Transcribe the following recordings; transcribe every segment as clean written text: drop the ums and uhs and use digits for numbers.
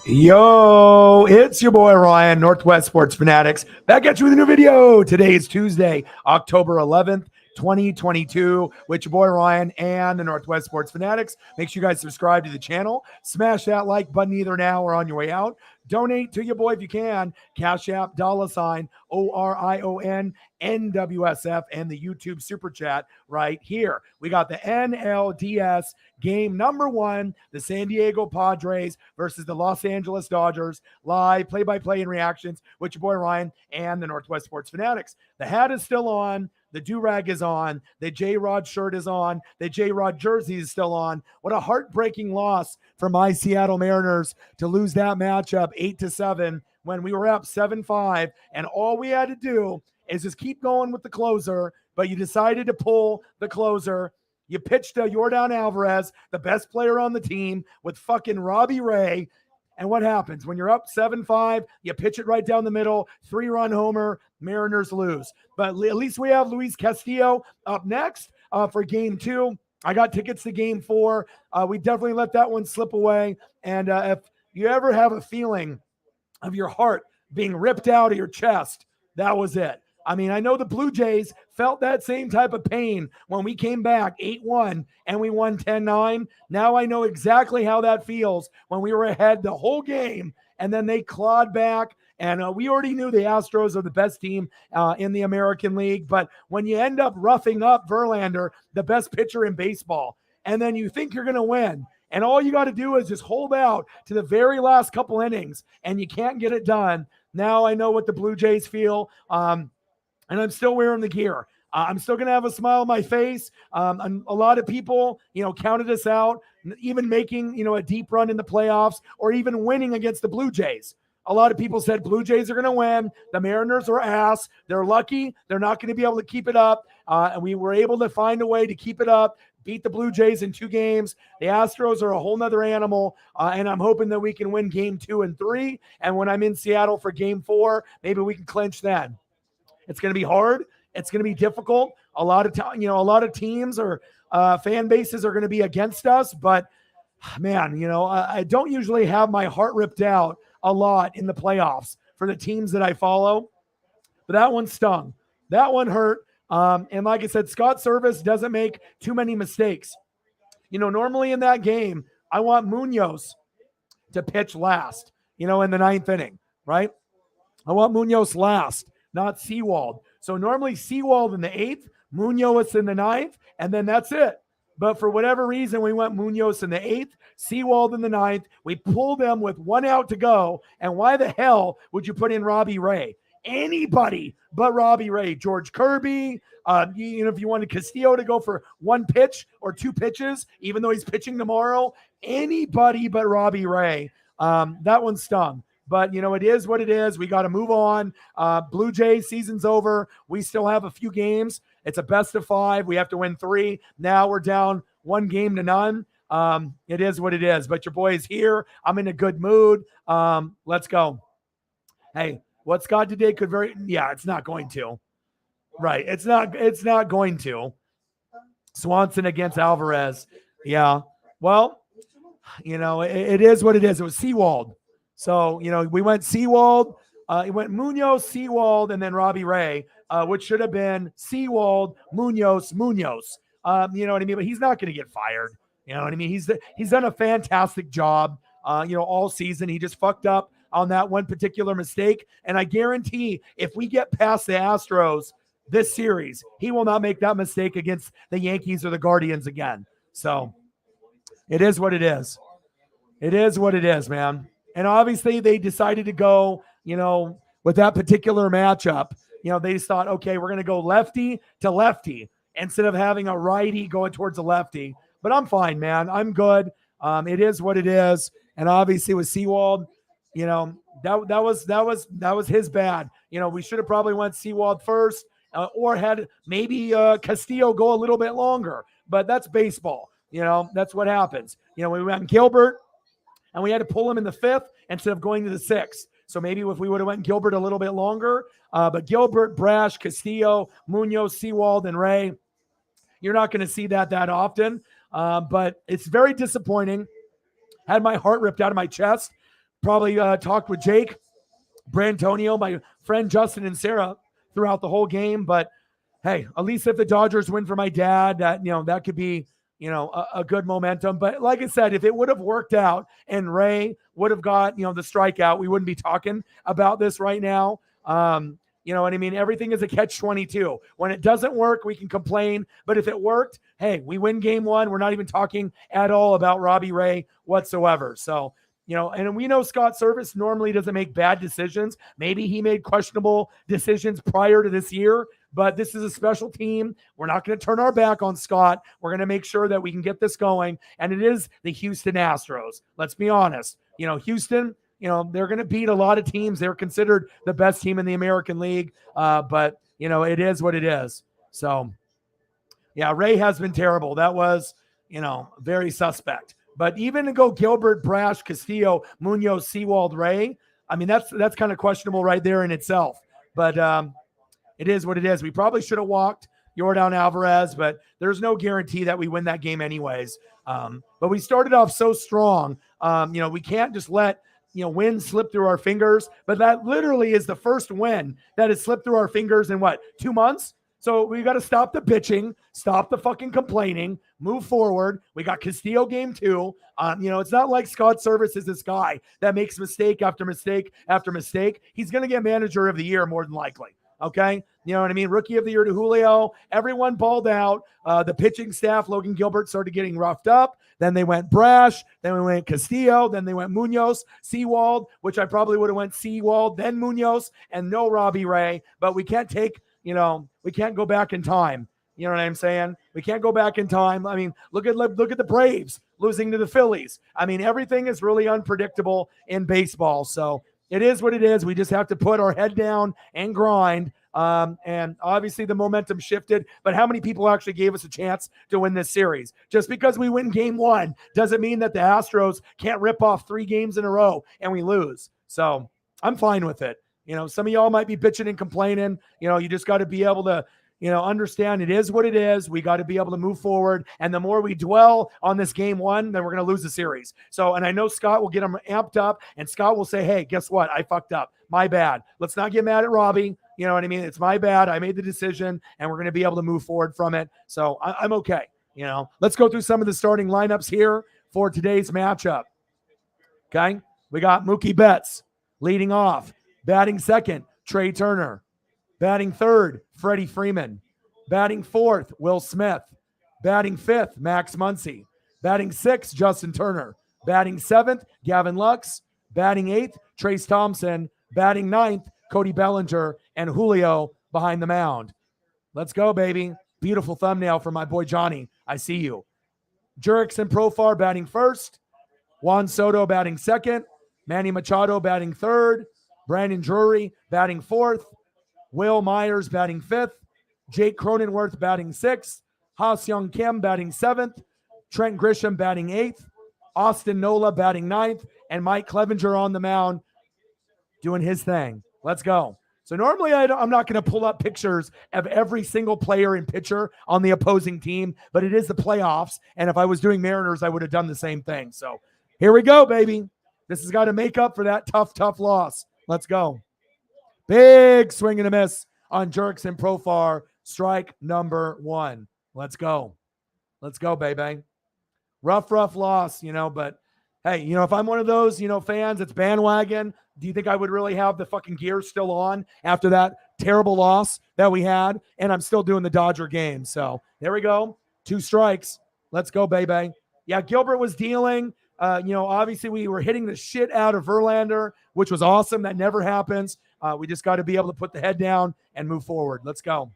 Yo, it's your boy Ryan, Northwest Sports Fanatics, back at you with a new video. Today is Tuesday, October 11th, 2022, with your boy Ryan and the Northwest Sports Fanatics. Make sure you guys subscribe to the channel. Smash that like button either now or on your way out. Donate to your boy if you can. Cash App, $ORION, NWSF, and the YouTube Super Chat right here. We got the NLDS game number 1, the San Diego Padres versus the Los Angeles Dodgers. Live play-by-play and reactions with your boy Ryan and the Northwest Sports Fanatics. The hat is still on. The do-rag is on. The J-Rod shirt is on. The J-Rod jersey is still on. What a heartbreaking loss for my Seattle Mariners to lose that matchup 8-7 when we were up 7-5, and all we had to do is just keep going with the closer, but you decided to pull the closer. You pitched to Yordan Alvarez, the best player on the team, with fucking Robbie Ray. And what happens? When you're up 7-5, you pitch it right down the middle, 3-run homer, Mariners lose. But at least we have Luis Castillo up next for game 2. I got tickets to game 4. We definitely let that one slip away. And if you ever have a feeling of your heart being ripped out of your chest, that was it. I mean, I know the Blue Jays felt that same type of pain when we came back 8-1 and we won 10-9. Now I know exactly how that feels when we were ahead the whole game and then they clawed back. And we already knew the Astros are the best team in the American League. But when you end up roughing up Verlander, the best pitcher in baseball, and then you think you're going to win, and all you got to do is just hold out to the very last couple innings, and you can't get it done. Now I know what the Blue Jays feel. And I'm still wearing the gear. I'm still going to have a smile on my face. A lot of people, counted us out, even making, a deep run in the playoffs or even winning against the Blue Jays. A lot of people said Blue Jays are going to win. The Mariners are ass. They're lucky. They're not going to be able to keep it up. And we were able to find a way to keep it up, beat the Blue Jays in 2 games. The Astros are a whole nother animal. And I'm hoping that we can win game 2 and 3. And when I'm in Seattle for game 4, maybe we can clinch then. It's going to be hard. It's going to be difficult. A lot of teams or fan bases are going to be against us. But, man, I don't usually have my heart ripped out a lot in the playoffs for the teams that I follow. But that one stung. That one hurt. And like I said, Scott Service doesn't make too many mistakes. Normally in that game, I want Munoz to pitch last, in the 9th inning, right? I want Munoz last, not Sewald. So normally Sewald in the 8th, Munoz in the 9th, and then that's it. But for whatever reason, we went Munoz in the 8th, Sewald in the 9th. We pulled them with 1 out to go. And why the hell would you put in Robbie Ray? Anybody but Robbie Ray. George Kirby, if you wanted Castillo to go for 1 pitch or 2 pitches, even though he's pitching tomorrow, anybody but Robbie Ray. That one stung. But, it is what it is. We got to move on. Blue Jays season's over. We still have a few games. It's a best of 5. We have to win 3. Now we're down 1 game to none. It is what it is. But your boy is here. I'm in a good mood. Let's go. Hey, what Scott today could it's not going to. Right. It's not going to. Swanson against Alvarez. Yeah. Well, it is what it is. It was Sewald. So, we went Sewald, it went Munoz, Sewald, and then Robbie Ray, which should have been Sewald, Munoz. You know what I mean? But he's not going to get fired. You know what I mean? He's done a fantastic job, all season. He just fucked up on that one particular mistake. And I guarantee if we get past the Astros this series, he will not make that mistake against the Yankees or the Guardians again. So it is what it is. It is what it is, man. And obviously they decided to go, with that particular matchup, they just thought, okay, we're going to go lefty to lefty instead of having a righty going towards a lefty. But I'm fine, man. I'm good. It is what it is. And obviously with Sewald, that was his bad. We should have probably went Sewald first or had maybe Castillo go a little bit longer. But that's baseball. That's what happens. We went Gilbert. And we had to pull him in the 5th instead of going to the 6th. So maybe if we would have went Gilbert a little bit longer. But Gilbert, Brash, Castillo, Munoz, Sewald, and Ray, you're not going to see that often. But it's very disappointing. Had my heart ripped out of my chest. Probably talked with Jake, Brantonio, my friend Justin, and Sarah throughout the whole game. But hey, at least if the Dodgers win for my dad, that could be a good momentum. But like I said, if it would have worked out and Ray would have got the strikeout, we wouldn't be talking about this right now. You know what I mean? Everything is a catch-22. When it doesn't work, we can complain. But if it worked, hey, we win game one. We're not even talking at all about Robbie Ray whatsoever. So, and we know Scott Service normally doesn't make bad decisions. Maybe he made questionable decisions prior to this year, but this is a special team. We're not going to turn our back on Scott. We're going to make sure that we can get this going. And it is the Houston Astros. Let's be honest. Houston, they're going to beat a lot of teams. They're considered the best team in the American League. But, it is what it is. So, yeah, Ray has been terrible. That was, very suspect. But even to go Gilbert, Brash, Castillo, Munoz, Seawald, Ray, I mean, that's kind of questionable right there in itself. But it is what it is. We probably should have walked Yordan Alvarez, but there's no guarantee that we win that game anyways. But we started off so strong. We can't just let wins slip through our fingers. But that literally is the first win that has slipped through our fingers in 2 months? So we got to stop the bitching, stop the fucking complaining, move forward. We got Castillo game 2. It's not like Scott Service is this guy that makes mistake after mistake after mistake. He's going to get manager of the year more than likely. Okay. You know what I mean? Rookie of the year to Julio. Everyone balled out. The pitching staff, Logan Gilbert, started getting roughed up. Then they went Brash. Then we went Castillo. Then they went Munoz, Seawald, which I probably would have went Seawald, then Munoz, and no Robbie Ray. But we can't we can't go back in time. You know what I'm saying? We can't go back in time. I mean, look at the Braves losing to the Phillies. I mean, everything is really unpredictable in baseball. So it is what it is. We just have to put our head down and grind. And obviously the momentum shifted, but how many people actually gave us a chance to win this series? Just because we win game 1 doesn't mean that the Astros can't rip off 3 games in a row and we lose. So I'm fine with it. Some of y'all might be bitching and complaining. You just got to be able to, understand it is what it is. We got to be able to move forward. And the more we dwell on this game 1, then we're going to lose the series. So, and I know Scott will get them amped up and Scott will say, hey, guess what? I fucked up. My bad. Let's not get mad at Robbie. You know what I mean? It's my bad. I made the decision and we're going to be able to move forward from it. So I'm okay. Let's go through some of the starting lineups here for today's matchup. Okay. We got Mookie Betts leading off. Batting second, Trey Turner. Batting third, Freddie Freeman. Batting fourth, Will Smith. Batting fifth, Max Muncy. Batting sixth, Justin Turner. Batting seventh, Gavin Lux. Batting eighth, Trace Thompson. Batting ninth, Cody Bellinger. And Julio behind the mound. Let's go, baby. Beautiful thumbnail for my boy Johnny. I see you. Jurickson Profar batting first. Juan Soto batting second. Manny Machado batting third. Brandon Drury batting fourth. Will Myers batting fifth. Jake Cronenworth batting sixth. Ha-Seong Kim batting seventh. Trent Grisham batting eighth. Austin Nola batting ninth. And Mike Clevenger on the mound doing his thing. Let's go. So normally I'm not going to pull up pictures of every single player and pitcher on the opposing team, but it is the playoffs. And if I was doing Mariners, I would have done the same thing. So here we go, baby. This has got to make up for that tough loss. Let's go. Big swing and a miss on Jurickson Profar. Strike number 1. Let's go. Let's go, baby. Rough loss, but hey, if I'm one of those, fans that's bandwagon, do you think I would really have the fucking gear still on after that terrible loss that we had? And I'm still doing the Dodger game. So there we go. 2 strikes. Let's go, baby. Yeah, Gilbert was dealing. Obviously we were hitting the shit out of Verlander, which was awesome. That never happens. We just got to be able to put the head down and move forward. Let's go.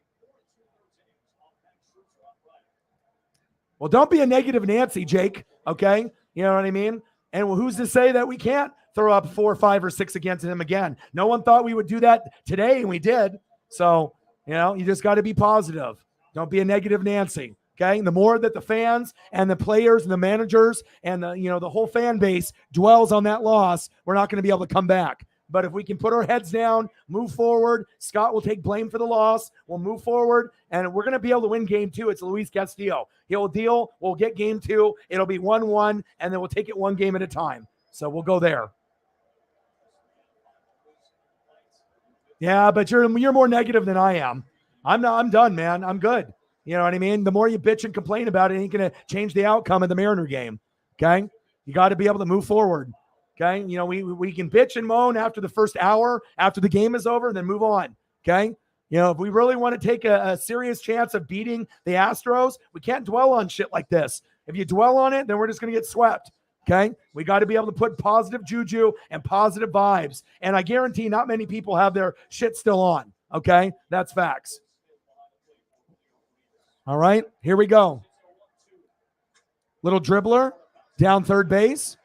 Well, don't be a negative Nancy, Jake. Okay. You know what I mean? And who's to say that we can't throw up 4, 5, or 6 against him again? No one thought we would do that today, and we did. So, you just got to be positive. Don't be a negative Nancy. Okay. And the more that the fans and the players and the managers and the whole fan base dwells on that loss, we're not going to be able to come back. But if we can put our heads down, move forward, Scott will take blame for the loss. We'll move forward, and we're going to be able to win game 2. It's Luis Castillo. He'll deal. We'll get game 2. It'll be 1-1, and then we'll take it one game at a time. So we'll go there. Yeah, but you're more negative than I am. I'm done, man. I'm good. You know what I mean? The more you bitch and complain about it, ain't going to change the outcome of the Mariner game. Okay? You got to be able to move forward. Okay, you know, we can bitch and moan after the first hour, after the game is over, then move on. Okay, you know, if we really want to take a serious chance of beating the Astros, we can't dwell on shit like this. If you dwell on it, then we're just going to get swept. Okay, we got to be able to put positive juju and positive vibes. And I guarantee not many people have their shit still on. Okay, that's facts. All right, here we go. Little dribbler down third base.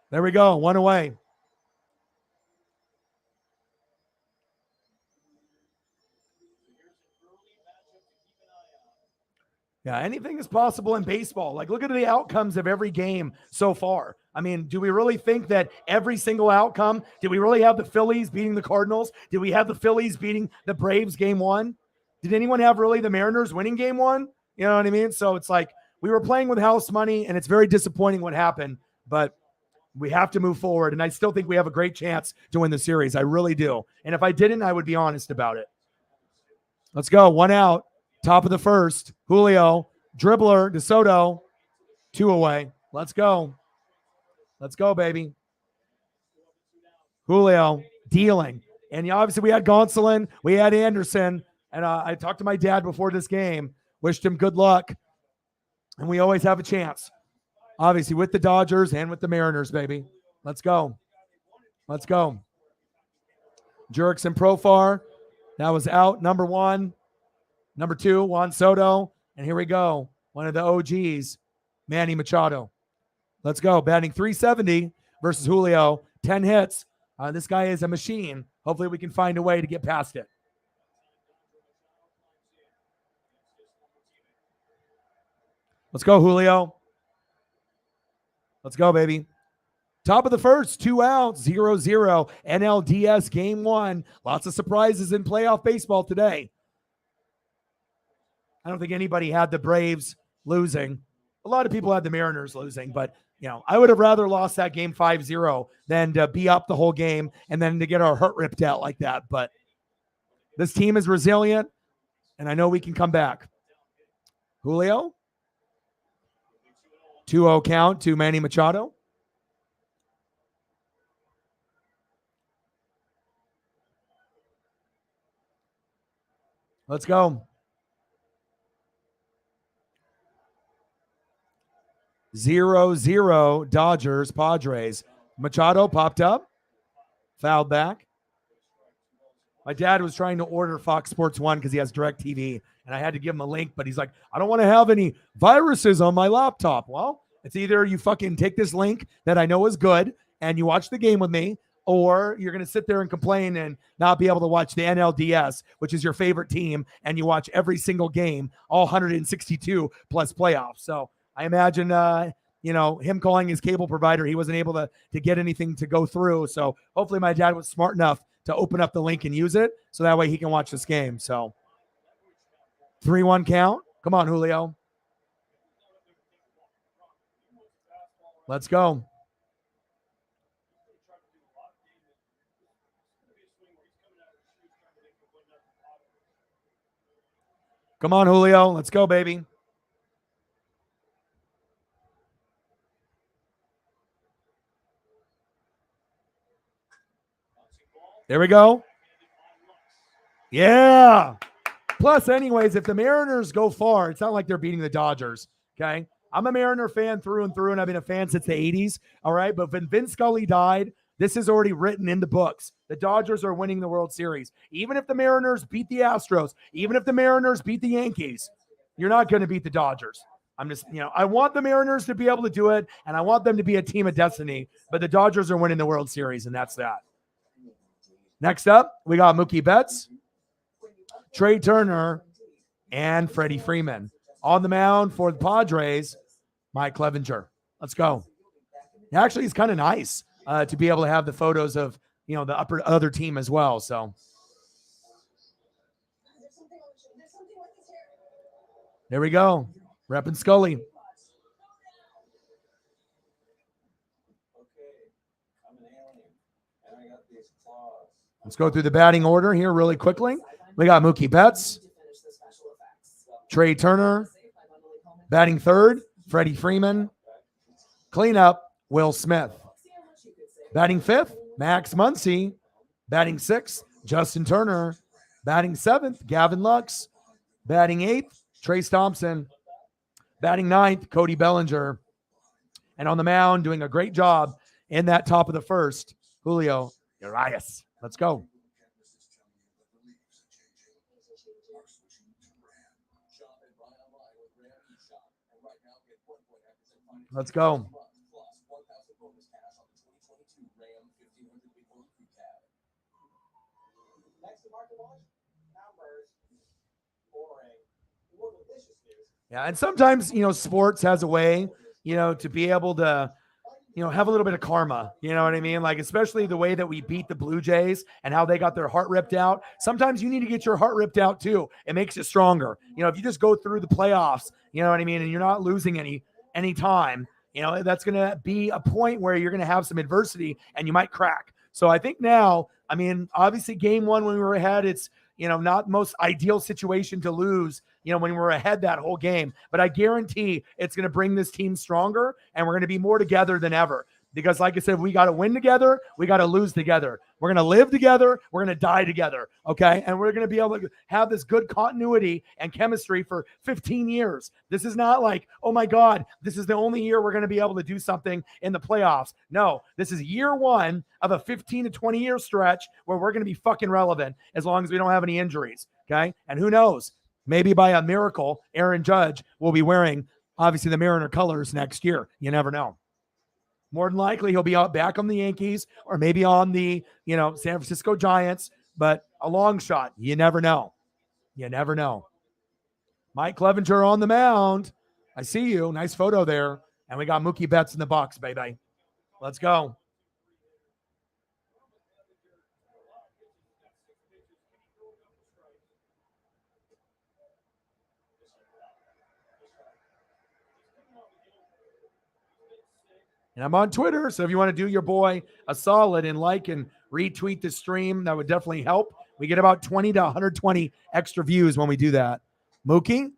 There we go. One away. Yeah, anything is possible in baseball. Like, look at the outcomes of every game so far. I mean, do we really think that every single outcome, did we really have the Phillies beating the Cardinals? Did we have the Phillies beating the Braves game 1? Did anyone have really the Mariners winning game 1? You know what I mean? So it's like we were playing with house money, and it's very disappointing what happened. But we have to move forward, and I still think we have a great chance to win the series. I really do. And if I didn't, I would be honest about it. Let's go. 1 out. Top of the first. Julio. Dribbler. DeSoto. 2 away. Let's go. Let's go, baby. Julio. Dealing. And obviously we had Gonsolin. We had Anderson. And I talked to my dad before this game. Wished him good luck. And we always have a chance. Obviously, with the Dodgers and with the Mariners, baby. Let's go. Let's go. Jurickson Profar. That was out. Number 1. Number 2, Juan Soto. And here we go. One of the OGs, Manny Machado. Let's go. Batting .370 versus Julio. 10 hits. This guy is a machine. Hopefully we can find a way to get past it. Let's go, Julio. Let's go, baby. Top of the first, 2 outs, 0-0. NLDS game 1. Lots of surprises in playoff baseball today. I don't think anybody had the Braves losing. A lot of people had the Mariners losing, but you know, I would have rather lost that game 5-0 than to be up the whole game and then to get our heart ripped out like that. But this team is resilient, and I know we can come back. Julio. 2-0 count to Manny Machado. Let's go. 0-0 Dodgers-Padres. Machado popped up. Fouled back. My dad was trying to order Fox Sports 1 because he has DirecTV, and I had to give him a link, but he's like, I don't want to have any viruses on my laptop. Well, it's either you fucking take this link that I know is good and you watch the game with me, or you're going to sit there and complain and not be able to watch the NLDS, which is your favorite team, and you watch every single game, all 162 plus playoffs. So I imagine, him calling his cable provider, he wasn't able to get anything to go through. So hopefully my dad was smart enough to open up the link and use it so that way he can watch this game. So 3-1 count. Come on, Julio. Let's go. Come on, Julio. Let's go, baby. There we go. Yeah. Plus, anyways, if the Mariners go far, it's not like they're beating the Dodgers, okay? I'm a Mariner fan through and through, and I've been a fan since the 80s, all right? But when Vince Scully died, this is already written in the books. The Dodgers are winning the World Series. Even if the Mariners beat the Astros, even if the Mariners beat the Yankees, you're not going to beat the Dodgers. I'm just, I want the Mariners to be able to do it, and I want them to be a team of destiny, but the Dodgers are winning the World Series, and that's that. Next up, we got Mookie Betts, Trey Turner, and Freddie Freeman. On the mound for the Padres, Mike Clevenger. Let's go. Actually, it's kind of nice to be able to have the photos of the other team as well. So there we go. Repping Scully. Let's go through the batting order here really quickly. We got Mookie Betts, Trey Turner, batting third, Freddie Freeman, cleanup, Will Smith. Batting fifth, Max Muncy. Batting sixth, Justin Turner. Batting seventh, Gavin Lux. Batting eighth, Trace Thompson. Batting ninth, Cody Bellinger. And on the mound, doing a great job in that top of the first, Julio Urias. Let's go. Let's go. Yeah, and sometimes, sports has a way, to be able to, have a little bit of karma. You know what I mean? Like, especially the way that we beat the Blue Jays and how they got their heart ripped out. Sometimes you need to get your heart ripped out too. It makes you stronger. If you just go through the playoffs, you know what I mean, and you're not losing any time, that's going to be a point where you're going to have some adversity and you might crack. So I think now, obviously game one when we were ahead, it's, not the most ideal situation to lose, when we're ahead that whole game. But I guarantee it's going to bring this team stronger and we're going to be more together than ever. Because like I said, we got to win together. We got to lose together. We're going to live together. We're going to die together. Okay. And we're going to be able to have this good continuity and chemistry for 15 years. This is not like, oh my God, this is the only year we're going to be able to do something in the playoffs. No, this is year one of a 15 to 20 year stretch where we're going to be fucking relevant as long as we don't have any injuries. Okay. And who knows? Maybe by a miracle, Aaron Judge will be wearing, obviously, the Mariner colors next year. You never know. More than likely, he'll be out back on the Yankees or maybe on the, San Francisco Giants, but a long shot. You never know. You never know. Mike Clevenger on the mound. I see you. Nice photo there. And we got Mookie Betts in the box, baby. Let's go. And I'm on Twitter, so if you want to do your boy a solid and like and retweet the stream, that would definitely help. We get about 20 to 120 extra views when we do that. Mookie?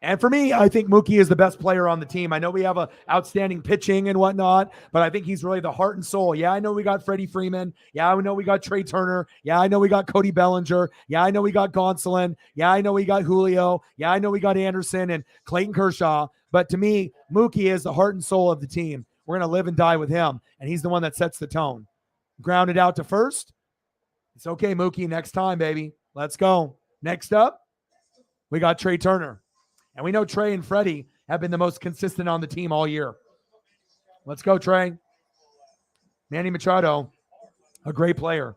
And for me, I think Mookie is the best player on the team. I know we have outstanding pitching and whatnot, but I think he's really the heart and soul. Yeah, I know we got Freddie Freeman. Yeah, I know we got Trey Turner. Yeah, I know we got Cody Bellinger. Yeah, I know we got Gonsolin. Yeah, I know we got Julio. Yeah, I know we got Anderson and Clayton Kershaw. But to me, Mookie is the heart and soul of the team. We're going to live and die with him, and he's the one that sets the tone. Grounded out to first. It's okay, Mookie. Next time, baby. Let's go. Next up, we got Trey Turner. And we know Trey and Freddie have been the most consistent on the team all year. Let's go, Trey. Manny Machado, a great player.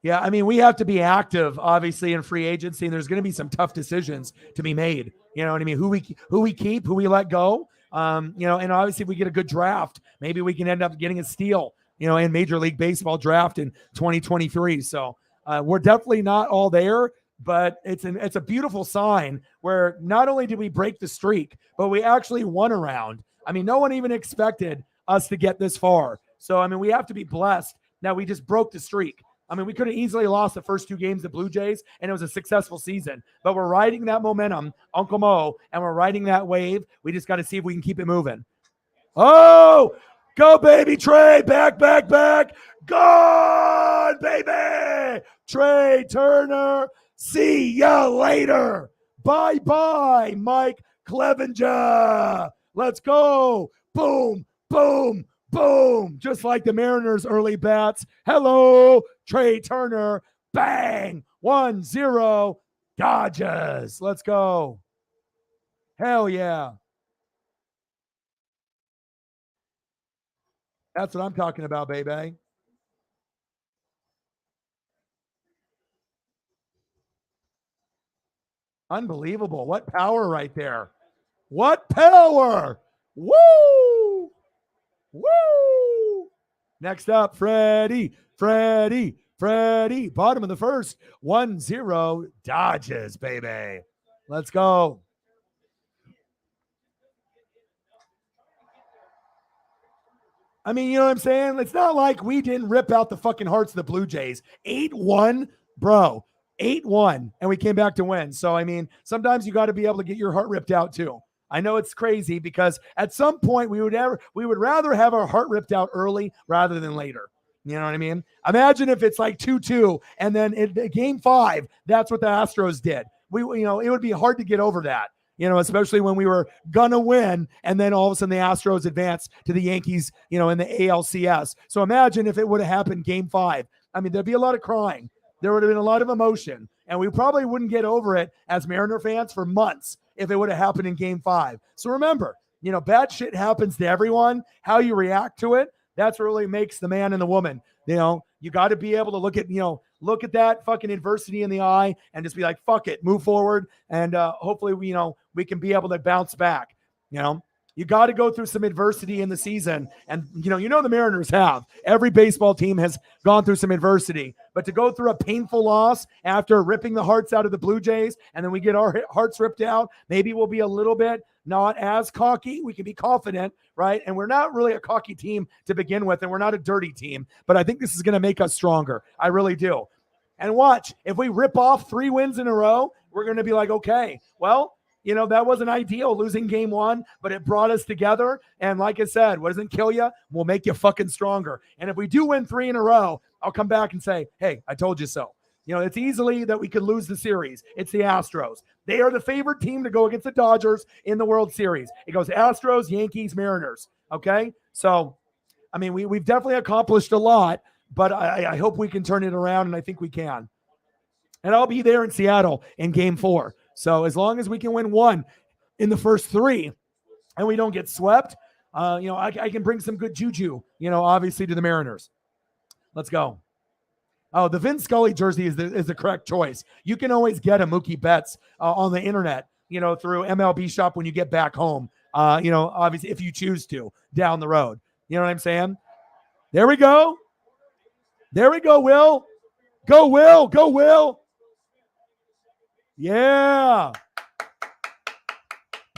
Yeah, we have to be active, obviously, in free agency, and there's going to be some tough decisions to be made. You know what I mean? Who we keep, who we let go. And obviously, if we get a good draft, maybe we can end up getting a steal. In Major League Baseball draft in 2023. So we're definitely not all there, but it's a beautiful sign where not only did we break the streak, but we actually won a round. No one even expected us to get this far. So we have to be blessed that we just broke the streak. We could have easily lost the first two games to Blue Jays, and it was a successful season. But we're riding that momentum, Uncle Mo, and we're riding that wave. We just got to see if we can keep it moving. Oh, go, baby, Trey. Back. Gone, baby. Trey Turner. See ya later. Bye-bye, Mike Clevenger. Let's go. Boom, boom, boom. Just like the Mariners' early bats. Hello, Trey Turner. Bang. 1-0. Dodgers. Let's go. Hell yeah. That's what I'm talking about, baby. Unbelievable. What power right there. What power. Woo! Woo! Next up, Freddie. Bottom of the first. 1-0 Dodgers, baby. Let's go. I mean, you know what I'm saying? It's not like we didn't rip out the fucking hearts of the Blue Jays. 8-1, bro. 8-1, and we came back to win. So, I mean, sometimes you got to be able to get your heart ripped out too. I know it's crazy because at some point we would rather have our heart ripped out early rather than later. You know what I mean? Imagine if it's like 2-2 and then in game 5, that's what the Astros did. It would be hard to get over that. Especially when we were gonna win, and then all of a sudden the Astros advance to the Yankees, in the ALCS. So imagine if it would have happened game 5. I mean, there'd be a lot of crying. There would have been a lot of emotion, and we probably wouldn't get over it as Mariner fans for months if it would have happened in game 5. So remember, bad shit happens to everyone. How you react to it, that's what really makes the man and the woman. You got to be able to look at that fucking adversity in the eye and just be like, fuck it, move forward. And hopefully, we can be able to bounce back. You got to go through some adversity in the season. And, the Mariners have. Every baseball team has gone through some adversity. But to go through a painful loss after ripping the hearts out of the Blue Jays, and then we get our hearts ripped out, maybe we'll be a little bit not as cocky. We can be confident, right? And we're not really a cocky team to begin with, and we're not a dirty team. But I think this is going to make us stronger. I really do. And watch, if we rip off 3 wins in a row, we're going to be like, okay, well, that wasn't ideal losing game 1, but it brought us together. And like I said, what doesn't kill you will make you fucking stronger. And if we do win 3 in a row, I'll come back and say, hey, I told you so. It's easily that we could lose the series. It's the Astros. They are the favorite team to go against the Dodgers in the World Series. It goes Astros, Yankees, Mariners. Okay? So, I mean, we've definitely accomplished a lot, but I hope we can turn it around, and I think we can. And I'll be there in Seattle in game 4. So as long as we can win 1 in the first 3 and we don't get swept, I can bring some good juju, obviously to the Mariners. Let's go. Oh, the Vin Scully jersey is the correct choice. You can always get a Mookie Betts on the internet, through MLB Shop when you get back home, obviously if you choose to down the road. You know what I'm saying? There we go. There we go, Will. Go, Will. Go, Will. Yeah.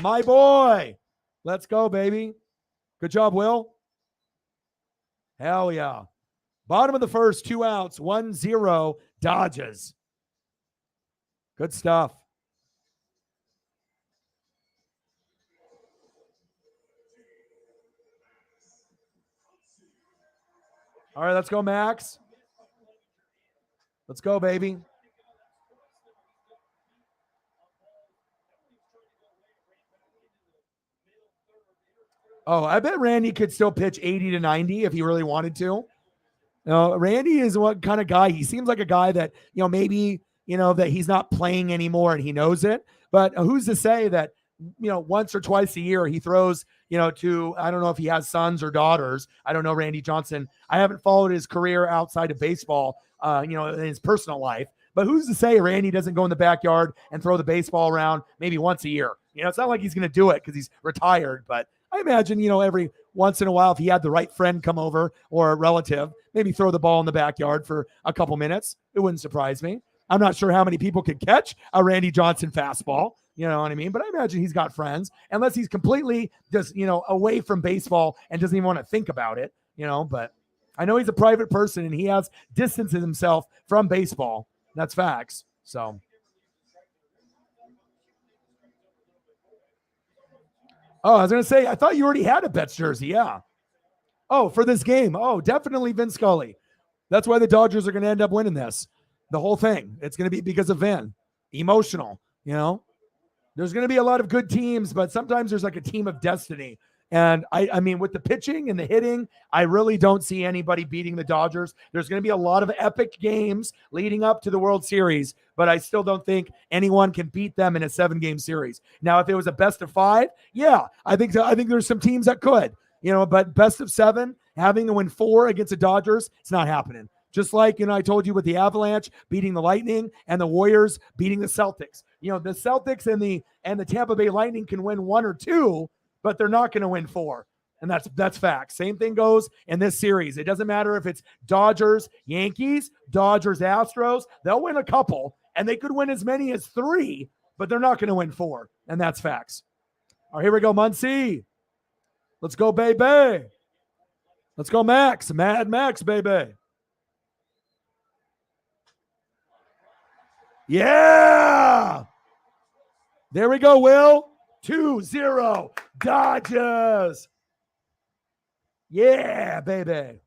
My boy. Let's go, baby. Good job, Will. Hell yeah. Bottom of the first, 2 outs, 1-0 Dodgers. Good stuff. All right, let's go, Max. Let's go, baby. Oh, I bet Randy could still pitch 80 to 90 if he really wanted to. Randy is what kind of guy? He seems like a guy that, maybe, that he's not playing anymore and he knows it. But who's to say that, once or twice a year he throws, to, I don't know if he has sons or daughters. I don't know Randy Johnson. I haven't followed his career outside of baseball, in his personal life. But who's to say Randy doesn't go in the backyard and throw the baseball around maybe once a year? It's not like he's going to do it because he's retired, but I imagine, every once in a while, if he had the right friend come over or a relative, maybe throw the ball in the backyard for a couple minutes. It wouldn't surprise me. I'm not sure how many people could catch a Randy Johnson fastball. You know what I mean? But I imagine he's got friends, unless he's completely just, away from baseball and doesn't even want to think about it, but I know he's a private person and he has distanced himself from baseball. That's facts. So. Oh, I was going to say, I thought you already had a Betts jersey. Yeah. Oh, for this game. Oh, definitely Vin Scully. That's why the Dodgers are going to end up winning this. The whole thing. It's going to be because of Vin. Emotional, There's going to be a lot of good teams, but sometimes there's like a team of destiny. And I mean, with the pitching and the hitting, I really don't see anybody beating the Dodgers. There's going to be a lot of epic games leading up to the World Series, but I still don't think anyone can beat them in a 7-game series. Now, if it was a best of 5, yeah, I think there's some teams that could. But best of 7, having to win 4 against the Dodgers, it's not happening. Just like, I told you with the Avalanche beating the Lightning and the Warriors beating the Celtics. The Celtics and the Tampa Bay Lightning can win 1 or 2, but they're not going to win 4. And that's fact. Same thing goes in this series. It doesn't matter if it's Dodgers, Yankees, Dodgers, Astros. They'll win a couple, and they could win as many as 3, but they're not going to win 4. And that's facts. All right, here we go, Muncie. Let's go, baby. Let's go, Max. Mad Max, baby. Yeah. There we go, Will. 2-0 Dodgers. Yeah, baby.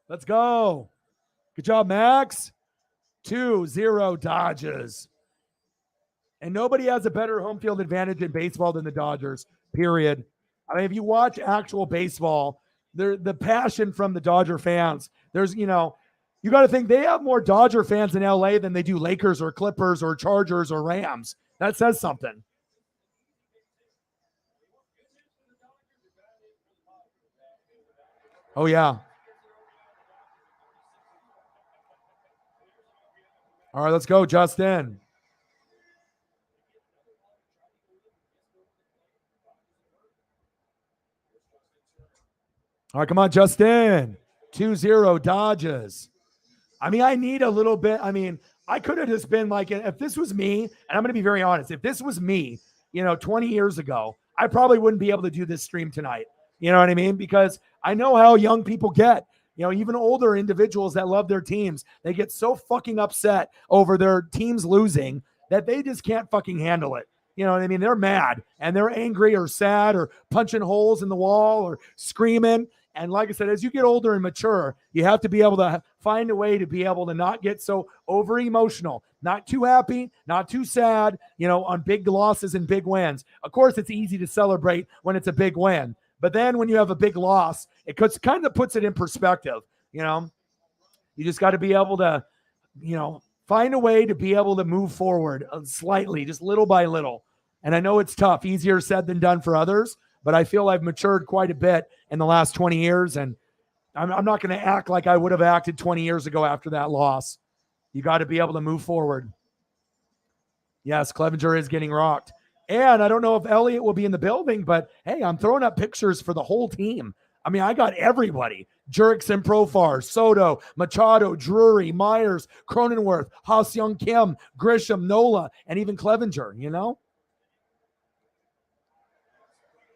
Let's go. Good job, Max. 2-0 Dodgers. And nobody has a better home field advantage in baseball than the Dodgers, period. I mean, if you watch actual baseball, the passion from the Dodger fans, there's, you got to think they have more Dodger fans in LA than they do Lakers or Clippers or Chargers or Rams. That says something. Oh, yeah. All right, let's go, Justin. All right, come on, Justin. 2-0 Dodgers. I mean, I need a little bit. I mean, I could have just been like, if this was me, and I'm going to be very honest, if this was me, 20 years ago, I probably wouldn't be able to do this stream tonight. You know what I mean? Because I know how young people get. Even older individuals that love their teams, they get so fucking upset over their teams losing that they just can't fucking handle it. You know what I mean? They're mad and they're angry or sad or punching holes in the wall or screaming. And like I said, as you get older and mature, you have to be able to find a way to be able to not get so over emotional, not too happy, not too sad, on big losses and big wins. Of course, it's easy to celebrate when it's a big win. But then when you have a big loss, it kind of puts it in perspective. You just got to be able to, find a way to be able to move forward slightly, just little by little. And I know it's tough, easier said than done for others, but I feel I've matured quite a bit in the last 20 years. And I'm not going to act like I would have acted 20 years ago after that loss. You got to be able to move forward. Yes, Clevenger is getting rocked. And I don't know if Elliott will be in the building, but hey, I'm throwing up pictures for the whole team. I mean, I got everybody. Jurickson, Profar, Soto, Machado, Drury, Myers, Cronenworth, Ha-Seong Kim, Grisham, Nola, and even Clevenger,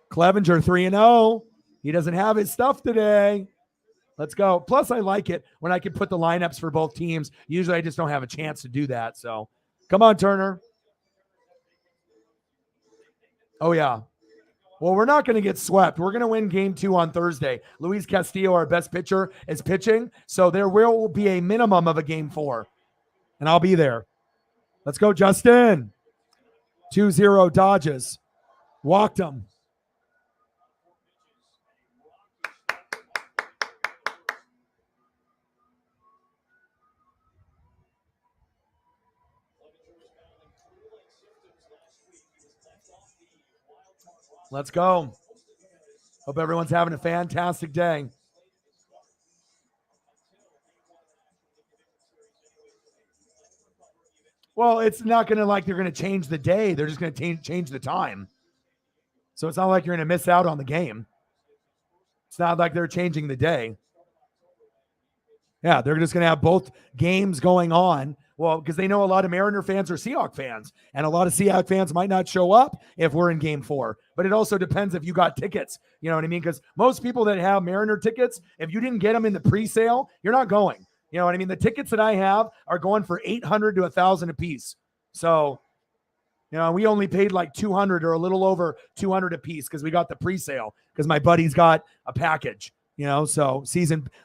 Clevenger 3-0. He doesn't have his stuff today. Let's go. Plus, I like it when I can put the lineups for both teams. Usually I just don't have a chance to do that. So come on, Turner. Oh, yeah. Well, we're not going to get swept. We're going to win game 2 on Thursday. Luis Castillo, our best pitcher, is pitching. So there will be a minimum of a game 4. And I'll be there. Let's go, Justin. 2-0 Dodgers. Walked them. Let's go. Hope everyone's having a fantastic day. Well, it's not going to they're going to change the day. They're just going to change the time. So it's not like you're going to miss out on the game. It's not like they're changing the day. Yeah, they're just going to have both games going on. Well, because they know a lot of Mariner fans are Seahawks fans, and a lot of Seahawks fans might not show up if we're in game 4. But it also depends if you got tickets. You know what I mean? Because most people that have Mariner tickets, if you didn't get them in the pre-sale, you're not going. You know what I mean? The tickets that I have are going for $800 to $1,000 a piece. So, we only paid like $200 or a little over $200 a piece because we got the pre-sale because my buddy's got a package. So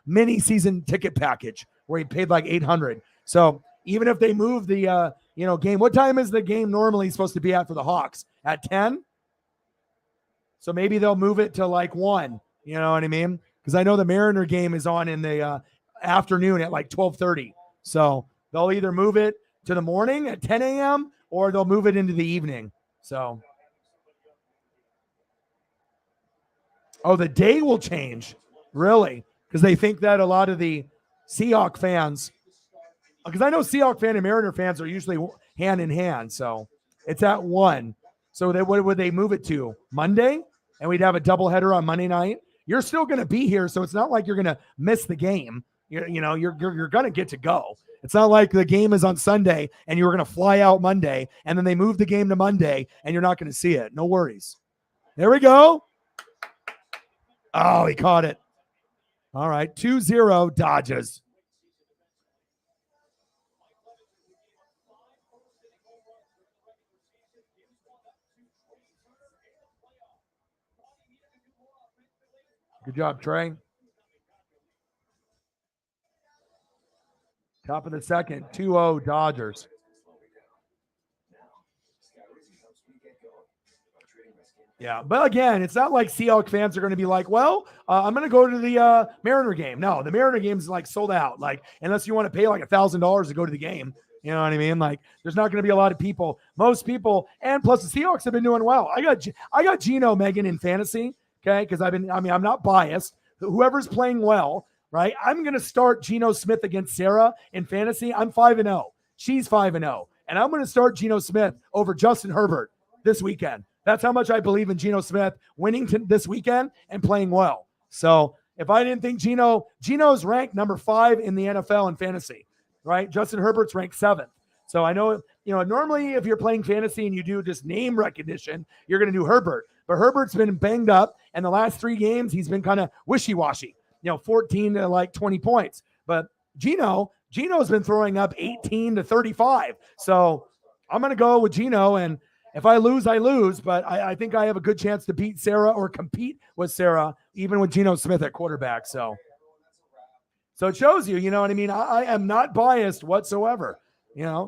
mini season ticket package where he paid like $800. So even if they move the, game, what time is the game normally supposed to be at for the Hawks? At 10? So maybe they'll move it to like 1. You know what I mean? Because I know the Mariner game is on in the afternoon at like 12:30. So they'll either move it to the morning at 10 a.m. or they'll move it into the evening. So, oh, the day will change, really, because they think that a lot of the Seahawks fans, because I know Seahawks fan and Mariner fans are usually hand in hand. So it's at 1. So what would they move it to? Monday? And we'd have a doubleheader on Monday night. You're still going to be here, so it's not like you're going to miss the game. You're going to get to go. It's not like the game is on Sunday and you're going to fly out Monday, and then they move the game to Monday and you're not going to see it. No worries. There we go. Oh, he caught it. All right, 2-0 Dodgers. Good job, Trey. Top of the second, 2-0 Dodgers. Yeah, but again, it's not like Seahawks fans are going to be like, well, I'm going to go to the Mariner game. No, the Mariner game is like sold out. Like, unless you want to pay like $1,000 to go to the game, you know what I mean? Like, there's not going to be a lot of people. Most people, and plus the Seahawks have been doing well. I got Geno, Megan, in fantasy, okay? Because I'm not biased. Whoever's playing well, right? I'm going to start Geno Smith against Sarah in fantasy. I'm 5-0. She's 5-0, and I'm going to start Geno Smith over Justin Herbert this weekend. That's how much I believe in Geno Smith winning this weekend and playing well. So if I didn't think Geno's ranked number 5 in the NFL in fantasy, right? Justin Herbert's ranked 7th. So I know, normally if you're playing fantasy and you do just name recognition, you're going to do Herbert. But Herbert's been banged up, and the last 3 games, he's been kind of wishy-washy, 14 to like 20 points. But Geno's been throwing up 18 to 35. So I'm going to go with Geno, and if I lose, I lose, but I think I have a good chance to beat Sarah or compete with Sarah, even with Geno Smith at quarterback. So it shows you, you know what I mean? I am not biased whatsoever,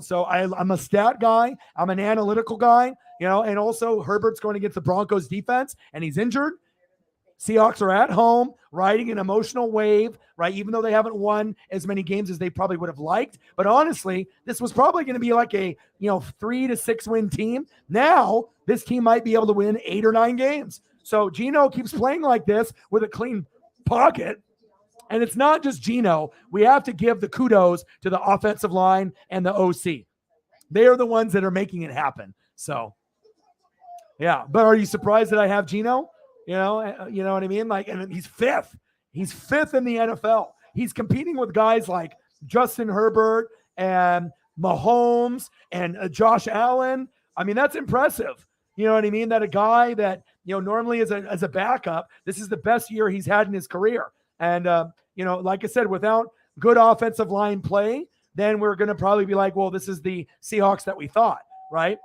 So I'm a stat guy. I'm an analytical guy, and also Herbert's going against the Broncos defense, and he's injured. Seahawks are at home, riding an emotional wave, right? Even though they haven't won as many games as they probably would have liked. But honestly, this was probably going to be like a 3 to 6 win team. Now, this team might be able to win 8 or 9 games. So Geno keeps playing like this with a clean pocket. And it's not just Geno. We have to give the kudos to the offensive line and the OC. They are the ones that are making it happen. So, yeah. But are you surprised that I have Geno? You know what I mean? Like, and he's 5th. He's 5th in the NFL. He's competing with guys like Justin Herbert and Mahomes and Josh Allen. I mean, that's impressive. You know what I mean? That a guy that, normally as a backup, this is the best year he's had in his career. And, like I said, without good offensive line play, then we're going to probably be like, well, this is the Seahawks that we thought, right?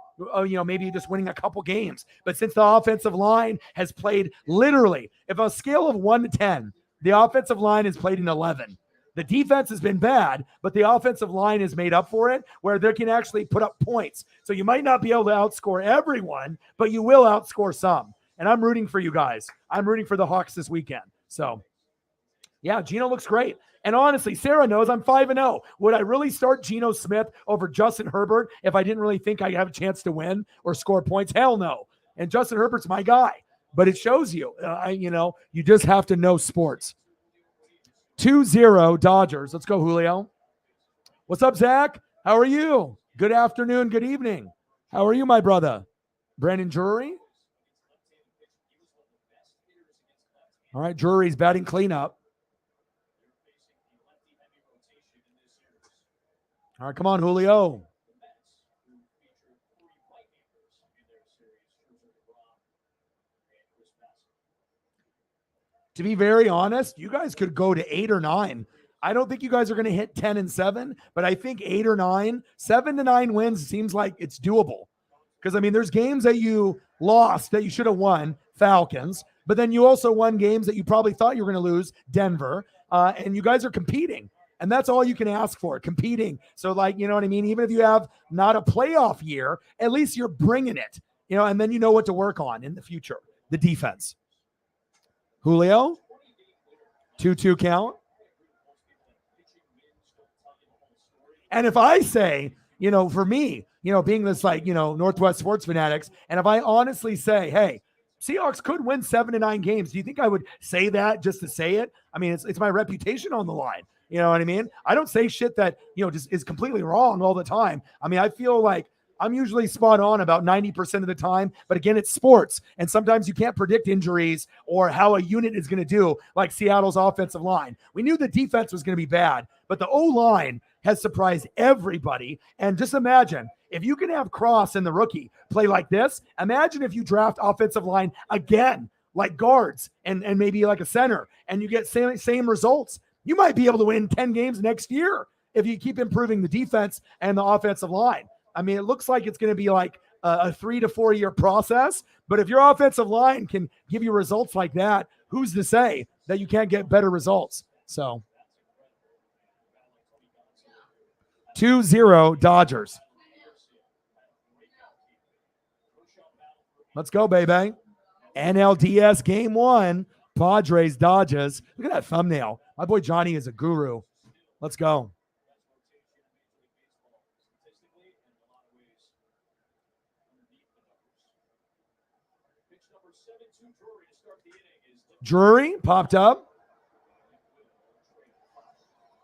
Maybe just winning a couple games. But since the offensive line has played literally, if a scale of 1 to 10, the offensive line has played an 11. The defense has been bad, but the offensive line has made up for it, where they can actually put up points. So you might not be able to outscore everyone, but you will outscore some. And I'm rooting for you guys. I'm rooting for the Hawks this weekend. So, yeah, Geno looks great. And honestly, Sarah knows I'm 5-0. Would I really start Geno Smith over Justin Herbert if I didn't really think I have a chance to win or score points? Hell no. And Justin Herbert's my guy. But it shows you, you just have to know sports. 2-0 Dodgers. Let's go, Julio. What's up, Zach? How are you? Good afternoon. Good evening. How are you, my brother? Brandon Drury? All right, Drury's batting cleanup. All right, come on, Julio. To be very honest, you guys could go to 8 or 9. I don't think you guys are going to hit 10 and 7, but I think 8 or 9, 7 to 9 wins seems like it's doable. Because, there's games that you lost that you should have won, Falcons, but then you also won games that you probably thought you were going to lose, Denver, and you guys are competing. And that's all you can ask for, competing. So, you know what I mean? Even if you have not a playoff year, at least you're bringing it, and then you know what to work on in the future, the defense. Julio, 2-2 count. And if I say, for me, being this Northwest sports fanatics, and if I honestly say, hey, Seahawks could win 7 to 9 games, do you think I would say that just to say it? I mean, it's my reputation on the line. You know what I mean? I don't say shit that, just is completely wrong all the time. I mean, I feel like I'm usually spot on about 90% of the time, but again, it's sports. And sometimes you can't predict injuries or how a unit is going to do, like Seattle's offensive line. We knew the defense was going to be bad, but the O-line has surprised everybody. And just imagine, if you can have Cross and the rookie play like this, imagine if you draft offensive line again, like guards and maybe like a center, and you get same results. You might be able to win 10 games next year if you keep improving the defense and the offensive line. I mean, it looks like it's going to be like a 3 to 4 year process, but if your offensive line can give you results like that, who's to say that you can't get better results? So 2-0 Dodgers. Let's go, baby. NLDS game 1, Padres, Dodgers. Look at that thumbnail. My boy Johnny is a guru. Let's go. Drury popped up.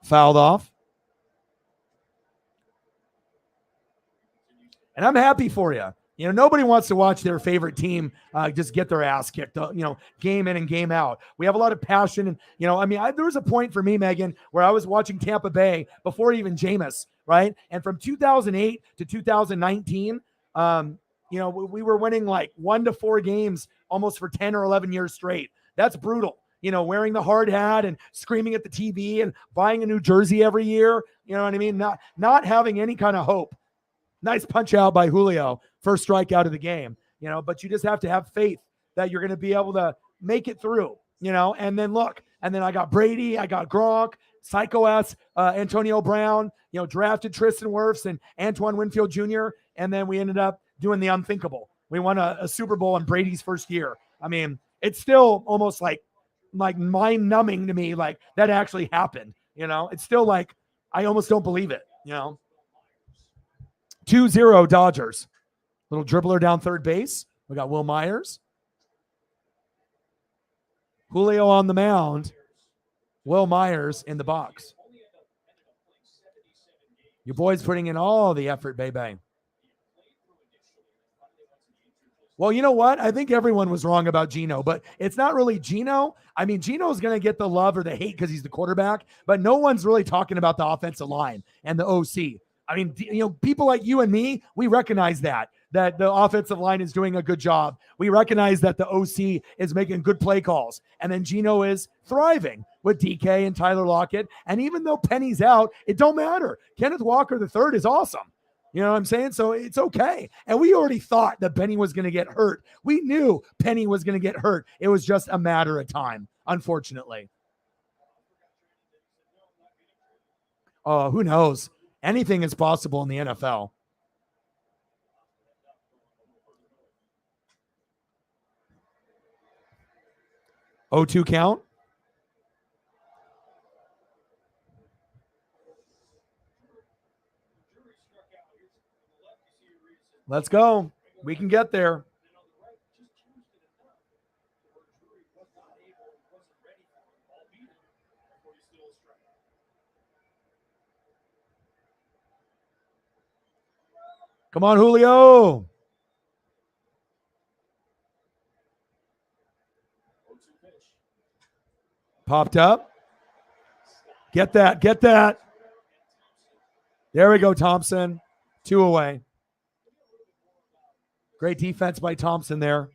Fouled off. And I'm happy for you. Nobody wants to watch their favorite team just get their ass kicked, game in and game out. We have a lot of passion. And, there was a point for me, Megan, where I was watching Tampa Bay before even Jameis, right? And from 2008 to 2019, we were winning like 1 to 4 games almost for 10 or 11 years straight. That's brutal. Wearing the hard hat and screaming at the TV and buying a new jersey every year. You know what I mean? Not having any kind of hope. Nice punch out by Julio. First strikeout of the game, but you just have to have faith that you're going to be able to make it through, and then look, and then I got Brady, I got Gronk, Psycho S, Antonio Brown, drafted Tristan Wirfs and Antoine Winfield Jr., and then we ended up doing the unthinkable. We won a Super Bowl in Brady's first year. I mean, it's still almost like mind numbing to me, like that actually happened, it's still like, I almost don't believe it, 2-0 Dodgers. Little dribbler down third base. We got Will Myers. Julio on the mound. Will Myers in the box. Your boy's putting in all the effort, baby. Well, you know what? I think everyone was wrong about Geno, but it's not really Geno. I mean, Geno's going to get the love or the hate because he's the quarterback, but no one's really talking about the offensive line and the OC. I mean, people like you and me, we recognize that the offensive line is doing a good job. We recognize that the OC is making good play calls. And then Geno is thriving with DK and Tyler Lockett. And even though Penny's out, it don't matter. Kenneth Walker III is awesome. You know what I'm saying? So it's okay. And we already thought that Penny was going to get hurt. We knew Penny was going to get hurt. It was just a matter of time, unfortunately. Oh, who knows? Anything is possible in the NFL. O2 count. Let's go. We can get there. Come on, Julio. Popped up. Get that. Get that. There we go, Thompson. 2 away. Great defense by Thompson there.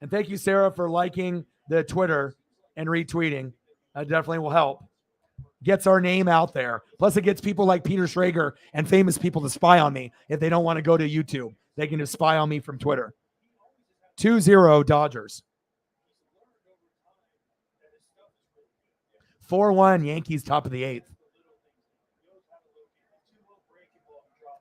And thank you, Sarah, for liking the Twitter and retweeting. That definitely will help. Gets our name out there. Plus, it gets people like Peter Schrager and famous people to spy on me. If they don't want to go to YouTube, they can just spy on me from Twitter. 2-0 Dodgers. 4-1 Yankees, top of the 8th.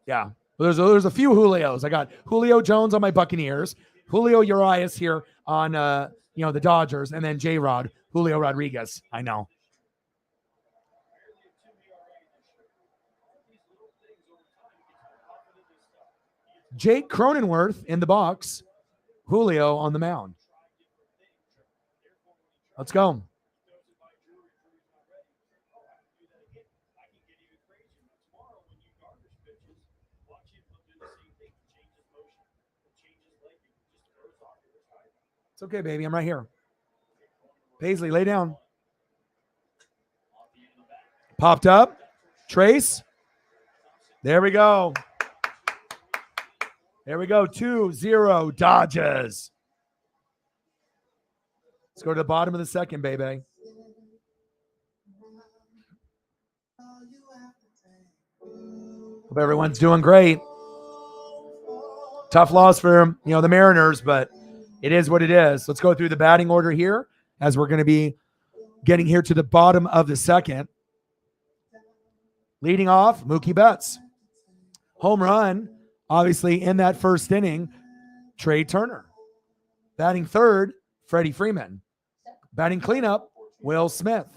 Yeah. There's a few Julios. I got Julio Jones on my Buccaneers, Julio Urias here on the Dodgers, and then J-Rod, Julio Rodriguez. I know. Jake Cronenworth in the box. Julio on the mound. Let's go. It's okay, baby. I'm right here. Paisley, lay down. Popped up. Trace. There we go. There we go. 2-0 Dodgers. Let's go to the bottom of the second, baby. Hope everyone's doing great. Tough loss for, the Mariners, but it is what it is. Let's go through the batting order here as we're going to be getting here to the bottom of the second. Leading off, Mookie Betts. Home run, obviously, in that first inning, Trey Turner. Batting third, Freddie Freeman. Batting cleanup, Will Smith.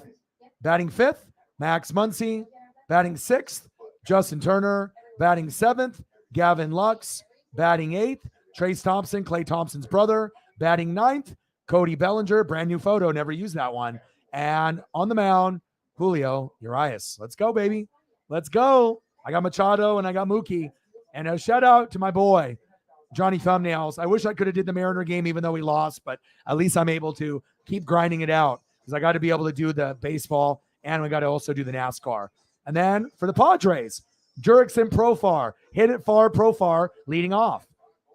Batting fifth, Max Muncy. Batting sixth, Justin Turner. Batting seventh, Gavin Lux. Batting eighth, Trace Thompson, Klay Thompson's brother. Batting ninth, Cody Bellinger. Brand new photo, never used that one. And on the mound, Julio Urias. Let's go, baby. Let's go. I got Machado and I got Mookie. And a shout out to my boy, Johnny Thumbnails. I wish I could have did the Mariner game even though we lost, but at least I'm able to keep grinding it out because I got to be able to do the baseball and we got to also do the NASCAR. And then for the Padres, Jurickson Profar, hit it far, Profar leading off.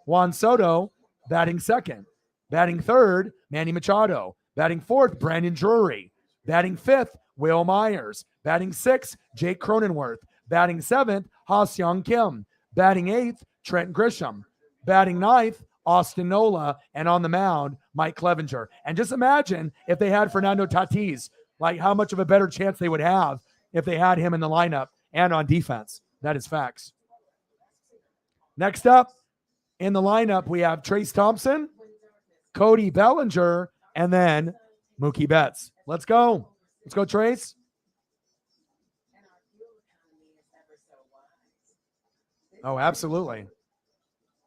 Juan Soto batting second. Batting third, Manny Machado. Batting fourth, Brandon Drury. Batting fifth, Will Myers. Batting sixth, Jake Cronenworth. Batting seventh, Ha-Seong Kim. Batting eighth, Trent Grisham. Batting ninth, Austin Nola. And on the mound, Mike Clevenger. And just imagine if they had Fernando Tatis, like how much of a better chance they would have if they had him in the lineup and on defense. That is facts. Next up in the lineup, we have Trace Thompson, Cody Bellinger, and then Mookie Betts. Let's go. Let's go, Trace. Oh, absolutely.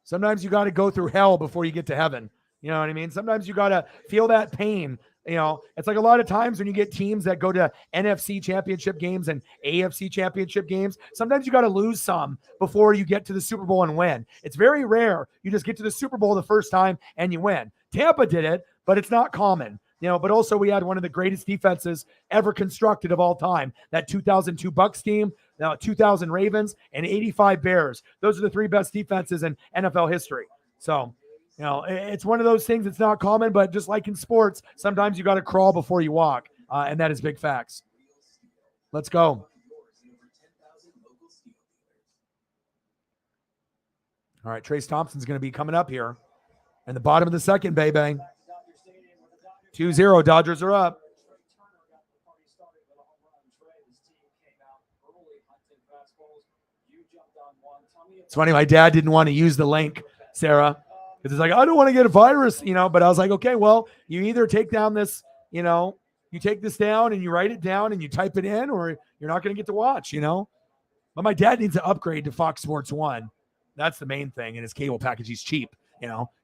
Sometimes you got to go through hell before you get to heaven. You know what I mean? Sometimes you got to feel that pain. It's like a lot of times when you get teams that go to NFC championship games and AFC championship games, sometimes you got to lose some before you get to the Super Bowl and win. It's very rare. You just get to the Super Bowl the first time and you win. Tampa did it, but it's not common. But also we had one of the greatest defenses ever constructed of all time. That 2002 Bucs team, 2000 Ravens, and 85 Bears. Those are the three best defenses in NFL history. So, it's one of those things that's not common, but just like in sports, sometimes you got to crawl before you walk, and that is big facts. Let's go. All right, Trace Thompson's going to be coming up here in the bottom of the second, baby. 2-0, Dodgers are up. It's funny, my dad didn't want to use the link, Sarah, because it's like, I don't want to get a virus, but I was like, okay, well, you either take down this, you take this down and you write it down and you type it in, or you're not going to get to watch, But my dad needs to upgrade to Fox Sports 1. That's the main thing. And his cable package, he's cheap.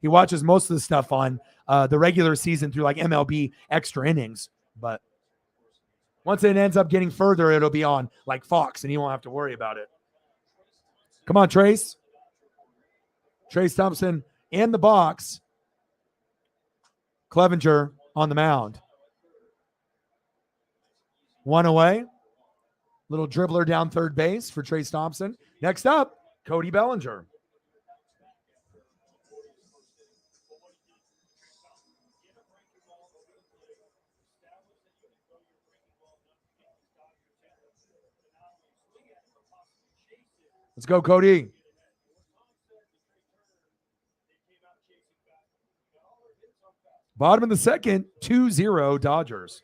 He watches most of the stuff on the regular season through like MLB extra innings. But once it ends up getting further, it'll be on like Fox and he won't have to worry about it. Come on, Trace. Trace Thompson in the box. Clevenger on the mound. One away. Little dribbler down third base for Trace Thompson. Next up, Cody Bellinger. Let's go, Cody. Bottom of the second, 2-0 Dodgers.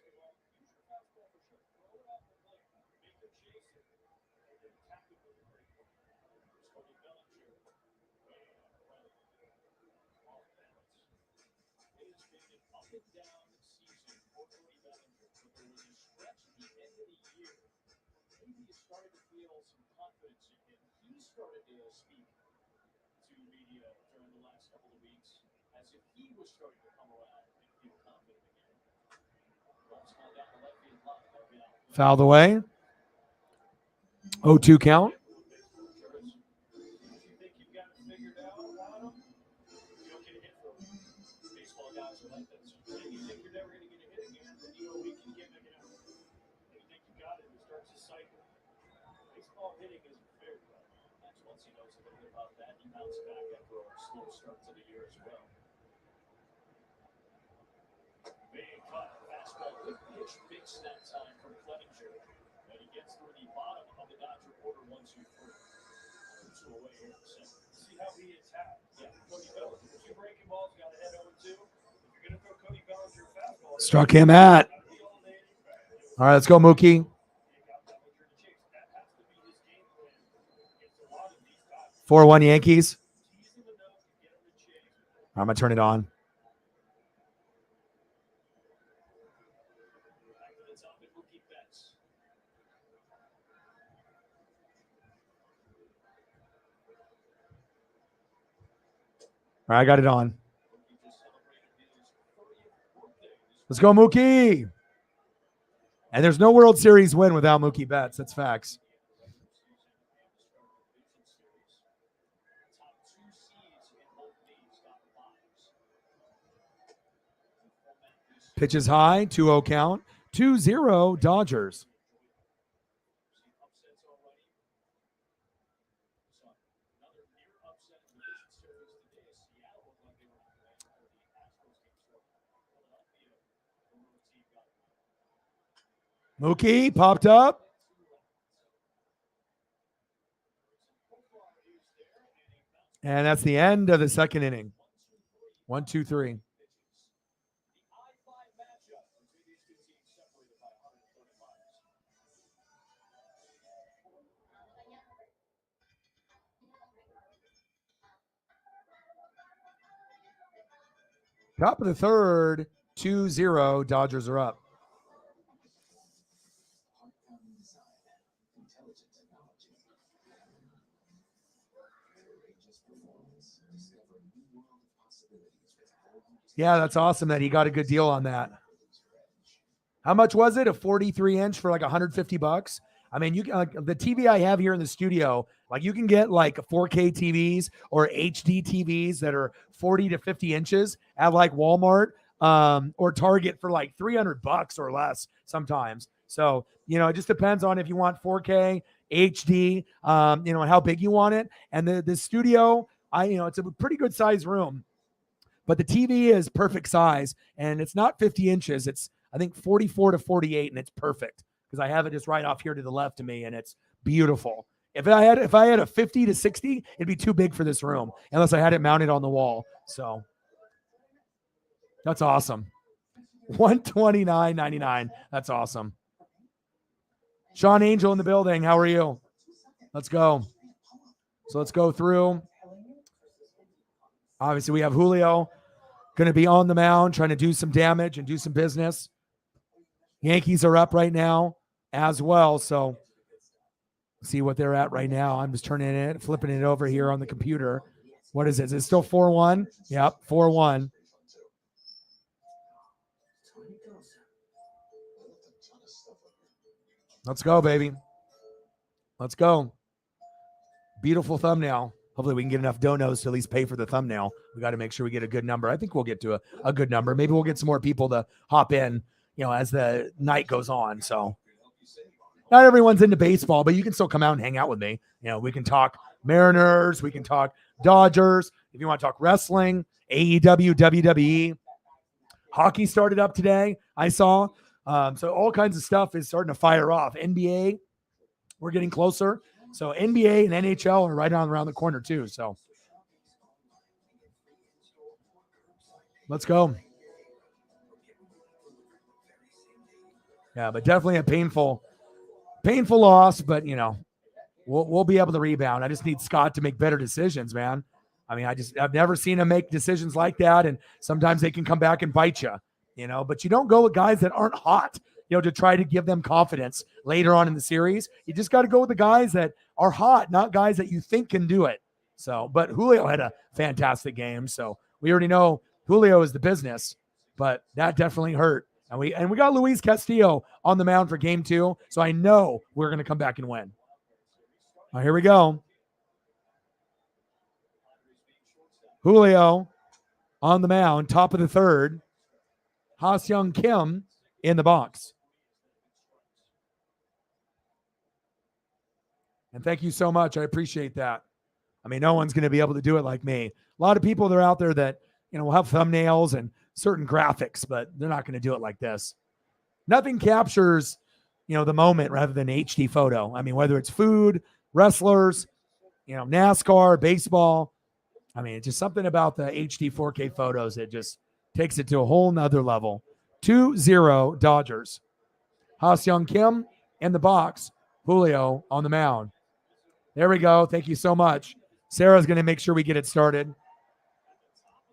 Fouled away. 0-2 count. Struck him at. All right, let's go, Mookie. 4-1 Yankees. I'm going to turn it on. All right, I got it on. Let's go, Mookie. And there's no World Series win without Mookie Betts. That's facts. Pitches high, 2-0 count. 2-0 Dodgers. Mookie popped up. And that's the end of the second inning. 1, 2, 3. Top of the third, 2-0. Dodgers are up. Yeah, that's awesome that he got a good deal on that. How much was it? A 43-inch for like $150? I mean, you can the TV I have here in the studio, like you can get like 4K TVs or HD TVs that are 40 to 50 inches at like Walmart or Target for like $300 or less sometimes. So, it just depends on if you want 4K, HD, and how big you want it. And the studio, it's a pretty good size room, but the TV is perfect size and it's not 50 inches. It's, I think 44 to 48, and it's perfect because I have it just right off here to the left of me, and it's beautiful. If I had a 50 to 60, it'd be too big for this room unless I had it mounted on the wall. So that's awesome. $129.99. That's awesome. Sean Angel in the building. How are you? Let's go. So let's go through. Obviously, we have Julio going to be on the mound, trying to do some damage and do some business. Yankees are up right now as well. So see what they're at right now. I'm just flipping it over here on the computer. What is it? Is it still 4-1? Yep, 4-1. Let's go, baby. Let's go. Beautiful thumbnail. Hopefully we can get enough donos to at least pay for the thumbnail. We got to make sure we get a good number. I think we'll get to a good number. Maybe we'll get some more people to hop in, as the night goes on. So not everyone's into baseball, but you can still come out and hang out with me. We can talk Mariners. We can talk Dodgers. If you want to talk wrestling, AEW, WWE. Hockey started up today, I saw. So all kinds of stuff is starting to fire off. NBA, we're getting closer. So NBA and NHL are right around the corner too. So let's go. Yeah, but definitely a painful loss. But we'll be able to rebound. I just need Scott to make better decisions, man. I mean, I've never seen him make decisions like that, and sometimes they can come back and bite you. But you don't go with guys that aren't hot. To try to give them confidence later on in the series. You just got to go with the guys that are hot, not guys that you think can do it. So, but Julio had a fantastic game. So we already know Julio is the business, but that definitely hurt. And we got Luis Castillo on the mound for game 2. So I know we're going to come back and win. All right, here we go. Julio on the mound, top of the 3rd. Ha-Seong Kim in the box. And thank you so much. I appreciate that. I mean, no one's going to be able to do it like me. A lot of people that are out there that, will have thumbnails and certain graphics, but they're not going to do it like this. Nothing captures, the moment rather than HD photo. I mean, whether it's food, wrestlers, NASCAR, baseball. I mean, it's just something about the HD 4K photos that just takes it to a whole nother level. 2-0 Dodgers. Ha-Seong Kim in the box. Julio on the mound. There we go. Thank you so much. Sarah's going to make sure we get it started.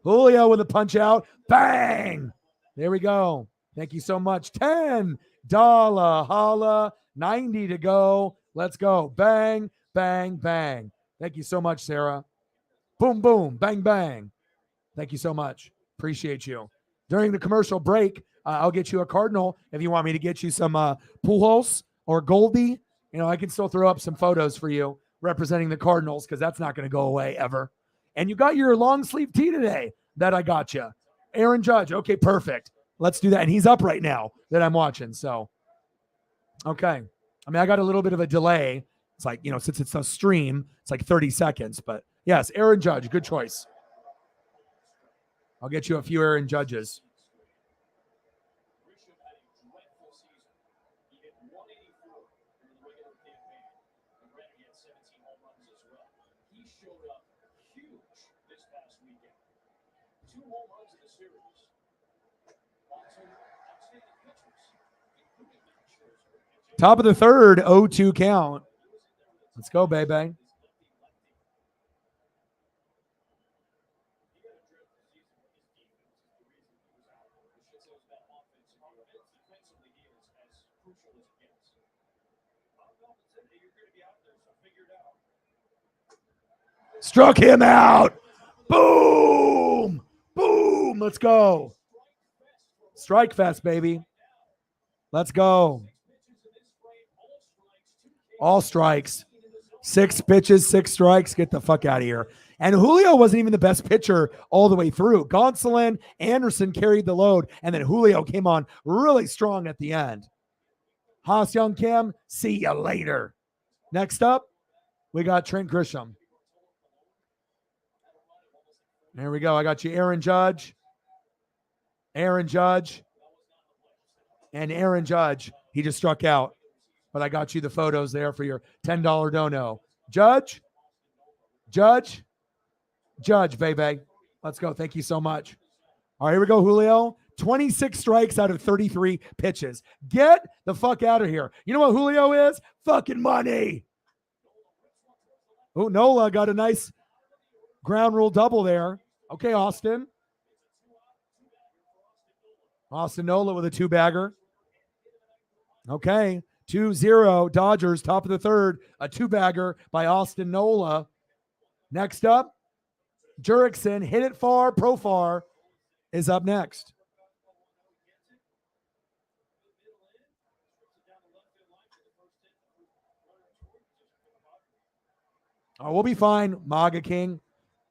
Julio with a punch out. Bang! There we go. Thank you so much. $10. Holla. 90 to go. Let's go. Bang, bang, bang. Thank you so much, Sarah. Boom, boom, bang, bang. Thank you so much. Appreciate you. During the commercial break, I'll get you a Cardinal. If you want me to get you some Pujols or Goldie, I can still throw up some photos for you representing the Cardinals because that's not going to go away ever. And you got your long sleeve tee today that I got you. Aaron Judge. Okay, perfect. Let's do that. And he's up right now that I'm watching. So, okay. I mean, I got a little bit of a delay. It's like, since it's a stream, it's like 30 seconds. But yes, Aaron Judge, good choice. I'll get you a few Aaron Judges. Top of the 3rd, 0-2 count. Let's go, baby. Struck him out. Boom. Boom. Let's go. Strike fest, baby. Let's go. All strikes. 6 pitches, 6 strikes. Get the fuck out of here. And Julio wasn't even the best pitcher all the way through. Gonsolin, Anderson carried the load, and then Julio came on really strong at the end. Ha-Seong Kim, see you later. Next up, we got Trent Grisham. There we go. I got you Aaron Judge. Aaron Judge. And Aaron Judge. He just struck out. But I got you the photos there for your $10 dono. Judge. Judge. Judge, baby. Let's go. Thank you so much. All right, here we go, Julio. 26 strikes out of 33 pitches. Get the fuck out of here. You know what Julio is? Fucking money. Oh, Nola got a nice ground rule double there. Okay, Austin. Austin Nola with a 2-bagger. Okay, 2-0 Dodgers, top of the 3rd. A 2-bagger by Austin Nola. Next up, Jurickson, hit it far, Profar is up next. Oh, we'll be fine, MAGA King.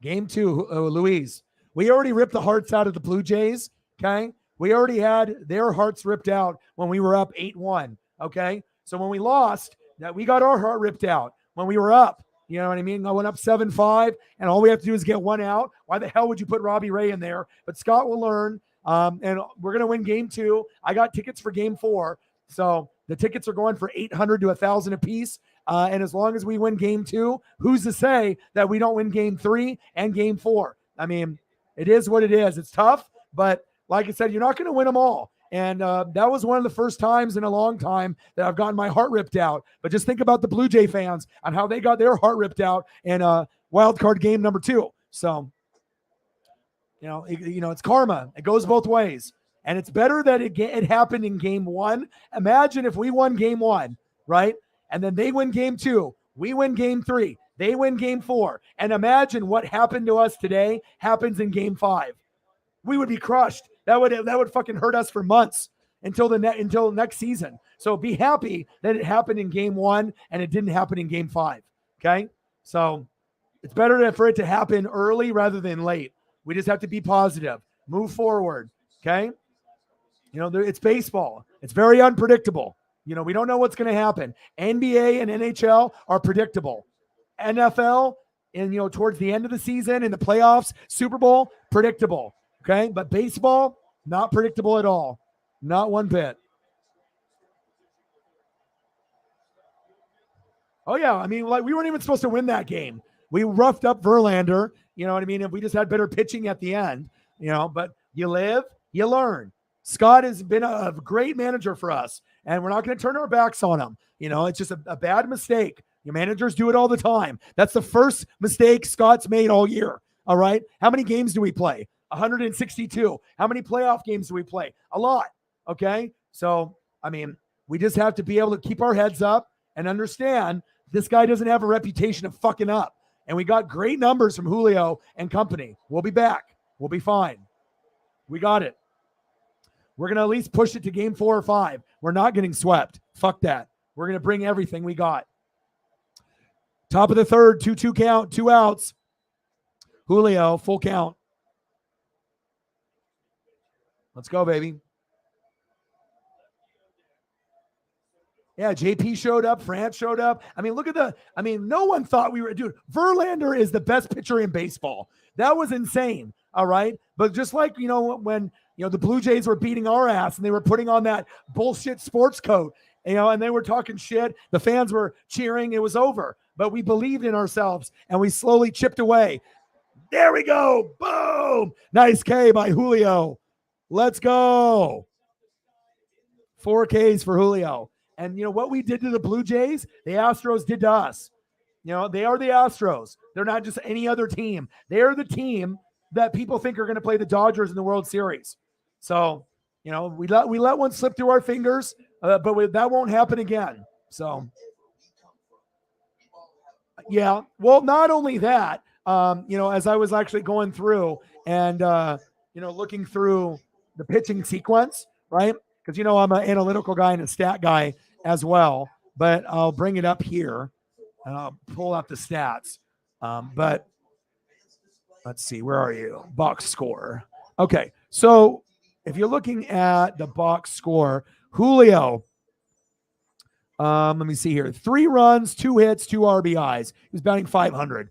Game 2, Louise. We already ripped the hearts out of the Blue Jays, okay? We already had their hearts ripped out when we were up 8-1, okay? So when we lost, we got our heart ripped out. When we were up, you know what I mean? I went up 7-5, and all we have to do is get one out. Why the hell would you put Robbie Ray in there? But Scott will learn, and we're going to win Game 2. I got tickets for Game 4, so the tickets are going for $800 to $1,000 a piece. And as long as we win Game 2, who's to say that we don't win Game 3 and Game 4? I mean, it is what it is. It's tough, but like I said, you're not going to win them all. And that was one of the first times in a long time that I've gotten my heart ripped out. But just think about the Blue Jay fans and how they got their heart ripped out in wild card game number 2. So, it's karma. It goes both ways. And it's better that it happened in Game 1. Imagine if we won Game 1, right? And then they win Game 2. We win Game 3. They win game 4. And imagine what happened to us today happens in game 5. We would be crushed. That would fucking hurt us for months until next season. So be happy that it happened in game 1 and it didn't happen in game 5. Okay? So it's better for it to happen early rather than late. We just have to be positive. Move forward. Okay? It's baseball. It's very unpredictable. We don't know what's going to happen. NBA and NHL are predictable. NFL, and towards the end of the season, in the playoffs, Super Bowl, predictable. Okay? But baseball, not predictable at all. Not one bit. Oh, yeah. I mean, we weren't even supposed to win that game. We roughed up Verlander. You know what I mean? If we just had better pitching at the end, but you live, you learn. Scott has been a great manager for us, and we're not going to turn our backs on him. It's just a bad mistake. Your managers do it all the time. That's the first mistake Scott's made all year. All right. How many games do we play? 162. How many playoff games do we play? A lot. Okay. So, I mean, we just have to be able to keep our heads up and understand this guy doesn't have a reputation of fucking up. And we got great numbers from Julio and company. We'll be back. We'll be fine. We got it. We're going to at least push it to game 4 or 5. We're not getting swept. Fuck that. We're going to bring everything we got. Top of the third, 2-2 count, 2 outs. Julio, full count. Let's go, baby. Yeah, JP showed up. France showed up. I mean, look at no one thought we were, dude, Verlander is the best pitcher in baseball. That was insane. All right. But just like, when, the Blue Jays were beating our ass and they were putting on that bullshit sports coat, and they were talking shit. The fans were cheering. It was over. But we believed in ourselves and we slowly chipped away. There we go. Boom. Nice K by Julio. Let's go. 4 Ks for Julio. And what we did to the Blue Jays, the Astros did to us. They are the Astros. They're not just any other team. They are the team that people think are going to play the Dodgers in the World Series. So, we let one slip through our fingers, but that won't happen again. So, yeah. Well, not only that, as I was actually going through and, looking through the pitching sequence, right? Because, I'm an analytical guy and a stat guy as well, but I'll bring it up here and I'll pull up the stats. But let's see, where are you? Box score. Okay. So if you're looking at the box score, Julio, let me see here. 3 runs, 2 hits, 2 RBIs. He was batting 500.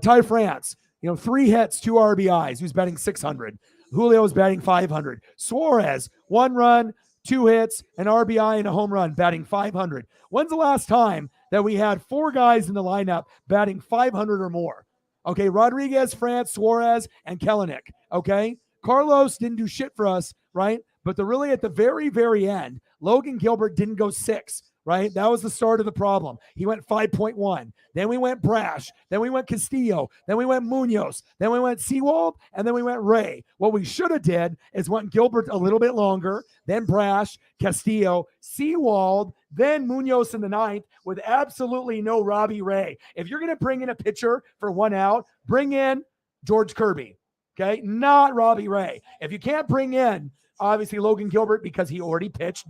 Ty France, 3 hits, 2 RBIs. He was batting 600. Julio was batting 500. Suarez, 1 run, 2 hits, an RBI, and a home run, batting 500. When's the last time that we had 4 guys in the lineup batting 500 or more? Okay, Rodriguez, France, Suarez, and Kelenic. Okay, Carlos didn't do shit for us, right? But really at the very, very end, Logan Gilbert didn't go 6. Right? That was the start of the problem. He went 5.1. Then we went Brash. Then we went Castillo. Then we went Munoz. Then we went Seawald. And then we went Ray. What we should have did is went Gilbert a little bit longer, then Brash, Castillo, Seawald, then Munoz in the 9th with absolutely no Robbie Ray. If you're going to bring in a pitcher for 1 out, bring in George Kirby. Okay? Not Robbie Ray. If you can't bring in obviously Logan Gilbert because he already pitched,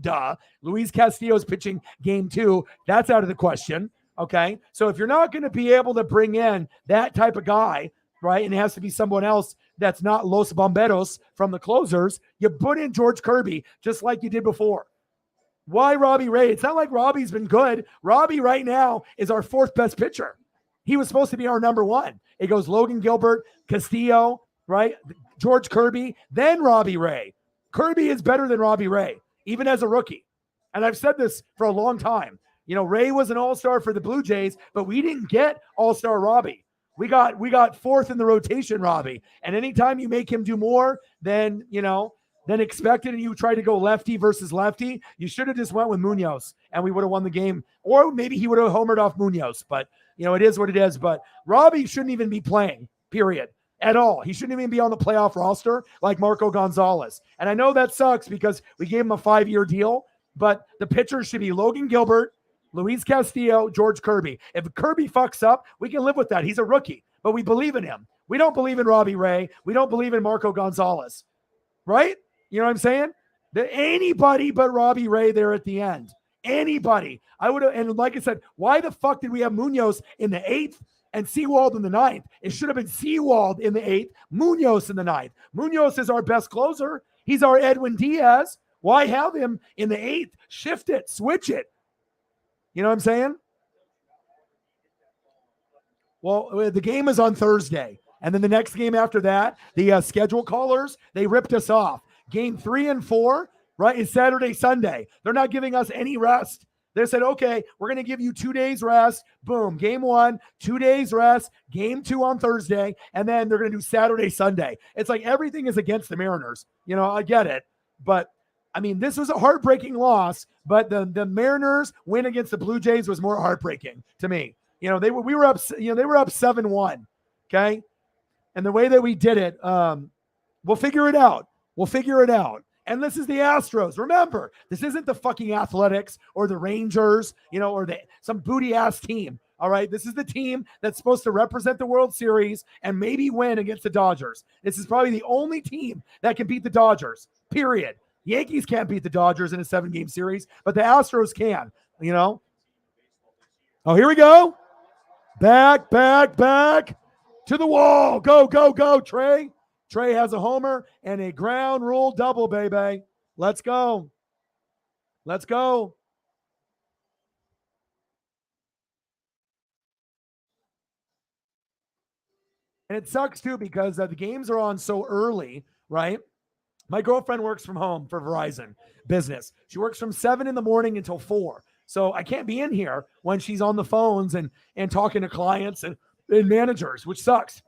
Luis Castillo's pitching game 2. That's out of the question. Okay. So if you're not going to be able to bring in that type of guy, right, and it has to be someone else that's not Los Bomberos from the closers, you put in George Kirby just like you did before. Why Robbie Ray? It's not like Robbie's been good. Robbie right now is our 4th best pitcher. He was supposed to be our number 1. It goes Logan Gilbert, Castillo, right, George Kirby, then Robbie Ray. Kirby is better than Robbie Ray, even as a rookie. And I've said this for a long time. Ray was an all-star for the Blue Jays, but we didn't get all-star Robbie. We got 4th in the rotation Robbie. And anytime you make him do more than expected and you try to go lefty versus lefty, you should have just went with Munoz and we would have won the game. Or maybe he would have homered off Munoz. But, it is what it is. But Robbie shouldn't even be playing, period. At all. He shouldn't even be on the playoff roster like Marco Gonzalez. And I know that sucks because we gave him a 5-year deal, but the pitchers should be Logan Gilbert, Luis Castillo, George Kirby. If Kirby fucks up, we can live with that. He's a rookie, but we believe in him. We don't believe in Robbie Ray. We don't believe in Marco Gonzalez, right? You know what I'm saying? Anybody but Robbie Ray there at the end. Anybody. I would have, and like I said, why the fuck did we have Munoz in the 8th and Seawald in the 9th? It should have been Seawald in the 8th, Munoz in the 9th. Munoz is our best closer. He's our Edwin Diaz. Why have him in the 8th? Shift it, switch it. You know what I'm saying? Well, the game is on Thursday. And then the next game after that, the schedule callers, they ripped us off. Game 3 and 4, right, is Saturday, Sunday. They're not giving us any rest. They said, okay, we're going to give you 2 days rest. Boom. Game 1, 2 days rest. Game 2 on Thursday. And then they're going to do Saturday, Sunday. It's like everything is against the Mariners. You know, I get it. But, I mean, this was a heartbreaking loss. But the Mariners win against the Blue Jays was more heartbreaking to me. You know, they were up 7-1. Okay. And the way that we did it, we'll figure it out. We'll figure it out. And this is the Astros. Remember, this isn't the fucking Athletics or the Rangers, you know, or some booty-ass team. All right? This is the team that's supposed to represent the World Series and maybe win against the Dodgers. This is probably the only team that can beat the Dodgers, period. Yankees can't beat the Dodgers in a 7-game series, but the Astros can, you know? Oh, here we go. Back to the wall. Go, Trey. Trey has a homer and a ground rule double, baby. Let's go. Let's go. And it sucks, too, because the games are on so early, right? My girlfriend works from home for Verizon Business. She works from 7 in the morning until 4. So I can't be in here when she's on the phones and talking to clients and managers, which sucks.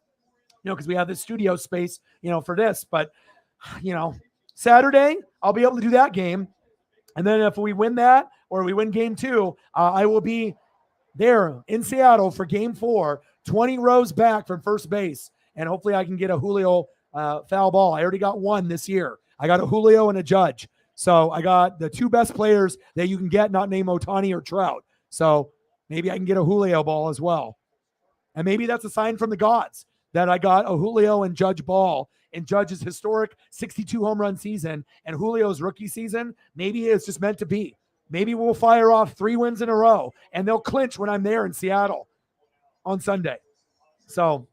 You know, because we have this studio space, you know, for this. But, you know, Saturday, I'll be able to do that game. And then if we win that or we win game 2, I will be there in Seattle for game 4, 20 rows back from first base. And hopefully I can get a Julio foul ball. I already got one this year. I got a Julio and a Judge. So I got the 2 best players that you can get, not named Ohtani or Trout. So maybe I can get a Julio ball as well. And maybe that's a sign from the gods that I got a Julio and Judge ball in Judge's historic 62 home run season and Julio's rookie season. Maybe it's just meant to be. Maybe we'll fire off 3 wins in a row and they'll clinch when I'm there in Seattle on Sunday. So,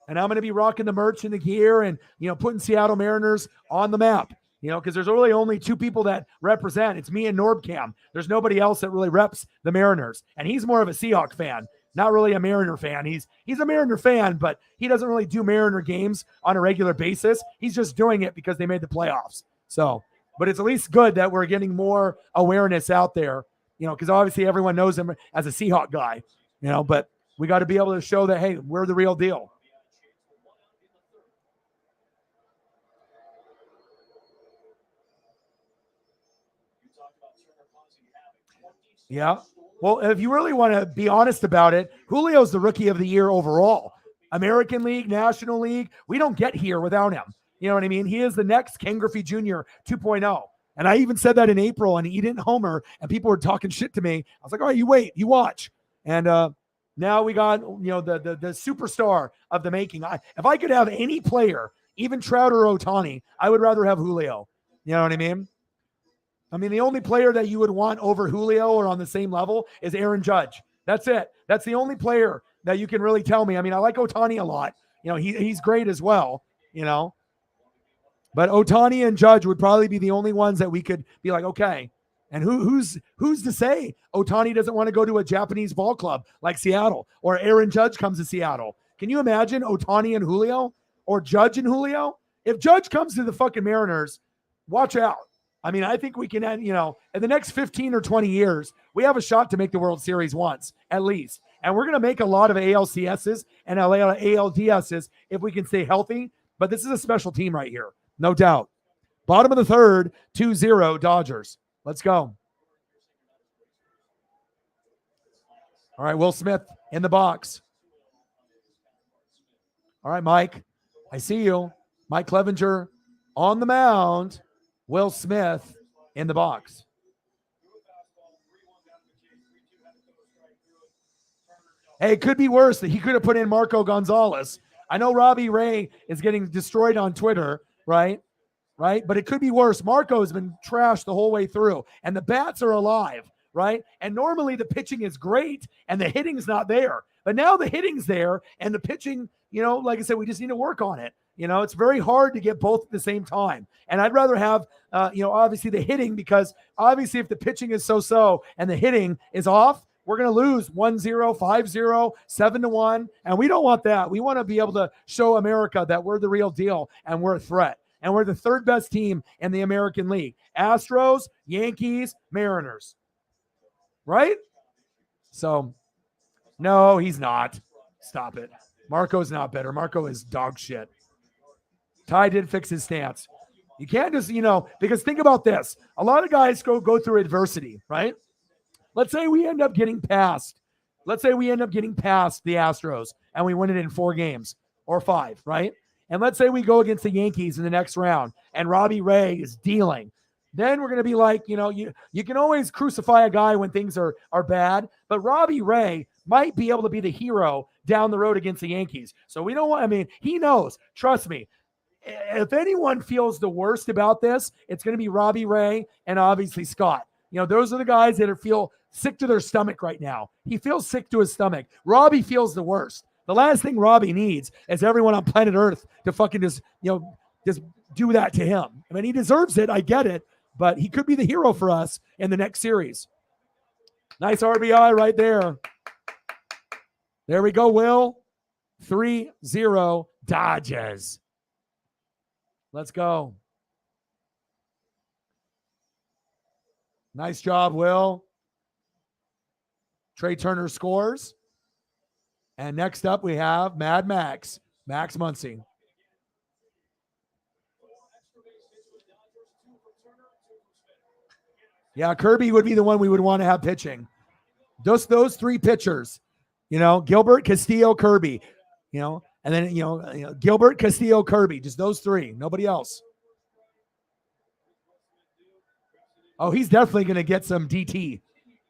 and I'm going to be rocking the merch and the gear and, you know, putting Seattle Mariners on the map, you know, because there's really only 2 people that represent. It's me and Norbcam. There's nobody else that really reps the Mariners. And he's more of a Seahawk fan. Not really a Mariner fan. He's a Mariner fan, but he doesn't really do Mariner games on a regular basis. He's just doing it because they made the playoffs. So, but it's at least good that we're getting more awareness out there, you know, because obviously everyone knows him as a Seahawk guy, you know, but we got to be able to show that, hey, we're the real deal. Yeah. Well, if you really want to be honest about it, Julio's the rookie of the year overall. American League, National League, we don't get here without him. You know what I mean? He is the next Ken Griffey Jr. 2.0. And I even said that in April, and he didn't homer, and people were talking shit to me. I was like, all right, you wait, you watch. And now we got, you know, the superstar of the making. If I could have any player, even Trout or Ohtani, I would rather have Julio. You know what I mean? I mean, the only player that you would want over Julio or on the same level is Aaron Judge. That's it. That's the only player that you can really tell me. I mean, I like Ohtani a lot. You know, he's great as well, you know. But Ohtani and Judge would probably be the only ones that we could be like, okay. And who's to say Ohtani doesn't want to go to a Japanese ball club like Seattle, or Aaron Judge comes to Seattle? Can you imagine Ohtani and Julio, or Judge and Julio? If Judge comes to the fucking Mariners, watch out. I mean, I think we can, you know, in the next 15 or 20 years, we have a shot to make the World Series once, at least. And we're going to make a lot of ALCSs and ALDSs if we can stay healthy. But this is a special team right here, no doubt. Bottom of the third, 2-0 Dodgers. Let's go. All right, Will Smith in the box. All right, Mike, I see you. Mike Clevenger on the mound. Will Smith in the box. Hey, it could be worse that he could have put in Marco Gonzalez. I know Robbie Ray is getting destroyed on Twitter, right? Right? But it could be worse. Marco has been trashed the whole way through, and the bats are alive, right? And normally the pitching is great and the hitting's not there. But now the hitting's there and the pitching, like I said, we just need to work on it. It's very hard to get both at the same time. And I'd rather have, obviously the hitting, because obviously if the pitching is so-so and the hitting is off, we're going to lose 1-0, 5-0, 7-1. And we don't want that. We want to be able to show America that we're the real deal and we're a threat. And we're the third best team in the American League. Astros, Yankees, Mariners. Right? So, no, he's not. Stop it. Marco's not better. Marco is dog shit. Ty did fix his stance. You can't just, because think about this. A lot of guys go through adversity, right? Let's say we end up getting past. Let's say we end up getting past the Astros and we win it in 4 games or 5, right? And let's say we go against the Yankees in the next round and Robbie Ray is dealing. Then we're going to be like, you can always crucify a guy when things are bad, but Robbie Ray might be able to be the hero down the road against the Yankees. So we don't want, he knows, trust me. If anyone feels the worst about this, it's going to be Robbie Ray and obviously Scott. Those are the guys that feel sick to their stomach right now. He feels sick to his stomach. Robbie feels the worst. The last thing Robbie needs is everyone on planet Earth to fucking just do that to him. He deserves it. I get it. But he could be the hero for us in the next series. Nice RBI right there. There we go, Will. 3-0 Dodgers. Let's go. Nice job, Will. Trey Turner scores. And next up, we have Mad Max Muncy. Yeah, Kirby would be the one we would want to have pitching. Just those 3 pitchers, Gilbert, Castillo, Kirby, and then, Gilbert, Castillo, Kirby, just those 3, nobody else. Oh, he's definitely going to get some DT,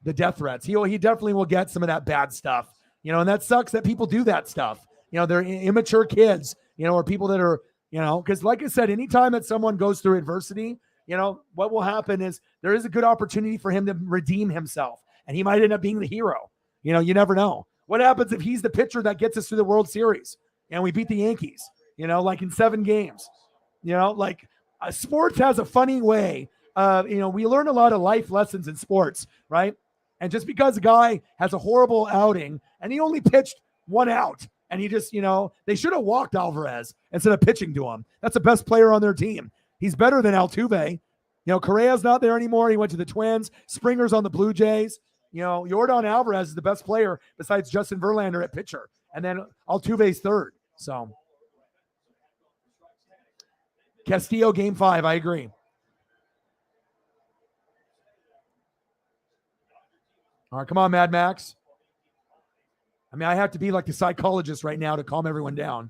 the death threats. He definitely will get some of that bad stuff, and that sucks that people do that stuff. They're immature kids, or people that are, because like I said, anytime that someone goes through adversity, what will happen is there is a good opportunity for him to redeem himself, and he might end up being the hero. You never know. What happens if he's the pitcher that gets us to the World Series and we beat the Yankees, like in 7 games? Sports has a funny way. We learn a lot of life lessons in sports, right? And just because a guy has a horrible outing and he only pitched 1 out and he just, they should have walked Alvarez instead of pitching to him. That's the best player on their team. He's better than Altuve. Correa's not there anymore. He went to the Twins. Springer's on the Blue Jays. Yordan Alvarez is the best player besides Justin Verlander at pitcher. And then Altuve's third. So Castillo, game 5. I agree. All right, come on, Mad Max. I have to be like the psychologist right now to calm everyone down.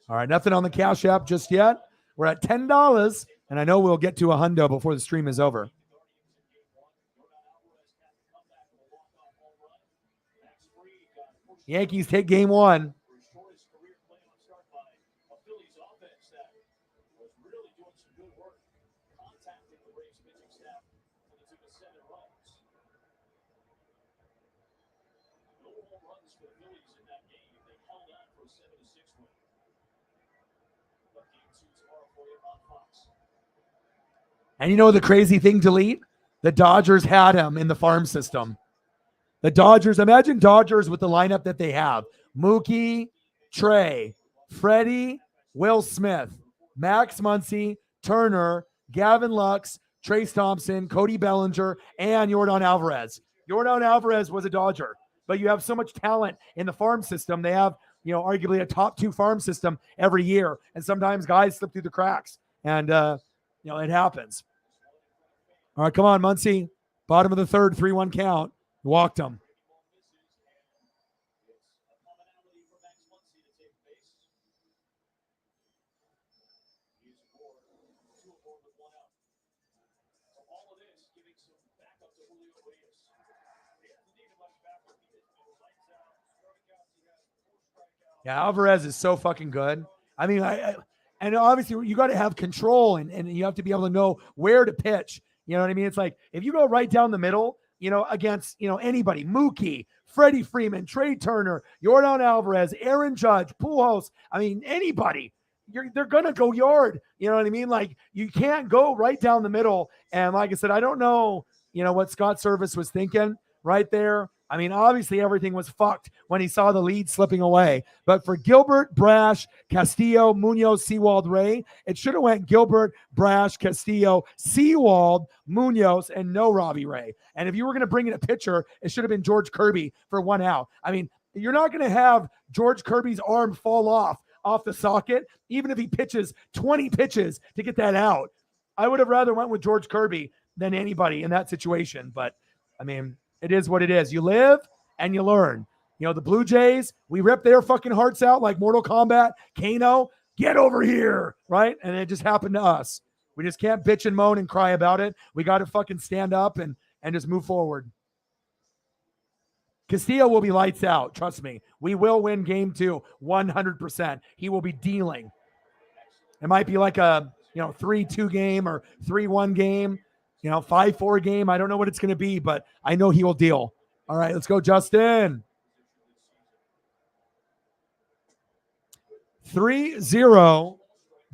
All right, nothing on the Cash App just yet. We're at $10, and I know we'll get to $100 before the stream is over. Yankees take game 1. And the crazy thing, Delete? The Dodgers had him in the farm system. The Dodgers, imagine Dodgers with the lineup that they have. Mookie, Trey, Freddie, Will Smith, Max Muncy, Turner, Gavin Lux, Trace Thompson, Cody Bellinger, and Yordan Alvarez. Yordan Alvarez was a Dodger, but you have so much talent in the farm system. They have, arguably a top 2 farm system every year. And sometimes guys slip through the cracks. And, it happens. All right, come on, Muncy. Bottom of the 3rd, 3-1 count. Walked him. Yeah, Alvarez is so fucking good. I mean, and obviously you got to have control and you have to be able to know where to pitch. You know what I mean? It's like if you go right down the middle, against, anybody, Mookie, Freddie Freeman, Trey Turner, Yordan Alvarez, Aaron Judge, Pujols, I mean, anybody, they're going to go yard. You know what I mean? Like you can't go right down the middle. And like I said, I don't know, what Scott Service was thinking right there. I mean, obviously everything was fucked when he saw the lead slipping away. But for Gilbert, Brash, Castillo, Munoz, Sewald, Ray, it should have went Gilbert, Brash, Castillo, Sewald, Munoz, and no Robbie Ray. And if you were going to bring in a pitcher, it should have been George Kirby for 1 out. I mean, you're not going to have George Kirby's arm fall off the socket, even if he pitches 20 pitches to get that out. I would have rather went with George Kirby than anybody in that situation. But, I mean, it is what it is. You live and you learn. The Blue Jays, we ripped their fucking hearts out like Mortal Kombat. Kano, get over here, right? And it just happened to us. We just can't bitch and moan and cry about it. We got to fucking stand up and just move forward. Castillo will be lights out. Trust me. We will win game 2, 100%. He will be dealing. It might be like a 3-2 game or 3-1 game. 5-4 game. I don't know what it's going to be, but I know he will deal. All right, let's go, Justin. 3-0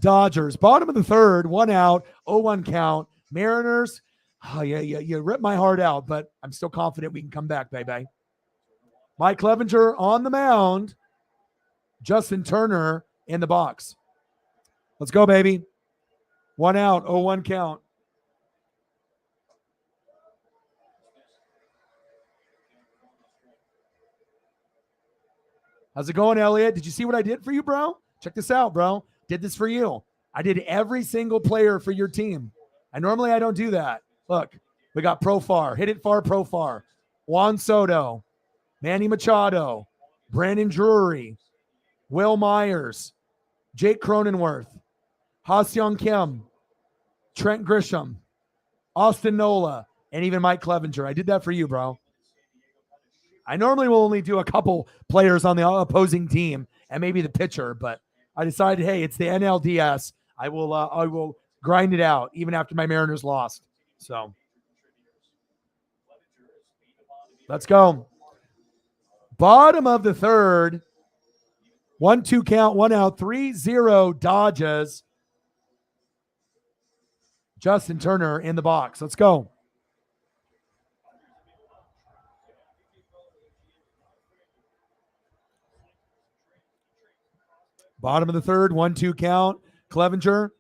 Dodgers. Bottom of the third, 1 out, 0-1 count. Mariners, you ripped my heart out, but I'm still confident we can come back, baby. Mike Clevenger on the mound. Justin Turner in the box. Let's go, baby. 1 out, 0-1 count. How's it going, Elliot? Did you see what I did for you, bro? Check this out, bro. Did this for you. I did every single player for your team. And normally I don't do that. Look, we got Profar, hit it far, Profar, Juan Soto, Manny Machado, Brandon Drury, Will Myers, Jake Cronenworth, Ha-Seong Kim, Trent Grisham, Austin Nola, and even Mike Clevenger. I did that for you, bro. I normally will only do a couple players on the opposing team and maybe the pitcher, but I decided, hey, it's the NLDS. I will grind it out even after my Mariners lost. So let's go. Bottom of the third, 1-2 count, 1 out, 3-0 Dodgers. Justin Turner in the box. Let's go. Bottom of the third, 1-2 count. Clevenger.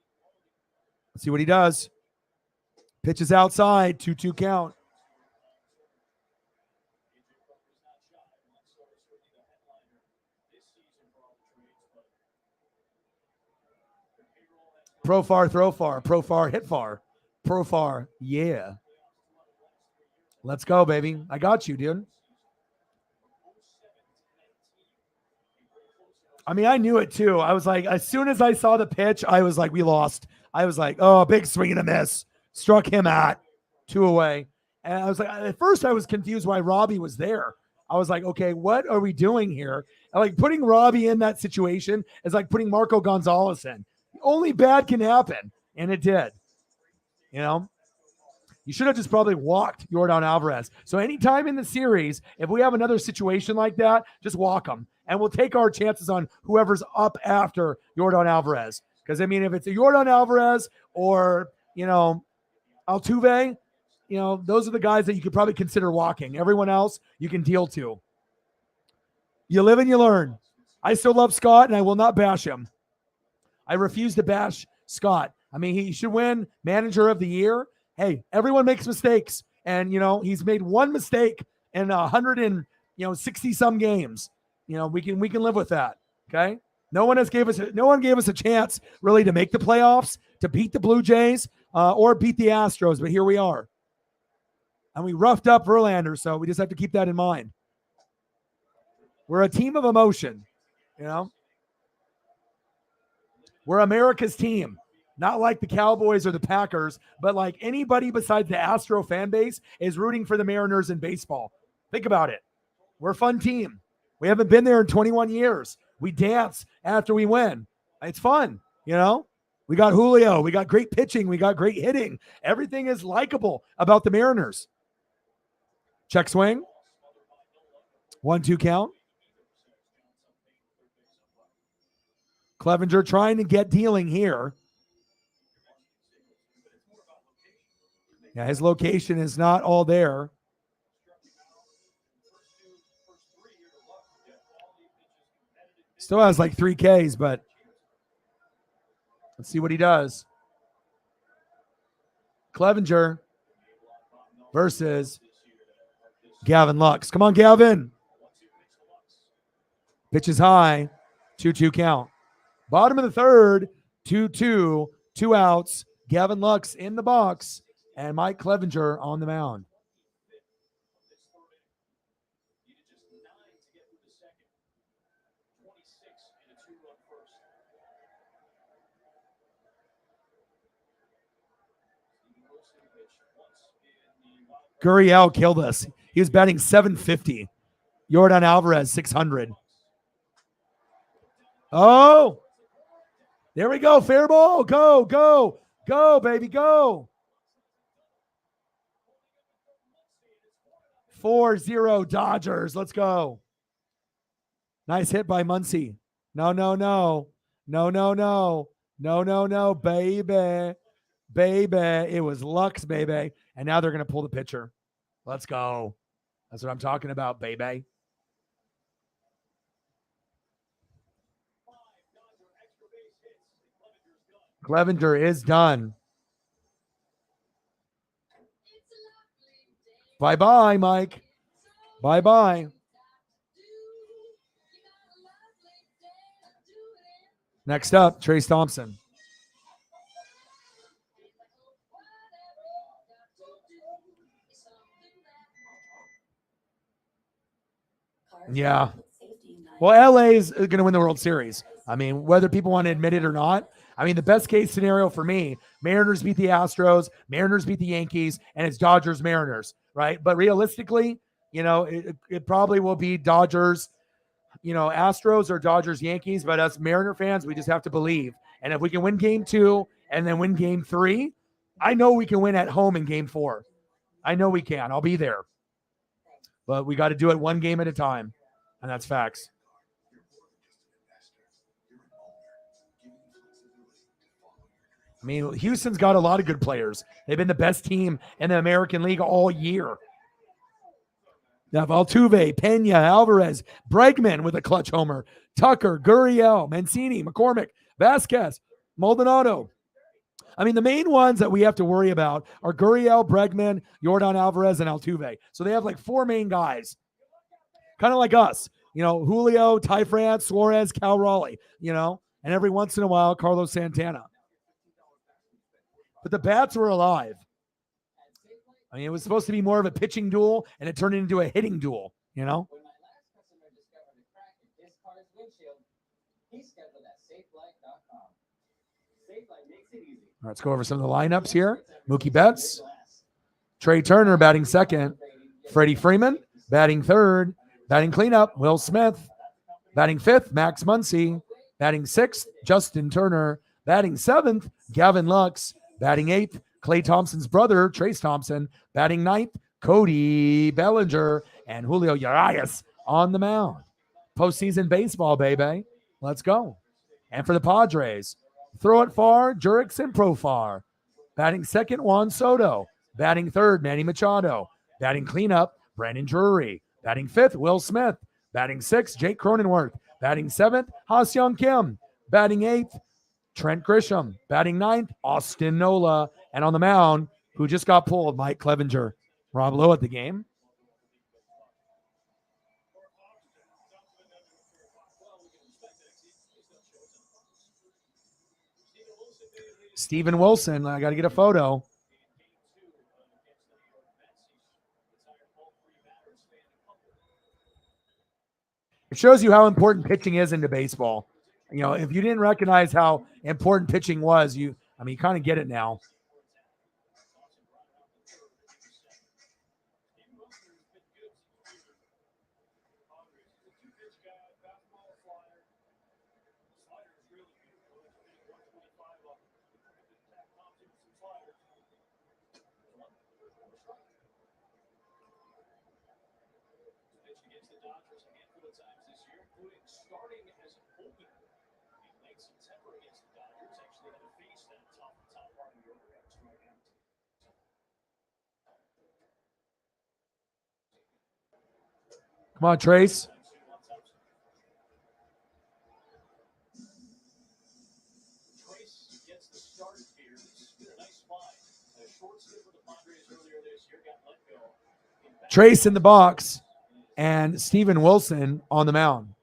Let's see what he does. Pitches outside, 2-2 count. Profar, throw far. Profar, hit far. Profar, yeah. Let's go, baby. I got you, dude. I mean, I knew it too. I was like, as soon as I saw the pitch, I was like, we lost. I was like, oh, big swing and a miss. Struck him at 2 away. And I was like, at first I was confused why Robbie was there. I was like, okay, what are we doing here? And like putting Robbie in that situation is like putting Marco Gonzalez in. Only bad can happen. And it did. You should have just probably walked Yordan Alvarez. So anytime in the series, if we have another situation like that, just walk them. And we'll take our chances on whoever's up after Yordan Alvarez. Because, I mean, if it's a Yordan Alvarez or, Altuve, those are the guys that you could probably consider walking. Everyone else, you can deal to. You live and you learn. I still love Scott, and I will not bash him. I refuse to bash Scott. I mean, he should win Manager of the Year. Hey, everyone makes mistakes. And, he's made one mistake in 160 some games. We can live with that. Okay. No one gave us a chance really to make the playoffs, to beat the Blue Jays, or beat the Astros. But here we are. And we roughed up Verlander. So we just have to keep that in mind. We're a team of emotion. We're America's team. Not like the Cowboys or the Packers, but like anybody besides the Astro fan base is rooting for the Mariners in baseball. Think about it. We're a fun team. We haven't been there in 21 years. We dance after we win. It's fun, you know? We got Julio. We got great pitching. We got great hitting. Everything is likable about the Mariners. Check swing. 1-2 count. Clevenger trying to get dealing here. Yeah, his location is not all there. Still has like 3 Ks, but let's see what he does. Clevenger versus Gavin Lux. Come on, Gavin. Pitch is high. 2-2 count. Bottom of the third. 2-2. 2 outs. Gavin Lux in the box. And Mike Clevenger on the mound. Gurriel killed us. He was batting 750. Yordan Alvarez, 600. Oh, there we go. Fair ball. Go, go, go, baby, go. 4-0 Dodgers. Let's go. Nice hit by Muncy. No, no, no. No, no, no. No, no, no, baby. Baby. It was Lux, baby. And now they're going to pull the pitcher. Let's go. That's what I'm talking about, baby. Clevenger is done. Bye-bye, Mike. Bye-bye. Next up, Trace Thompson. Yeah. Well, LA is going to win the World Series. I mean, whether people want to admit it or not. I mean, the best case scenario for me, Mariners beat the Astros, Mariners beat the Yankees, and it's Dodgers-Mariners, right? But realistically, you know, it probably will be Dodgers, you know, Astros or Dodgers-Yankees. But us Mariner fans, we just have to believe. And if we can win game 2 and then win game 3, I know we can win at home in game 4. I know we can. I'll be there. But we got to do it one game at a time. And that's facts. I mean, Houston's got a lot of good players. They've been the best team in the American League all year. Now, Altuve, Pena, Alvarez, Bregman with a clutch homer, Tucker, Gurriel, Mancini, McCormick, Vasquez, Maldonado. I mean, the main ones that we have to worry about are Gurriel, Bregman, Yordan Alvarez, and Altuve. So they have like 4 main guys, kind of like us. You know, Julio, Ty France, Suarez, Cal Raleigh, you know, and every once in a while, Carlos Santana. But the bats were alive. I mean, it was supposed to be more of a pitching duel, and it turned into a hitting duel, you know? All right, let's go over some of the lineups here. Mookie Betts, Trey Turner batting second, Freddie Freeman batting third, batting cleanup, Will Smith, batting fifth, Max Muncy, batting sixth, Justin Turner, batting seventh, Gavin Lux, batting eighth, Klay Thompson's brother, Trace Thompson, batting ninth, Cody Bellinger, and Julio Urias on the mound. Postseason baseball, baby. Let's go. And for the Padres, throw it far, Jurickson Profar. Batting second, Juan Soto. Batting third, Manny Machado. Batting cleanup, Brandon Drury. Batting fifth, Will Smith. Batting sixth, Jake Cronenworth. Batting seventh, Ha-Seong Kim. Batting eighth, Trent Grisham. Batting ninth, Austin Nola. And on the mound, who just got pulled, Mike Clevenger. Rob Lowe at the game. Steven Wilson, I got to get a photo. It shows you how important pitching is into baseball. You know, if you didn't recognize how important pitching was, you kind of get it now. Come on, Trace. Trace in the box and Steven Wilson on the mound.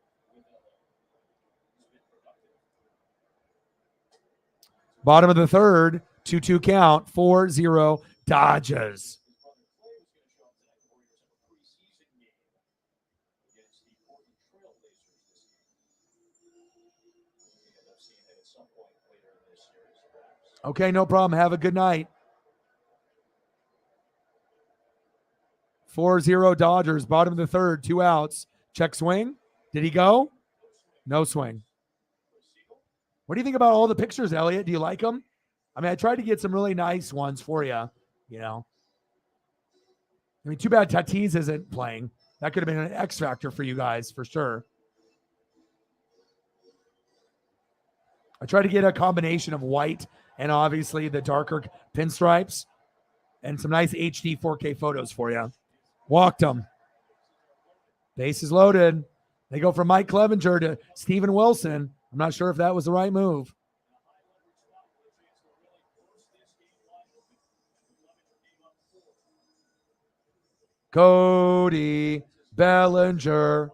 Bottom of the third, 2-2 count, 4-0 Dodgers. Okay, no problem. Have a good night. 4-0 Dodgers, bottom of the third, 2 outs. Check swing. Did he go? No swing. What do you think about all the pictures, Elliot? Do you like them? I mean, I tried to get some really nice ones for you, you know. I mean, too bad Tatis isn't playing. That could have been an X factor for you guys, for sure. I tried to get a combination of white and obviously the darker pinstripes and some nice HD 4K photos for you. Walked them. Bases loaded. They go from Mike Clevenger to Steven Wilson. I'm not sure if that was the right move. Cody Bellinger.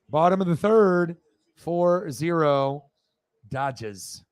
Bottom of the third, 4-0 Dodgers.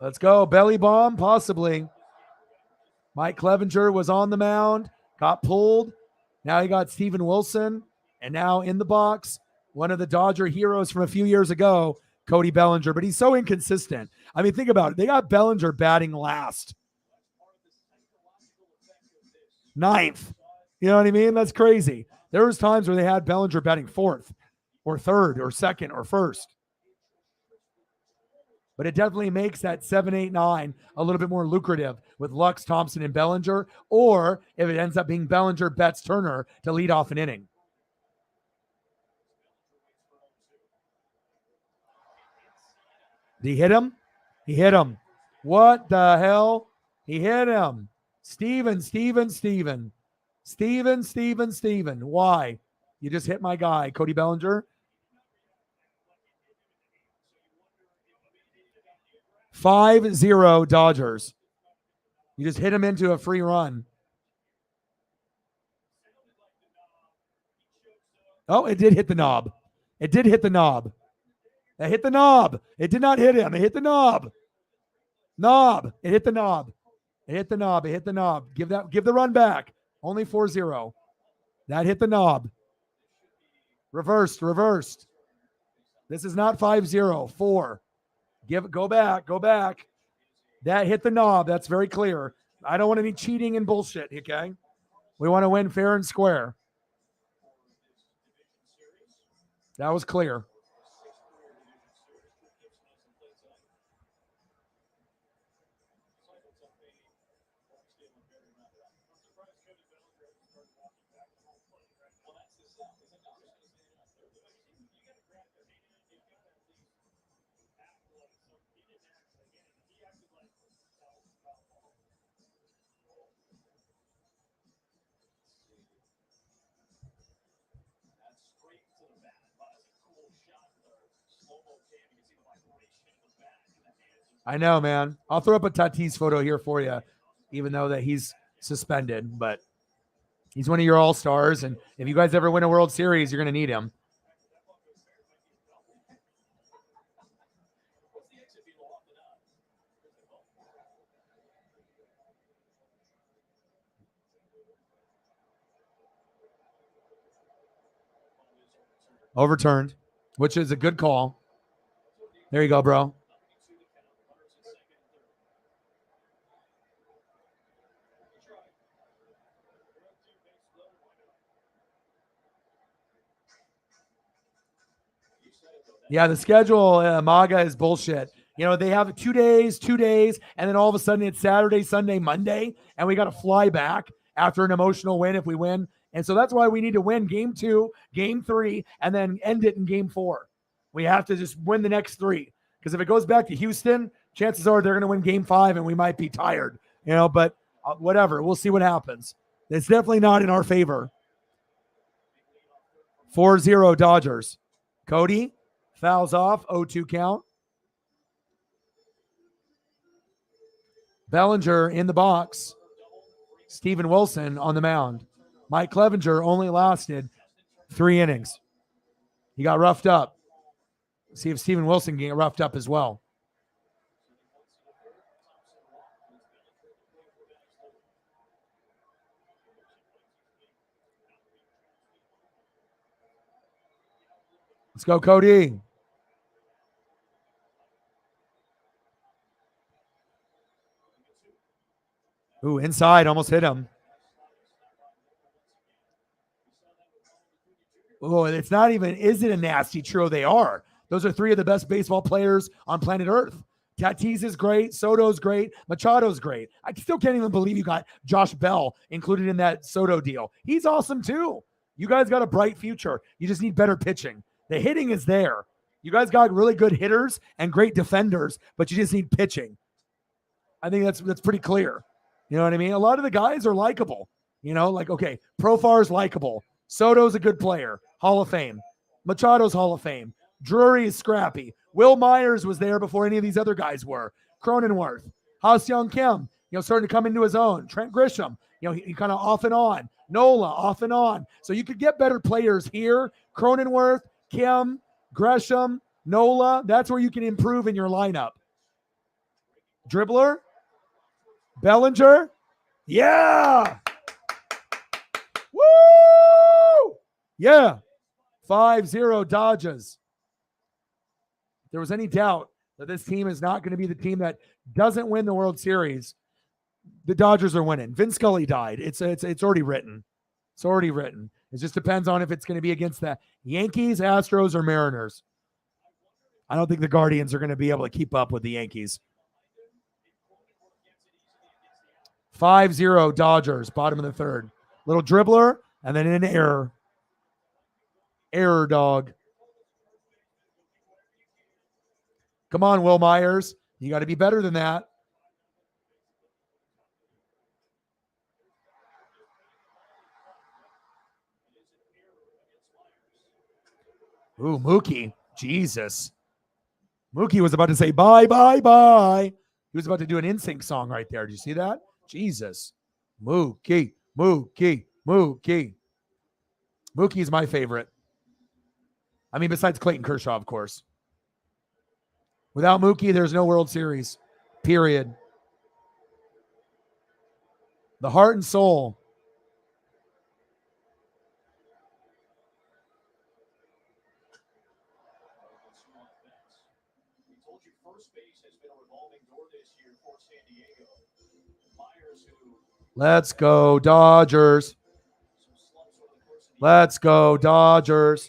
Let's go. Belly bomb, possibly. Mike Clevenger was on the mound, got pulled. Now you got Steven Wilson, and now in the box, one of the Dodger heroes from a few years ago, Cody Bellinger. But he's so inconsistent. I mean, think about it. They got Bellinger batting last. Ninth. You know what I mean? That's crazy. There was times where they had Bellinger batting fourth or third or second or first. But it definitely makes that 7, 8, 9 a little bit more lucrative with Lux, Thompson, and Bellinger, or if it ends up being Bellinger, Betts, Turner to lead off an inning. Did he hit him? He hit him. What the hell? He hit him. Steven. Why? You just hit my guy, Cody Bellinger. 5-0 Dodgers. You just hit him into a free run. Oh, it did hit the knob. It did hit the knob. It hit the knob. It did not hit him. It hit the knob. It hit the knob. It hit the knob. It hit the knob. Give the run back. Only 4-0. That hit the knob. Reversed. This is not 5-0. 4. Go back. That hit the knob. That's very clear. I don't want any cheating and bullshit, okay? We want to win fair and square. That was clear. I know, man. I'll throw up a Tatis photo here for you, even though that he's suspended, but he's one of your all-stars, and if you guys ever win a World Series, you're going to need him. Overturned, which is a good call. There you go, bro. Yeah, the schedule, MAGA is bullshit. You know, they have 2 days, and then all of a sudden it's Saturday, Sunday, Monday, and we got to fly back after an emotional win if we win. And so that's why we need to win game 2, game 3, and then end it in game 4. We have to just win the next 3. Because if it goes back to Houston, chances are they're going to win game 5 and we might be tired, you know, but whatever. We'll see what happens. It's definitely not in our favor. 4-0 Dodgers. Cody fouls off, 0-2 count. Bellinger in the box. Steven Wilson on the mound. Mike Clevenger only lasted 3 innings. He got roughed up. See if Steven Wilson can get roughed up as well. Let's go, Cody. Ooh, inside, almost hit him. Oh, it's not even, is it a nasty trio? They are. Those are 3 of the best baseball players on planet Earth. Tatis is great. Soto's great. Machado's great. I still can't even believe you got Josh Bell included in that Soto deal. He's awesome too. You guys got a bright future. You just need better pitching. The hitting is there. You guys got really good hitters and great defenders, but you just need pitching. I think that's pretty clear. You know what I mean? A lot of the guys are likable. You know, like, okay, Profar's likable. Soto's a good player. Hall of Fame. Machado's Hall of Fame. Drury is scrappy. Will Myers was there before any of these other guys were. Cronenworth. Ha-Seong Kim, you know, starting to come into his own. Trent Grisham, you know, he kind of off and on. Nola, off and on. So you could get better players here. Cronenworth, Kim, Gresham, Nola. That's where you can improve in your lineup. Dribbler, Bellinger. Yeah. Woo! Yeah. 5-0 Dodgers. If there was any doubt that this team is not going to be the team that doesn't win the World Series, the Dodgers are winning. Vin Scully died. It's already written. It's already written. It just depends on if it's going to be against the Yankees, Astros, or Mariners. I don't think the Guardians are going to be able to keep up with the Yankees. 5-0 Dodgers, bottom of the 3rd. Little dribbler, and then an error. Error, dog. Come on, Will Myers. You got to be better than that. Ooh, Mookie. Jesus. Mookie was about to say bye, bye, bye. He was about to do an NSYNC song right there. Did you see that? Jesus. Mookie, Mookie, Mookie. Mookie's my favorite. I mean, besides Clayton Kershaw, of course. Without Mookie, there's no World Series. Period. The heart and soul. Let's go, Dodgers. Let's go, Dodgers.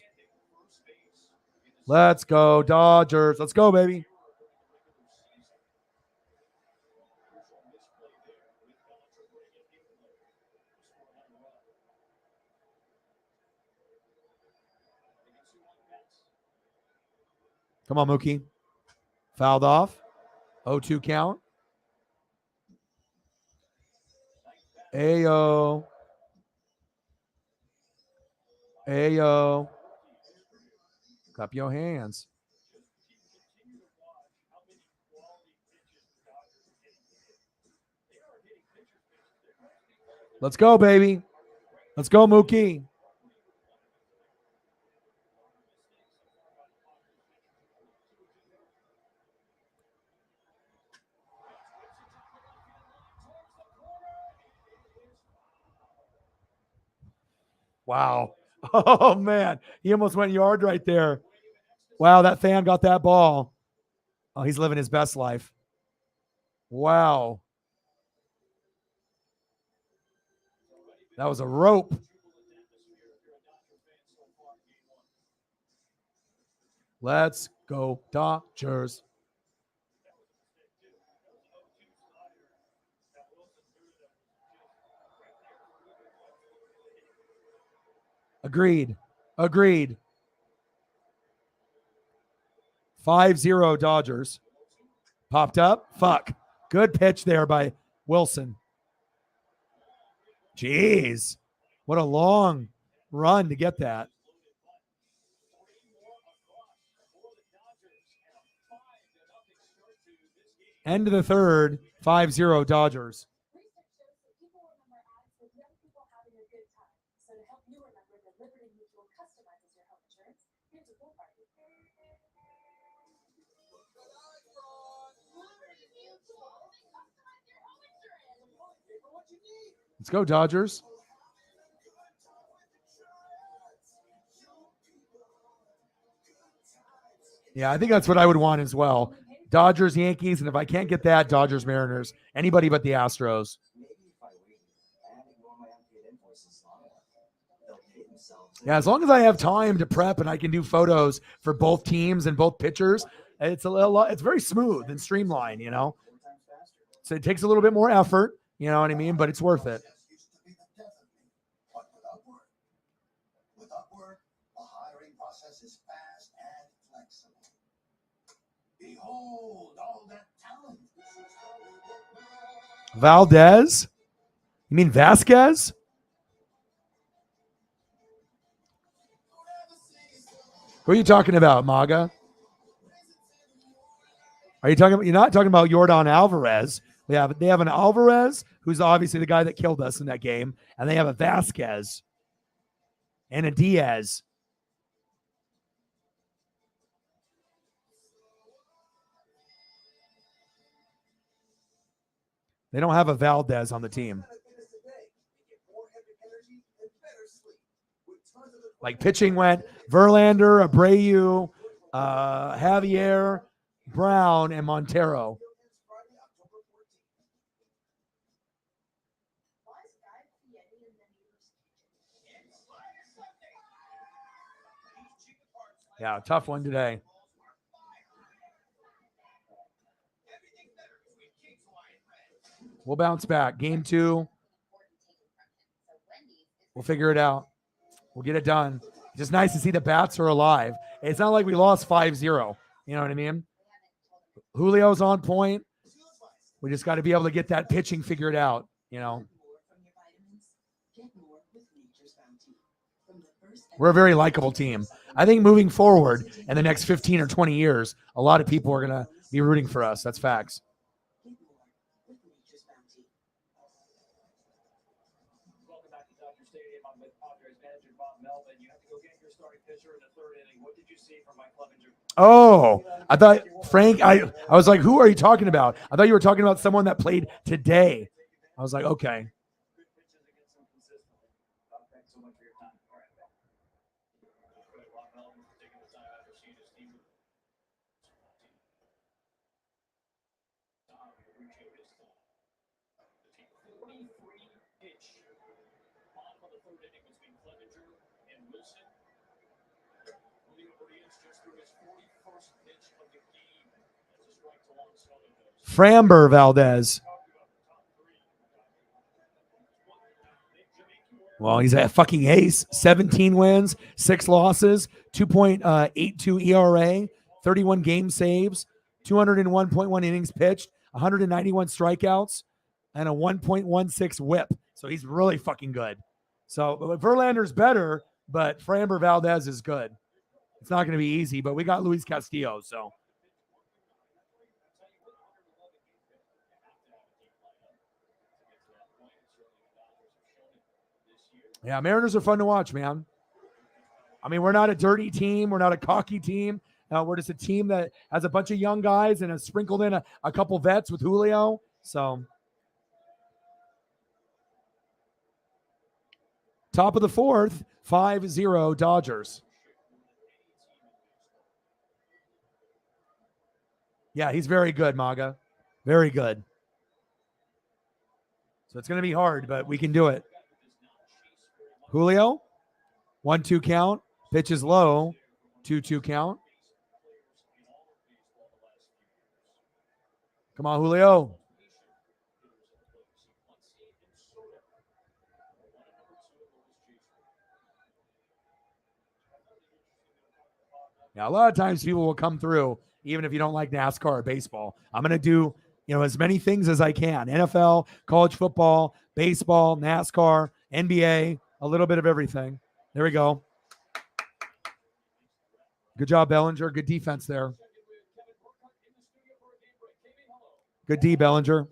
Let's go, Dodgers. Let's go, baby. Come on, Mookie. Fouled off. 0-2 count. Ayo. Ayo. Clap your hands. Let's go, baby. Let's go, Mookie. Wow. Oh, man. He almost went yard right there. Wow, that fan got that ball. Oh, he's living his best life. Wow. That was a rope. Let's go, Dodgers. Agreed. 5-0 Dodgers. Popped up. Fuck. Good pitch there by Wilson. Jeez. What a long run to get that. End of the third. 5-0 Dodgers. Let's go, Dodgers. Yeah, I think that's what I would want as well. Dodgers, Yankees, and if I can't get that, Dodgers, Mariners. Anybody but the Astros. Yeah, as long as I have time to prep and I can do photos for both teams and both pitchers, it's it's very smooth and streamlined, you know. So it takes a little bit more effort, you know what I mean, but it's worth it. Valdez? You mean Vasquez? Who are you talking about, Maga? Are you talking about, you're not talking about Yordan Alvarez. They have an Alvarez, who's obviously the guy that killed us in that game, and they have a Vasquez and a Diaz. They don't have a Valdez on the team. Like pitching went Verlander, Abreu, Javier, Brown, and Montero. Yeah, tough one today. We'll bounce back. Game 2. We'll figure it out. We'll get it done. It's just nice to see the bats are alive. It's not like we lost 5-0. You know what I mean? Julio's on point. We just got to be able to get that pitching figured out, you know. We're a very likable team. I think moving forward in the next 15 or 20 years, a lot of people are going to be rooting for us. That's facts. Oh, I thought Frank, I was like, who are you talking about? I thought you were talking about someone that played today. I was like, okay. Framber Valdez. Well, he's a fucking ace. 17 wins, 6 losses, 2.82 ERA, 31 game saves, 201.1 innings pitched, 191 strikeouts, and a 1.16 whip. So he's really fucking good. So Verlander's better, but Framber Valdez is good. It's not going to be easy, but we got Luis Castillo, so. Yeah, Mariners are fun to watch, man. I mean, we're not a dirty team. We're not a cocky team. We're just a team that has a bunch of young guys and has sprinkled in a couple vets with Julio. So Top of the fourth, 5-0 Dodgers. Yeah, he's very good, Maga. Very good. So it's going to be hard, but we can do it. Julio, 1-2 count. Pitch is low, 2-2 count. Come on, Julio. Now, a lot of times people will come through, even if you don't like NASCAR or baseball. I'm going to do, as many things as I can. NFL, college football, baseball, NASCAR, NBA, a little bit of everything. There we go. Good job, Bellinger. Good defense there. Good D, Bellinger.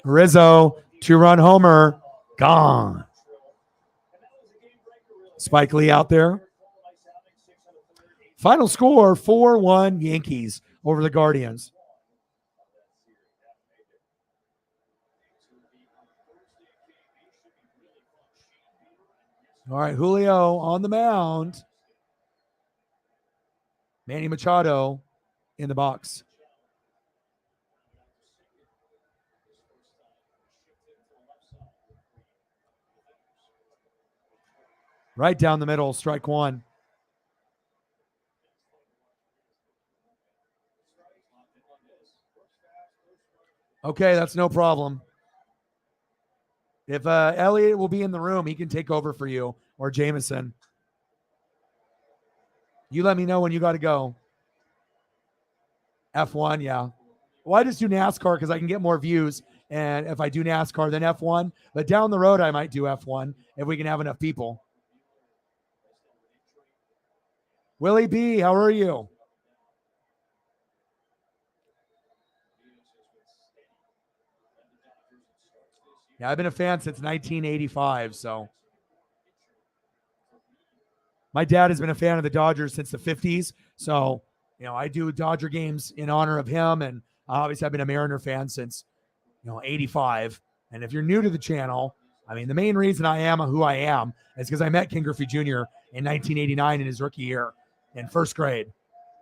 Rizzo, 2-run homer. Gone. Spike Lee out there. Final score, 4-1 Yankees over the Guardians. All right, Julio on the mound. Manny Machado in the box. Right down the middle, strike one. Okay, that's no problem. If Elliot will be in the room, he can take over for you, or Jameson. You let me know when you got to go. F1, yeah. Well, I just do NASCAR because I can get more views. And if I do NASCAR, then F1. But down the road, I might do F1 if we can have enough people. Willie B, how are you? Yeah, I've been a fan since 1985, so. My dad has been a fan of the Dodgers since the 50s, so, I do Dodger games in honor of him, and obviously I've been a Mariner fan since, 85. And if you're new to the channel, the main reason I am who I am is because I met Ken Griffey Jr. in 1989 in his rookie year in first grade,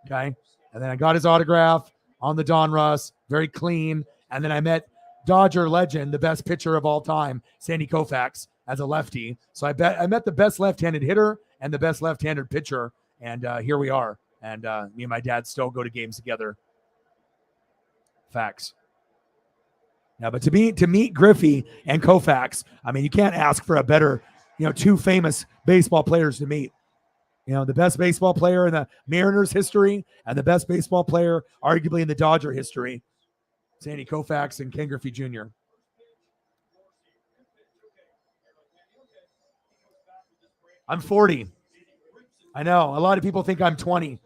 okay? And then I got his autograph on the Donruss, very clean, and then I met Dodger legend, the best pitcher of all time, Sandy Koufax, as a lefty. So I met the best left-handed hitter and the best left-handed pitcher, and here we are. And me and my dad still go to games together. Facts. Yeah, but to meet Griffey and Koufax, you can't ask for a better, two famous baseball players to meet. The best baseball player in the Mariners history and the best baseball player arguably in the Dodger history, Sandy Koufax and Ken Griffey Jr. I'm 40. I know. A lot of people think I'm 20,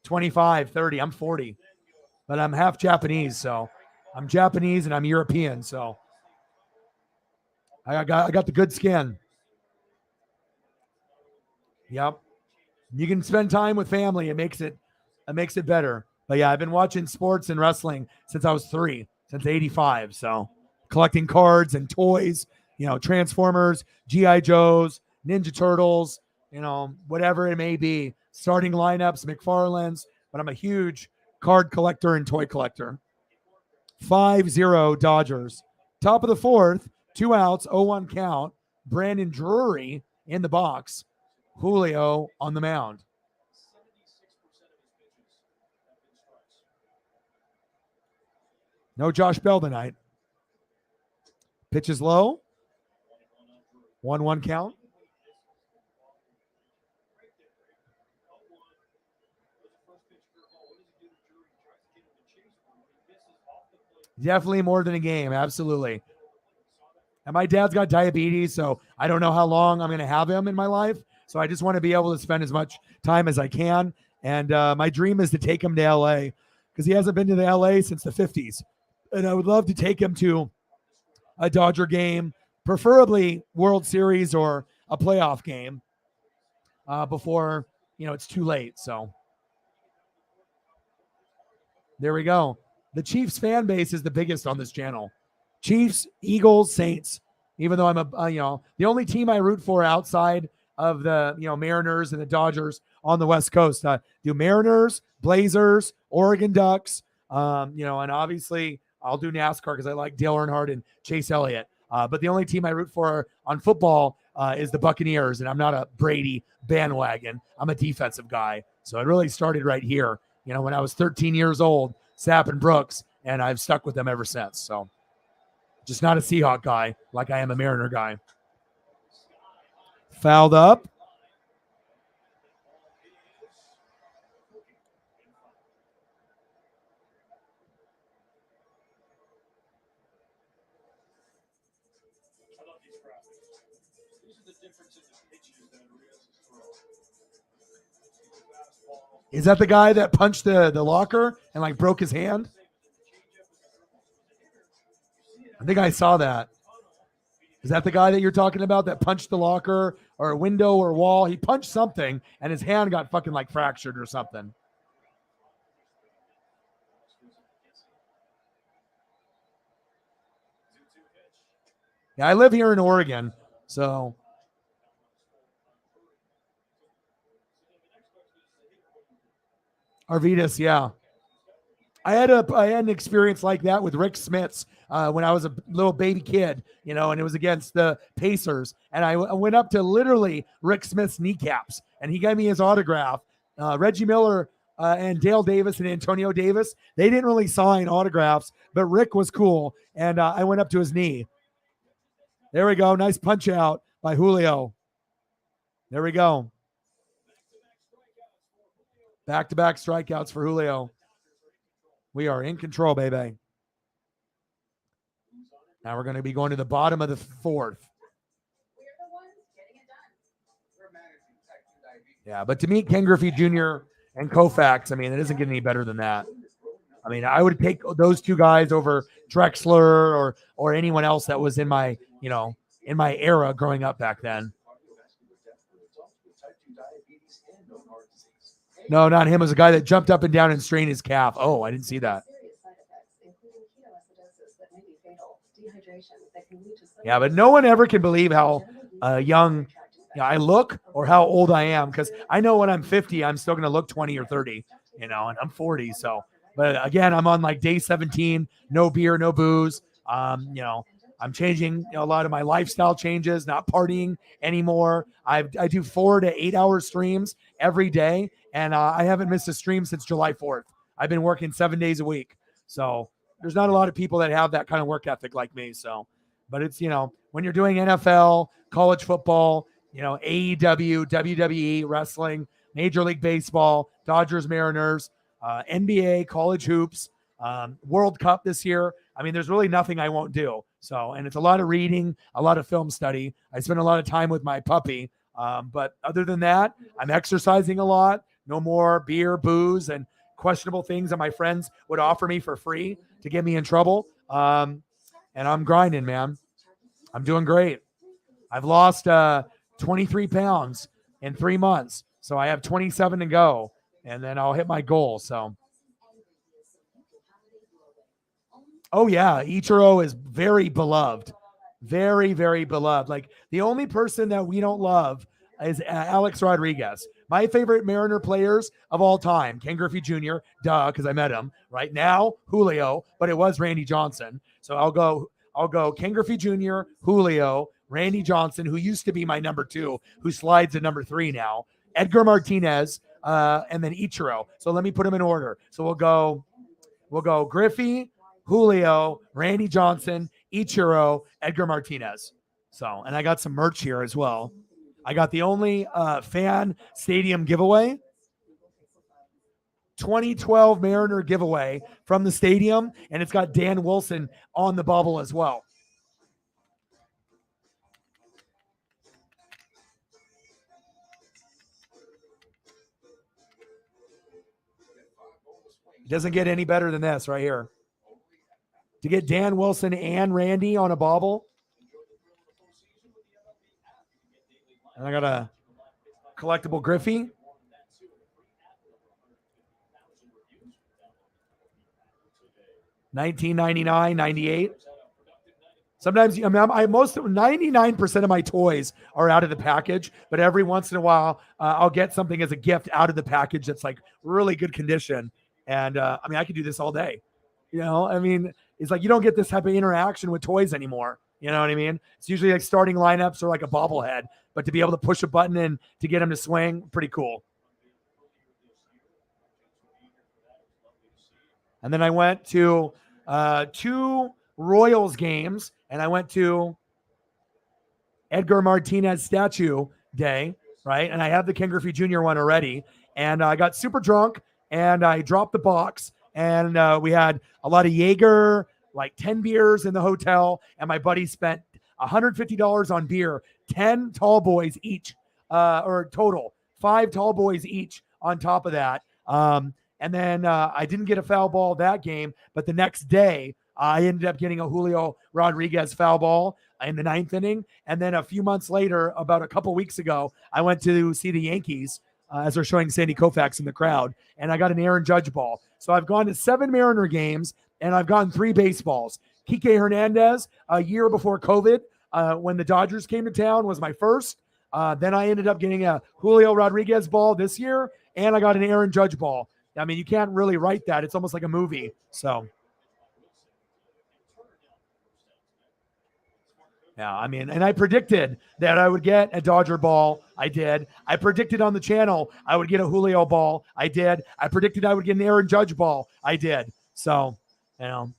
25, 30. I'm 40. But I'm half Japanese, so I'm Japanese and I'm European, so I got the good skin. Yep. You can spend time with family. It makes it better. But yeah, I've been watching sports and wrestling since I was 3, since 85. So collecting cards and toys, Transformers, G.I. Joes, Ninja Turtles, whatever it may be, starting lineups, McFarlane's. But I'm a huge card collector and toy collector. 5-0 Dodgers. Top of the fourth, 2 outs, 0-1 count. Brandon Drury in the box. Julio on the mound. No Josh Bell tonight. Pitch is low. 1-1 count. Definitely more than a game. Absolutely. And my dad's got diabetes, so I don't know how long I'm going to have him in my life. So I just want to be able to spend as much time as I can. And my dream is to take him to LA because he hasn't been to the LA since the 50s. And I would love to take him to a Dodger game, preferably World Series or a playoff game before, it's too late. So there we go. The Chiefs fan base is the biggest on this channel. Chiefs, Eagles, Saints. Even though I'm the only team I root for outside of the Mariners and the Dodgers on the West Coast. Do Mariners, Blazers, Oregon Ducks, and obviously I'll do NASCAR because I like Dale Earnhardt and Chase Elliott. But the only team I root for on football is the Buccaneers, and I'm not a Brady bandwagon. I'm a defensive guy. So it really started right here, when I was 13 years old, Sapp and Brooks, and I've stuck with them ever since. So just not a Seahawk guy like I am a Mariner guy. Fouled up. Is that the guy that punched the locker and like broke his hand? I think I saw that. Is that the guy that you're talking about that punched the locker or a window or wall? He punched something and his hand got fucking like fractured or something. Yeah, I live here in Oregon, so. Arvidas, yeah. I had an experience like that with Rick Smits when I was a little baby kid, and it was against the Pacers. And I went up to literally Rick Smith's kneecaps, and he gave me his autograph. Reggie Miller and Dale Davis and Antonio Davis, they didn't really sign autographs, but Rick was cool, and I went up to his knee. There we go. Nice punch out by Julio. There we go. Back-to-back strikeouts for Julio. We are in control, baby. Now we're going to be going to the bottom of the fourth. Yeah, but to me, Ken Griffey Jr. and Koufax, it doesn't get any better than that. I would take those two guys over Drexler or anyone else that was in my era growing up back then. No, not him. It was a guy that jumped up and down and strained his calf. Oh, I didn't see that. Yeah, but no one ever can believe how young I look or how old I am, because I know when I'm 50, I'm still going to look 20 or 30, and I'm 40. So, but again, I'm on like day 17, no beer, no booze. I'm changing a lot of my lifestyle changes, not partying anymore. I do 4 to 8 hour streams every day, and I haven't missed a stream since July 4th. I've been working 7 days a week. So there's not a lot of people that have that kind of work ethic like me. So, but it's, when you're doing NFL, college football, AEW, WWE, wrestling, Major League Baseball, Dodgers, Mariners, NBA, college hoops, World Cup this year. There's really nothing I won't do. So, and it's a lot of reading, a lot of film study. I spend a lot of time with my puppy. But other than that, I'm exercising a lot. No more beer, booze, and questionable things that my friends would offer me for free to get me in trouble. And I'm grinding, man. I'm doing great. I've lost 23 pounds in 3 months. So I have 27 to go, and then I'll hit my goal. So. Oh, yeah. Ichiro is very beloved. Very, very beloved. Like, the only person that we don't love is Alex Rodriguez. My favorite Mariner players of all time, Ken Griffey Jr., because I met him. Right now, Julio, but it was Randy Johnson. So I'll go Ken Griffey Jr., Julio, Randy Johnson, who used to be my number 2, who slides to number 3 now, Edgar Martinez, and then Ichiro. So let me put them in order. So we'll go Griffey, Julio, Randy Johnson, Ichiro, Edgar Martinez. So, and I got some merch here as well. I got the only fan stadium giveaway, 2012 Mariner giveaway from the stadium, and it's got Dan Wilson on the bubble as well. It doesn't get any better than this right here. To get Dan Wilson and Randy on a bobble. And I got a collectible Griffey. $19.99, $98. Sometimes, I mean, I most 99% of my toys are out of the package, but every once in a while, I'll get something as a gift out of the package that's like really good condition. And I mean, I could do this all day. I mean, it's like you don't get this type of interaction with toys anymore. You know what I mean? It's usually like starting lineups or like a bobblehead, but to be able to push a button in to get them to swing, pretty cool. And then I went to 2 Royals games, and I went to Edgar Martinez statue day, right? And I had the Ken Griffey Jr. one already. And I got super drunk and I dropped the box. And we had a lot of Jaeger, like 10 beers in the hotel. And my buddy spent $150 on beer, 10 tall boys each, or total, 5 tall boys each on top of that. And then I didn't get a foul ball that game, but the next day I ended up getting a Julio Rodriguez foul ball in the 9th inning. And then a few months later, about a couple weeks ago, I went to see the Yankees as they're showing Sandy Koufax in the crowd, and I got an Aaron Judge ball. So I've gone to 7 Mariner games, and I've gotten 3 baseballs. Kike Hernandez, a year before COVID, when the Dodgers came to town, was my first. Then I ended up getting a Julio Rodriguez ball this year, and I got an Aaron Judge ball. I mean, you can't really write that. It's almost like a movie. So, yeah, I mean, and I predicted that I would get a Dodger ball. I did. I predicted on the channel I would get a Julio ball. I did. I predicted I would get an Aaron Judge ball. I did. So,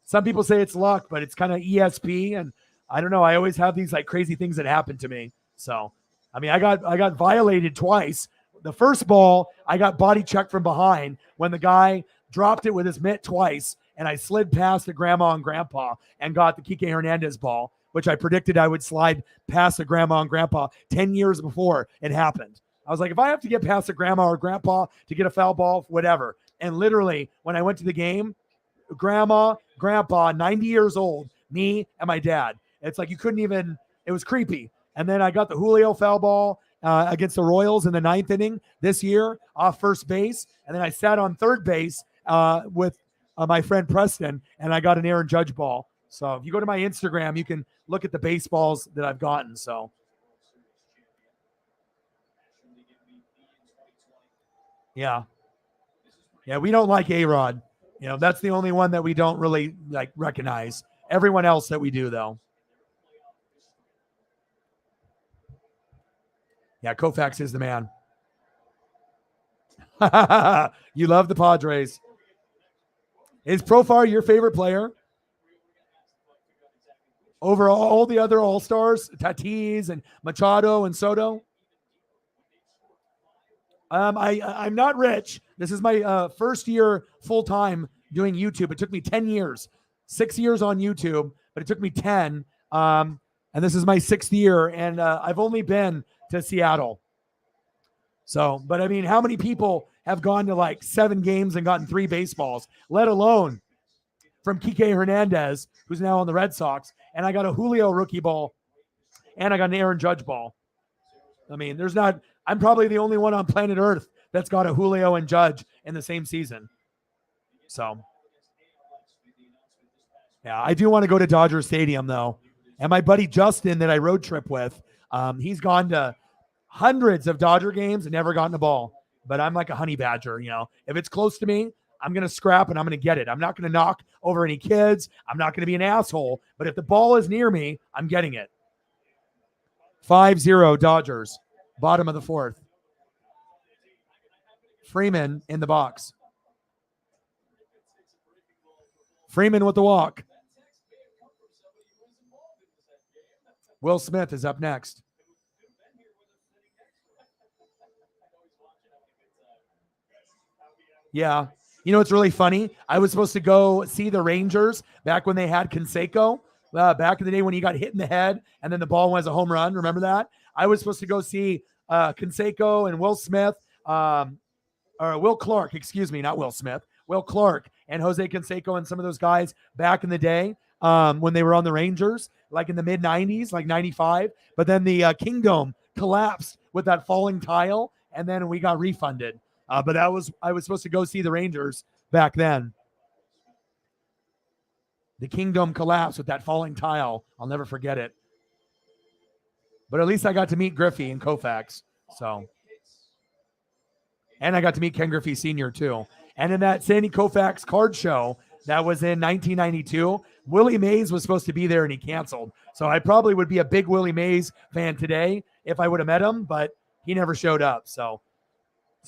some people say it's luck, but it's kind of ESP. And I don't know. I always have these like crazy things that happen to me. So, I mean, I got violated twice. The first ball, I got body checked from behind when the guy dropped it with his mitt twice, and I slid past the grandma and grandpa and got the Kike Hernandez ball, which I predicted I would slide past the grandma and grandpa 10 years before it happened. I was like, if I have to get past the grandma or grandpa to get a foul ball, whatever. And literally, when I went to the game, grandma, grandpa, 90 years old, me, and my dad. It's like you couldn't even, it was creepy. And then I got the Julio foul ball against the Royals in the 9th inning this year off first base. And then I sat on third base with my friend Preston, and I got an Aaron Judge ball. So if you go to my Instagram, you can look at the baseballs that I've gotten. So, yeah. Yeah, we don't like A-Rod. That's the only one that we don't really like recognize. Everyone else that we do, though. Yeah, Koufax is the man. You love the Padres. Is Profar your favorite player? Over all the other All-Stars, Tatis and Machado and Soto? I'm not rich. This is my first year full-time doing YouTube. It took me 10 years, 6 years on YouTube, but it took me 10. And this is my 6th year, and I've only been to Seattle. So, but I mean, how many people have gone to like 7 games and gotten 3 baseballs, let alone from Kike Hernandez, who's now on the Red Sox, and I got a Julio rookie ball, and I got an Aaron Judge ball. I mean, I'm probably the only one on planet Earth that's got a Julio and Judge in the same season. So, yeah, I do want to go to Dodger Stadium, though. And my buddy Justin that I road trip with, he's gone to hundreds of Dodger games and never gotten a ball. But I'm like a honey badger, If it's close to me, I'm going to scrap and I'm going to get it. I'm not going to knock over any kids. I'm not going to be an asshole. But if the ball is near me, I'm getting it. 5-0 Dodgers, bottom of the 4th. Freeman in the box. Freeman with the walk. Will Smith is up next. Yeah. It's really funny. I was supposed to go see the Rangers back when they had Canseco, back in the day when he got hit in the head and then the ball was a home run. Remember that? I was supposed to go see Canseco and Will Smith, or Will Clark, excuse me, not Will Smith, Will Clark and Jose Canseco and some of those guys back in the day when they were on the Rangers, like in the mid-90s, like 95. But then the Kingdom collapsed with that falling tile, and then we got refunded. But I was supposed to go see the Rangers back then. The Kingdom collapse with that falling tile. I'll never forget it. But at least I got to meet Griffey and Koufax. So, and I got to meet Ken Griffey Sr. too. And in that Sandy Koufax card show that was in 1992, Willie Mays was supposed to be there and he canceled. So I probably would be a big Willie Mays fan today if I would have met him, but he never showed up. So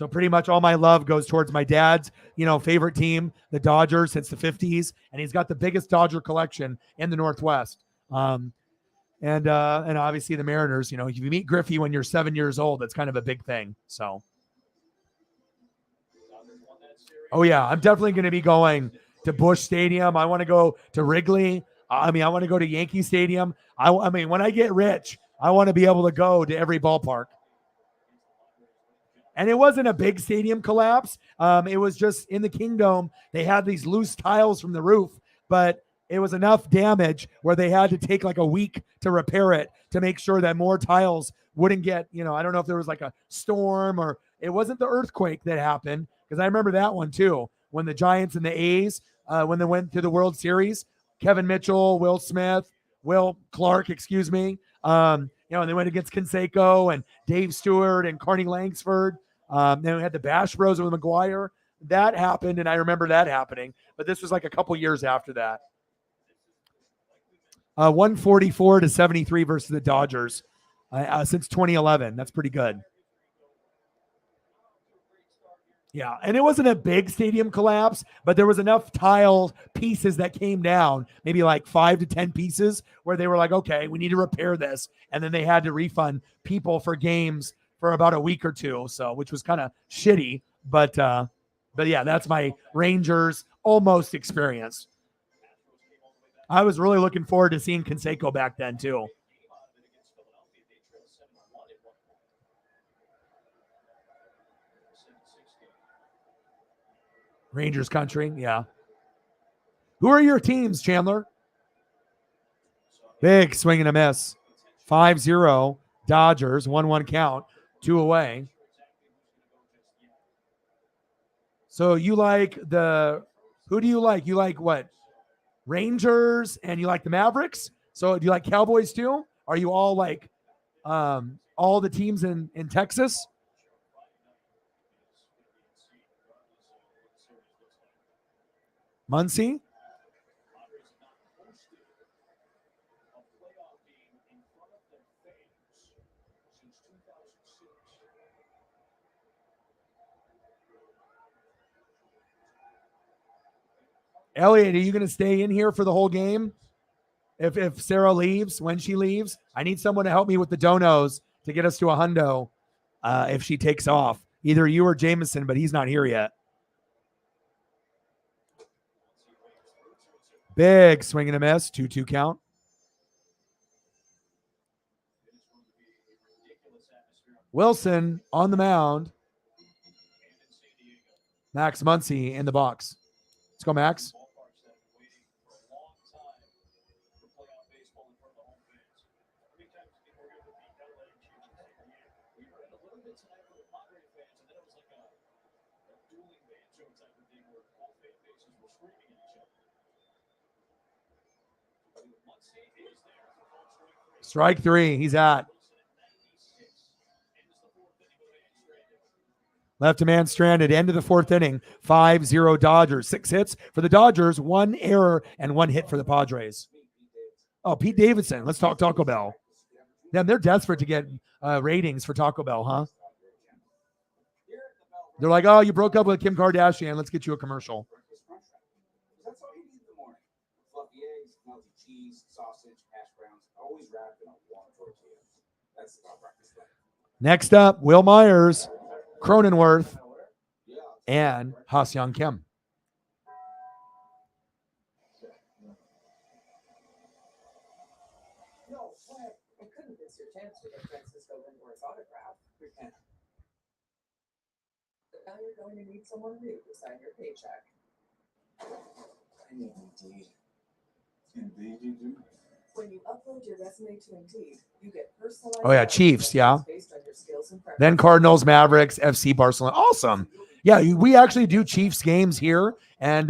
pretty much all my love goes towards my dad's, favorite team, the Dodgers, since the 50s. And he's got the biggest Dodger collection in the Northwest. And obviously the Mariners, if you meet Griffey when you're 7 years old, that's kind of a big thing. So, oh yeah, I'm definitely going to be going to Busch Stadium. I want to go to Wrigley. I want to go to Yankee Stadium. I mean, when I get rich, I want to be able to go to every ballpark. And it wasn't a big stadium collapse. It was just in the Kingdom. They had these loose tiles from the roof, but it was enough damage where they had to take like a week to repair it to make sure that more tiles wouldn't get, I don't know if there was like a storm or it wasn't the earthquake that happened, because I remember that one too, when the Giants and the A's, when they went to the World Series, Kevin Mitchell, Will Clark, and they went against Canseco and Dave Stewart and Carney Langsford. Then we had the Bash Bros with McGuire. That happened, and I remember that happening. But this was like a couple years after that. 144-73 versus the Dodgers since 2011. That's pretty good. Yeah, and it wasn't a big stadium collapse, but there was enough tile pieces that came down, maybe like 5 to 10 pieces, where they were like, okay, we need to repair this. And then they had to refund people for games for about a week or two, so which was kind of shitty. But yeah, that's my Rangers almost experience. I was really looking forward to seeing Canseco back then too. Rangers country, yeah. Who are your teams, Chandler? Big swing and a miss. 5-0 Dodgers, 1-1 count, 2 away. So you like who do you like? You like what? Rangers, and you like the Mavericks? So do you like Cowboys too? Are you all like all the teams in Texas? Muncie? Elliot, are you going to stay in here for the whole game? If Sarah leaves, when she leaves, I need someone to help me with the donos to get us to a hundo if she takes off. Either you or Jameson, but he's not here yet. Big swing and a miss, 2-2 count. Wilson on the mound. Max Muncy in the box. Let's go, Max. Strike 3. He's at. Left a man stranded. End of the 4th inning. 5-0 Dodgers. 6 hits for the Dodgers. 1 error and 1 hit for the Padres. Oh, Pete Davidson. Let's talk Taco Bell. Damn, they're desperate to get ratings for Taco Bell, huh? They're like, oh, you broke up with Kim Kardashian. Let's get you a commercial. Next up, Will Myers, Cronenworth, and Ha-Seong Kim. Now you're going to need someone new to sign your paycheck. I need Indeed. Indeed, you do. When you upload your resume to Indeed, you get personalized. Oh, yeah, Chiefs, yeah. Based on your skills and Then Cardinals, Mavericks, FC Barcelona. Awesome. Yeah, we actually do Chiefs games here. And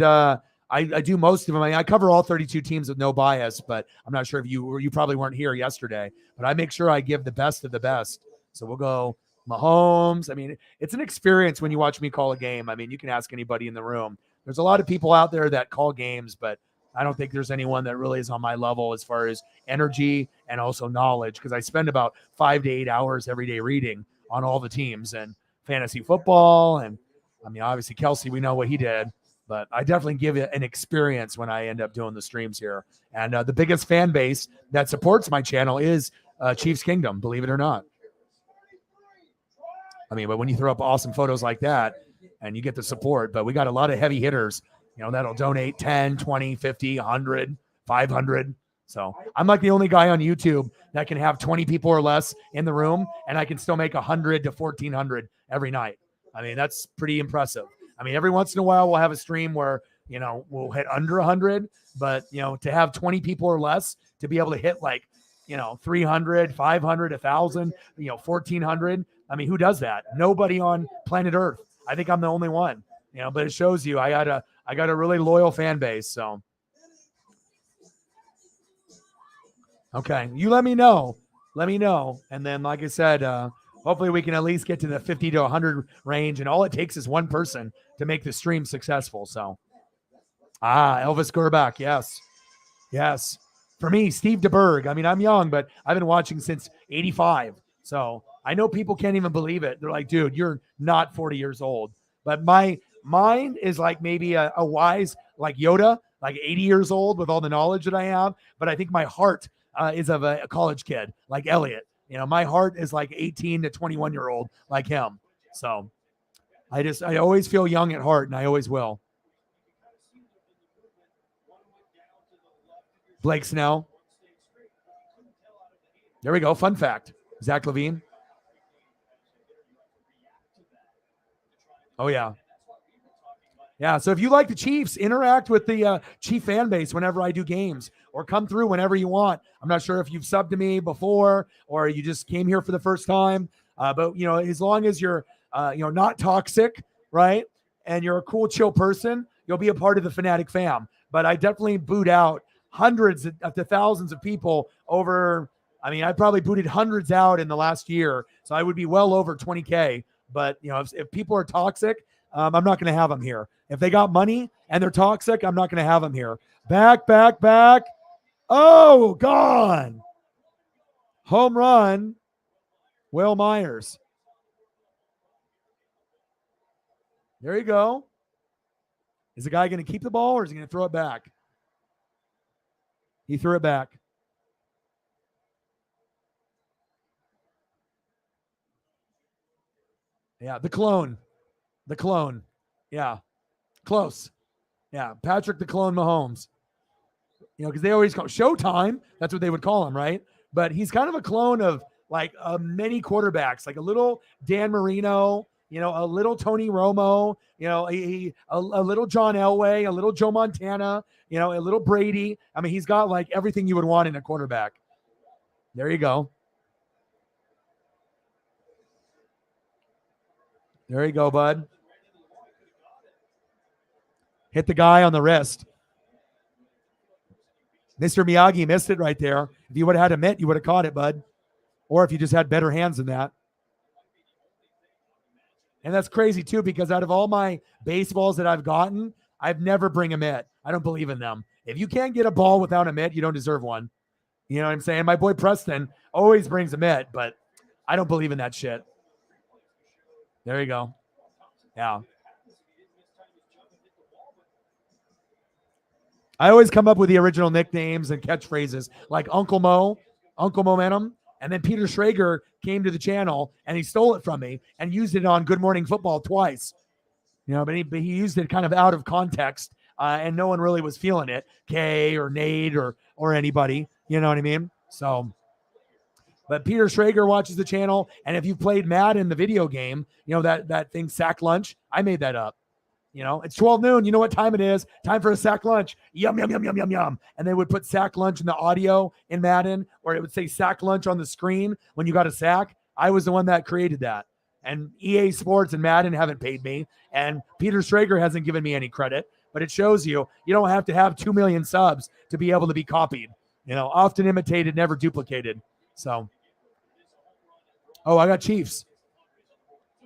I do most of them. I mean, I cover all 32 teams with no bias, but I'm not sure if you probably weren't here yesterday, but I make sure I give the best of the best. So we'll go Mahomes. I mean, it's an experience when you watch me call a game. I mean, you can ask anybody in the room. There's a lot of people out there that call games, but I don't think there's anyone that really is on my level as far as energy and also knowledge, because I spend about 5 to 8 hours every day reading on all the teams and fantasy football. And I mean, obviously Kelsey, we know what he did, but I definitely give it an experience when I end up doing the streams here. And the biggest fan base that supports my channel is Chiefs Kingdom, believe it or not. I mean, but when you throw up awesome photos like that and you get the support, but we got a lot of heavy hitters, you know, that'll donate 10, 20, 50, 100, 500. So I'm like the only guy on YouTube that can have 20 people or less in the room, and I can still make 100 to 1,400 every night. I mean, that's pretty impressive. I mean, every once in a while we'll have a stream where, you know, we'll hit under 100, but, you know, to have 20 people or less to be able to hit like, you know, 300, 500, 1,000, you know, 1,400. I mean, who does that? Nobody on planet Earth. I think I'm the only one, you know, but it shows you I got a really loyal fan base. So, okay, you let me know. And then, like I said, hopefully we can at least get to the 50 to 100 range. And all it takes is one person to make the stream successful. So, Elvis Gerbach. Yes. For me, Steve DeBerg. I mean, I'm young, but I've been watching since 85. So I know people can't even believe it. They're like, dude, you're not 40 years old. But my mind is like maybe a wise, like Yoda, like 80 years old with all the knowledge that I have. But I think my heart is of a college kid, like Elliot. You know, my heart is like 18 to 21-year-old like him. So I always feel young at heart, and I always will. Blake Snell. There we go. Fun fact. Zach Levine. Oh, yeah. Yeah, so if you like the Chiefs, interact with the Chief fan base whenever I do games, or come through whenever you want. I'm not sure if you've subbed to me before or you just came here for the first time, but, you know, as long as you're, you know, not toxic, right, and you're a cool, chill person, you'll be a part of the Fanatic fam. But I definitely boot out hundreds to thousands of people over. I mean, I probably booted hundreds out in the last year, so I would be well over 20K. But, you know, if people are toxic, I'm not going to have them here. If they got money and they're toxic, I'm not going to have them here. Back. Oh, gone. Home run. Will Myers. There you go. Is the guy going to keep the ball, or is he going to throw it back? He threw it back. Yeah, the clone. Yeah, close. Yeah, Patrick the Clone Mahomes. You know, because they always call Showtime. That's what they would call him, right? But he's kind of a clone of like many quarterbacks, like a little Dan Marino, you know, a little Tony Romo, you know, a little John Elway, a little Joe Montana, you know, a little Brady. I mean, he's got like everything you would want in a quarterback. There you go. There you go, bud. Hit the guy on the wrist. Mr. Miyagi missed it right there. If you would have had a mitt, you would have caught it, bud. Or if you just had better hands than that. And that's crazy, too, because out of all my baseballs that I've gotten, I've never bring a mitt. I don't believe in them. If you can't get a ball without a mitt, you don't deserve one. You know what I'm saying? My boy Preston always brings a mitt, but I don't believe in that shit. There you go. Yeah. I always come up with the original nicknames and catchphrases like Uncle Momentum. And then Peter Schrager came to the channel and he stole it from me and used it on Good Morning Football twice. You know, but he used it kind of out of context and no one really was feeling it. Kay or Nate or anybody, you know what I mean? So, but Peter Schrager watches the channel. And if you've played Madden, the video game, you know, that thing, Sack Lunch, I made that up. You know, it's 12 noon. You know what time it is. Time for a sack lunch. Yum, yum, yum, yum, yum, yum. And they would put sack lunch in the audio in Madden, or it would say sack lunch on the screen when you got a sack. I was the one that created that. And EA Sports and Madden haven't paid me. And Peter Schrager hasn't given me any credit. but it shows you don't have to have 2 million subs to be able to be copied. Often imitated, never duplicated. So, I got Chiefs.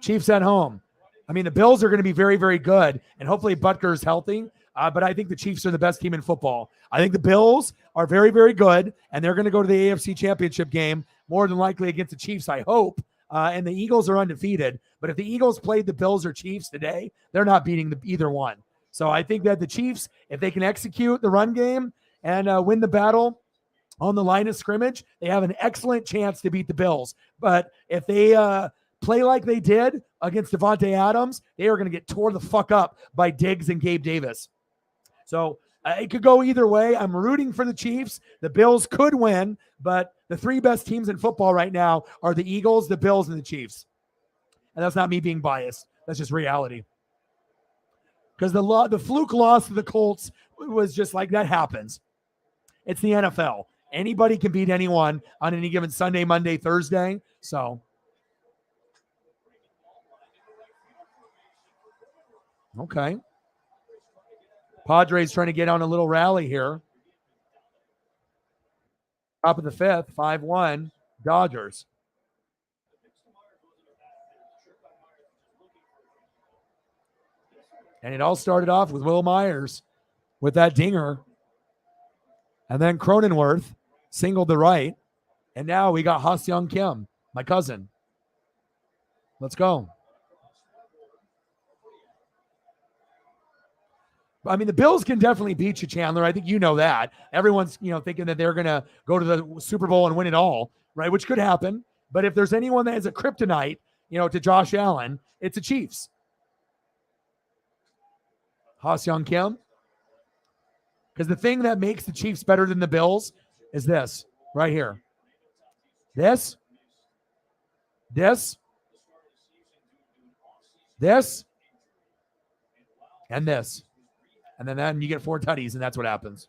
Chiefs at home. I mean, the Bills are going to be very, very good, and hopefully Butker's healthy. But I think the Chiefs are the best team in football. I think the Bills are very, very good, and they're going to go to the AFC Championship game, more than likely against the Chiefs, I hope. And the Eagles are undefeated. But if the Eagles played the Bills or Chiefs today, they're not beating either one. So I think that the Chiefs, if they can execute the run game and win the battle on the line of scrimmage, they have an excellent chance to beat the Bills. But if they play like they did against Devontae Adams, they are going to get tore the fuck up by Diggs and Gabe Davis. So it could go either way. I'm rooting for the Chiefs. The Bills could win, but the three best teams in football right now are the Eagles, the Bills, and the Chiefs. And that's not me being biased. That's just reality. Because the fluke loss to the Colts was just like, that happens. It's the NFL. Anybody can beat anyone on any given Sunday, Monday, Thursday. So, okay. Padres trying to get on a little rally here. Top of the fifth, 5-1, Dodgers. And it all started off with Will Myers with that dinger. And then Cronenworth singled the right. And now we got Ha-Seong Kim, my cousin. Let's go. I mean, the Bills can definitely beat you, Chandler. I think you know that. Everyone's, thinking that they're going to go to the Super Bowl and win it all, right? Which could happen. But if there's anyone that has a kryptonite, to Josh Allen, it's the Chiefs. Ha-Seong Kim. Because the thing that makes the Chiefs better than the Bills is this right here. This, and this. And then you get 4 tutties, and that's what happens.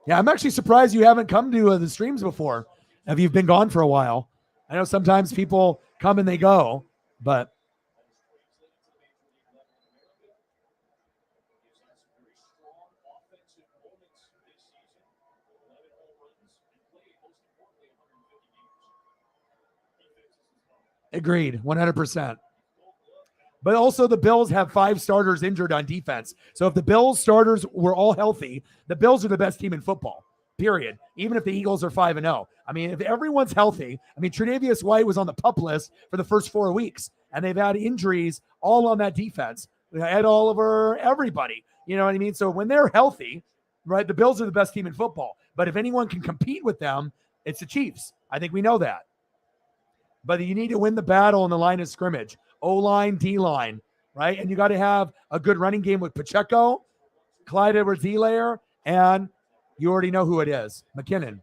Yeah, I'm actually surprised you haven't come to the streams before. If you've been gone for a while. I know sometimes people come and they go, but agreed, 100%. But also the Bills have 5 starters injured on defense. So if the Bills starters were all healthy, the Bills are the best team in football, period. Even if the Eagles are 5-0. I mean, if everyone's healthy, Tre'Davious White was on the PUP list for the first 4 weeks, and they've had injuries all on that defense. Ed Oliver, everybody. You know what I mean? So when they're healthy, right, the Bills are the best team in football. But if anyone can compete with them, it's the Chiefs. I think we know that. But you need to win the battle in the line of scrimmage. O-line, D-line, right? And you got to have a good running game with Pacheco, Clyde Edwards-Helaire, and you already know who it is, McKinnon.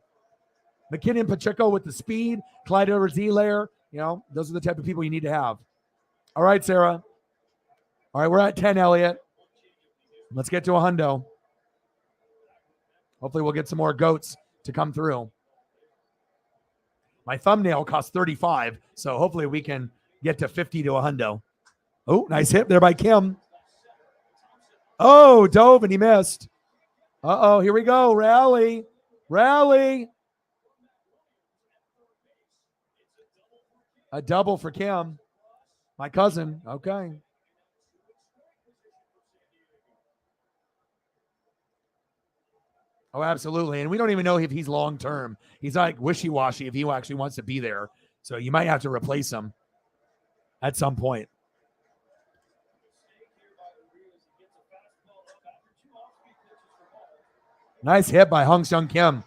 McKinnon, Pacheco with the speed, Clyde Edwards-Helaire, those are the type of people you need to have. All right, Sarah. All right, we're at 10, Elliot. Let's get to a hundo. Hopefully we'll get some more goats to come through. My thumbnail costs $35, so hopefully we can get to 50 to a hundo. Oh, nice hit there by Kim. Oh, dove and he missed. Uh-oh, here we go. Rally. A double for Kim. My cousin. Okay. Oh, absolutely. And we don't even know if he's long-term. He's like wishy-washy if he actually wants to be there. So you might have to replace him at some point. Nice hit by Ha-Seong Kim.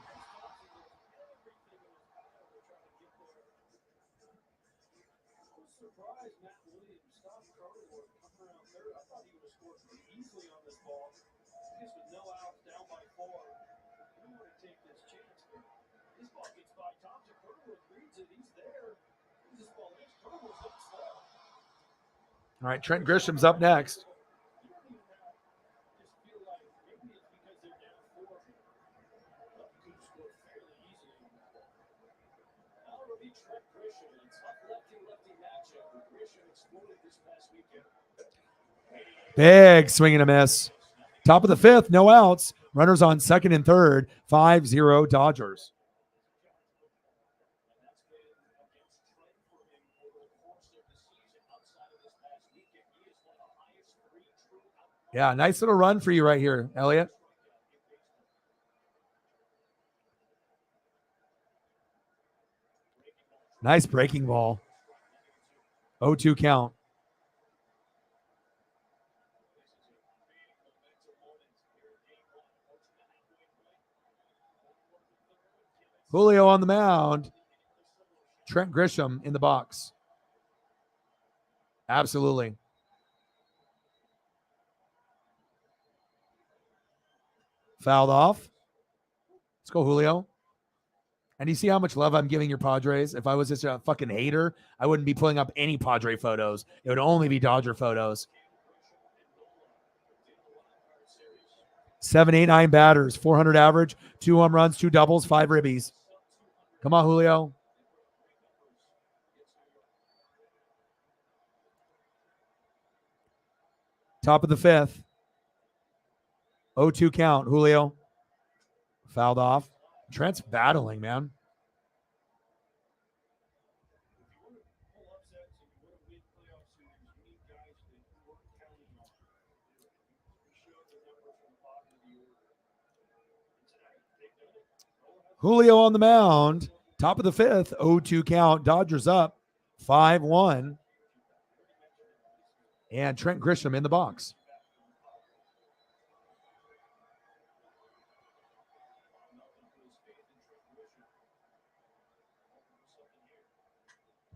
All right, Trent Grisham's up next. Big swing and a miss. Top of the fifth, no outs. Runners on second and third. 5-0 Dodgers. Yeah, nice little run for you right here, Elliot. Nice breaking ball. 0-2 count. Julio on the mound. Trent Grisham in the box. Absolutely. Fouled off. Let's go, Julio. And you see how much love I'm giving your Padres? If I was just a fucking hater, I wouldn't be pulling up any Padre photos. It would only be Dodger photos. 7, 8, 9 batters, 400 average, 2 home runs, 2 doubles, 5 ribbies. Come on, Julio. Top of the fifth. 0-2 count, Julio. Fouled off. Trent's battling, man. Julio on the mound. Top of the fifth. 0-2 count. Dodgers up 5-1. And Trent Grisham in the box.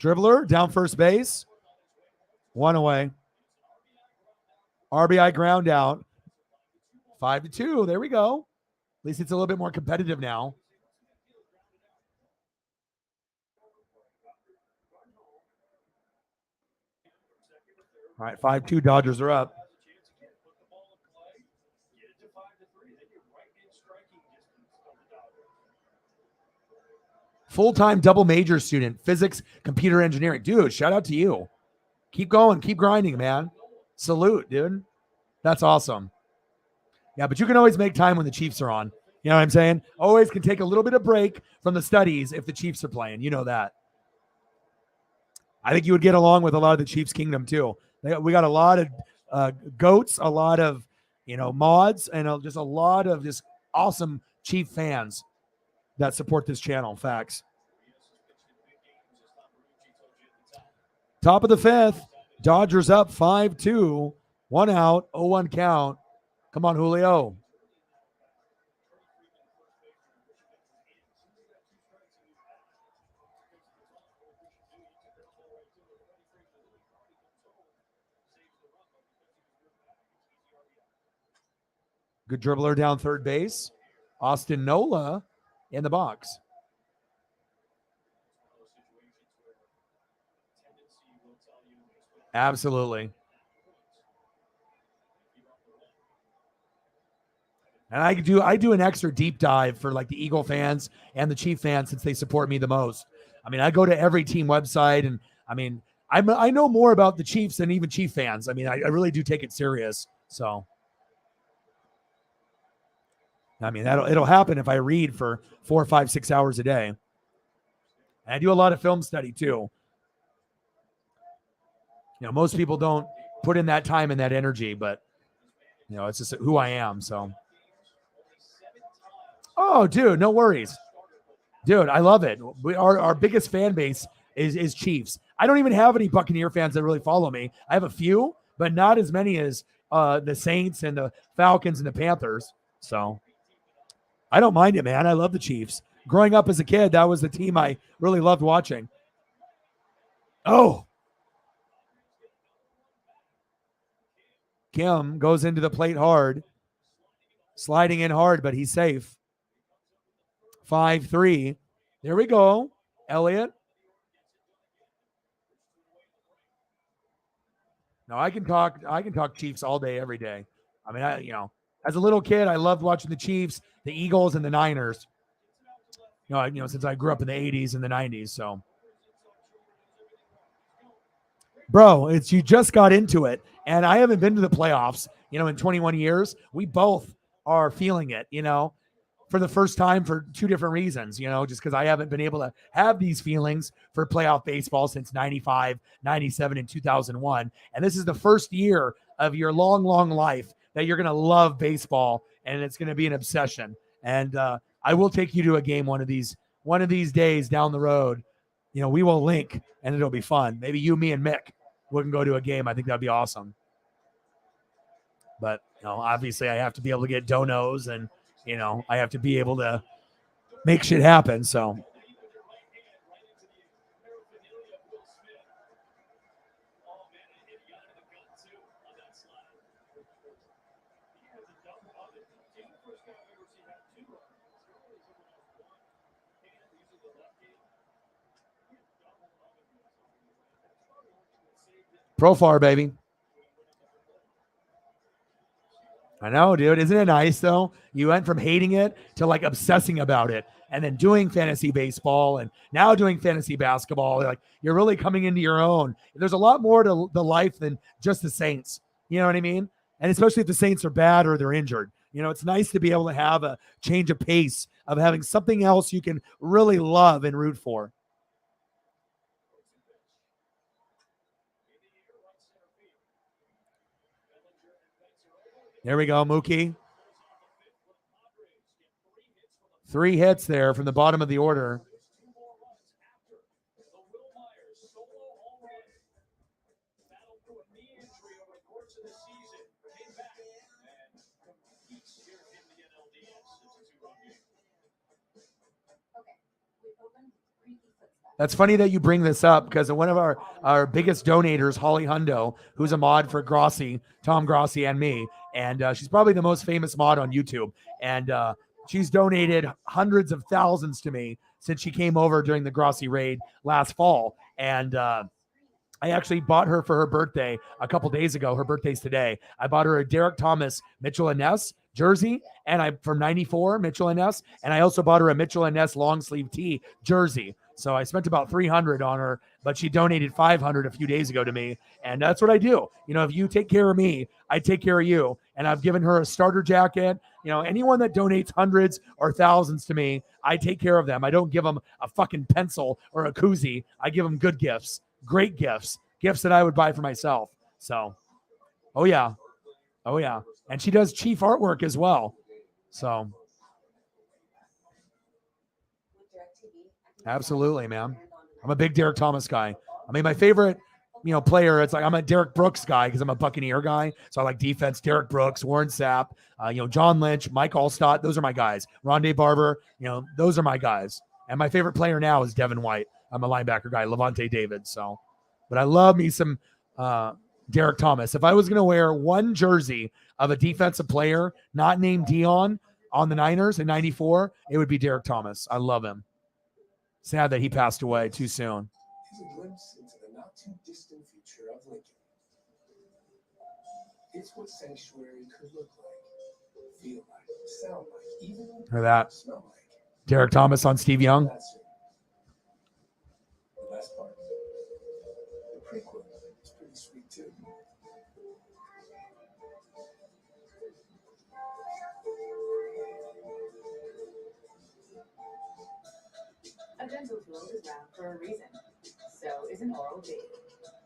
Dribbler down first base. 1 away. RBI ground out. 5-2. There we go. At least it's a little bit more competitive now. All right, 5-2 Dodgers are up. Full-time double major student, physics, computer engineering. Dude, shout out to you. Keep going, keep grinding, man. Salute, dude. That's awesome. Yeah, but you can always make time when the Chiefs are on. You know what I'm saying? Always can take a little bit of break from the studies if the Chiefs are playing. You know that. I think you would get along with a lot of the Chiefs Kingdom too. We got a lot of goats, a lot of, mods, and just a lot of just awesome Chief fans that support this channel. Facts. Top of the fifth, Dodgers up 5-2, 1 out, 0-1 count. Come on, Julio. Good dribbler down third base. Austin Nola in the box. Absolutely. And I do an extra deep dive for like the Eagle fans and the Chief fans since they support me the most. I mean, I go to every team website, and I mean, I know more about the Chiefs than even Chief fans. I mean, I really do take it serious. So, I mean, it'll happen if I read for 4, 5, 6 hours a day. And I do a lot of film study too. Most people don't put in that time and that energy, but it's just who I am. So, oh, dude, no worries, dude. I love it. Our biggest fan base is Chiefs. I don't even have any Buccaneer fans that really follow me. I have a few, but not as many as the Saints and the Falcons and the Panthers. So I don't mind it, man. I love the Chiefs. Growing up as a kid, that was the team I really loved watching. Oh. Kim goes into the plate hard. Sliding in hard, but he's safe. 5-3. There we go. Elliott. No, I can talk Chiefs all day, every day. I mean, as a little kid, I loved watching the Chiefs, the Eagles, and the Niners. Since I grew up in the 80s and the 90s. So Bro, it's you just got into it. And I haven't been to the playoffs, in 21 years. We both are feeling it, for the first time for two different reasons, just because I haven't been able to have these feelings for playoff baseball since 95, 97, and 2001. And this is the first year of your long, long life that you're going to love baseball, and it's going to be an obsession. And I will take you to a game one of these days down the road. We will link, and it'll be fun. Maybe you, me, and Mick, we can go to a game. I think that'd be awesome. But, obviously I have to be able to get donos, and, I have to be able to make shit happen. So Profar, baby. I know, dude. Isn't it nice, though? You went from hating it to like obsessing about it, and then doing fantasy baseball, and now doing fantasy basketball. Like, you're really coming into your own. There's a lot more to the life than just the Saints. You know what I mean? And especially if the Saints are bad or they're injured. It's nice to be able to have a change of pace of having something else you can really love and root for. There we go, Mookie. 3 hits there from the bottom of the order. That's funny that you bring this up, because one of our biggest donators, Holly Hundo, who's a mod for Grossi, Tom Grossi, and me, and she's probably the most famous mod on YouTube. And she's donated hundreds of thousands to me since she came over during the Grossi raid last fall. And I actually bought her for her birthday a couple days ago. Her birthday's today. I bought her a Derek Thomas Mitchell and Ness jersey, and I from '94 Mitchell and Ness, and I also bought her a Mitchell and Ness long sleeve tee jersey. So I spent about $300 on her, but she donated $500 a few days ago to me, and that's what I do. If you take care of me, I take care of you. And I've given her a starter jacket. Anyone that donates hundreds or thousands to me, I take care of them. I don't give them a fucking pencil or a koozie. I give them good gifts, great gifts that I would buy for myself. So, oh yeah, and she does chief artwork as well. So. Absolutely, man. I'm a big Derek Thomas guy. I mean, my favorite, player, it's like I'm a Derek Brooks guy because I'm a Buccaneer guy. So I like defense. Derek Brooks, Warren Sapp, John Lynch, Mike Allstott. Those are my guys. Rondé Barber, those are my guys. And my favorite player now is Devin White. I'm a linebacker guy, Levante David. So, but I love me some Derek Thomas. If I was going to wear one jersey of a defensive player not named Dion on the Niners in '94, it would be Derek Thomas. I love him. Sad that he passed away too soon. Here's a glimpse into the not too distant future of Lincoln. It's what sanctuary could look like, feel like, sound like, even Hear that? smell like. Derek Thomas on Steve Young. That's it. The best part, the prequel is pretty sweet too. A dental tool is round for a reason. So is an oral B.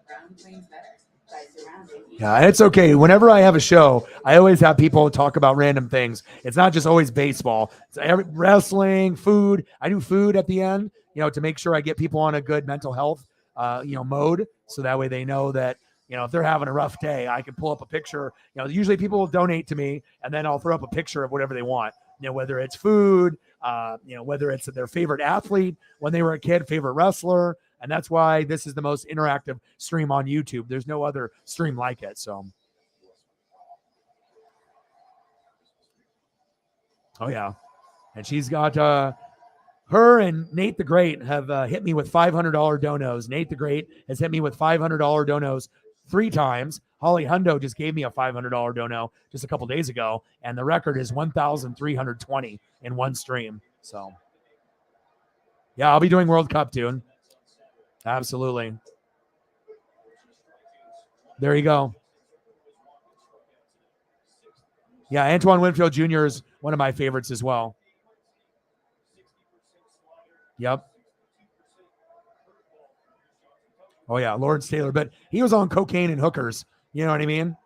Round cleans better by surrounding each. Yeah, and it's okay. Whenever I have a show, I always have people talk about random things. It's not just always baseball. It's wrestling, food. I do food at the end, to make sure I get people on a good mental health, mode. So that way they know that, if they're having a rough day, I can pull up a picture. Usually people will donate to me, and then I'll throw up a picture of whatever they want. Whether it's food, whether it's their favorite athlete when they were a kid, favorite wrestler. And that's why this is the most interactive stream on YouTube. There's no other stream like it. So, oh yeah. And she's got, her and Nate the Great have hit me with $500 donos. Nate the Great has hit me with $500 donos 3 times. Holly Hundo just gave me a $500 dono just a couple days ago, and the record is 1,320 in one stream. So, yeah, I'll be doing World Cup, dude. Absolutely. There you go. Yeah, Antoine Winfield Jr. is one of my favorites as well. Yep. Oh, yeah, Lawrence Taylor. But he was on cocaine and hookers. You know what I mean?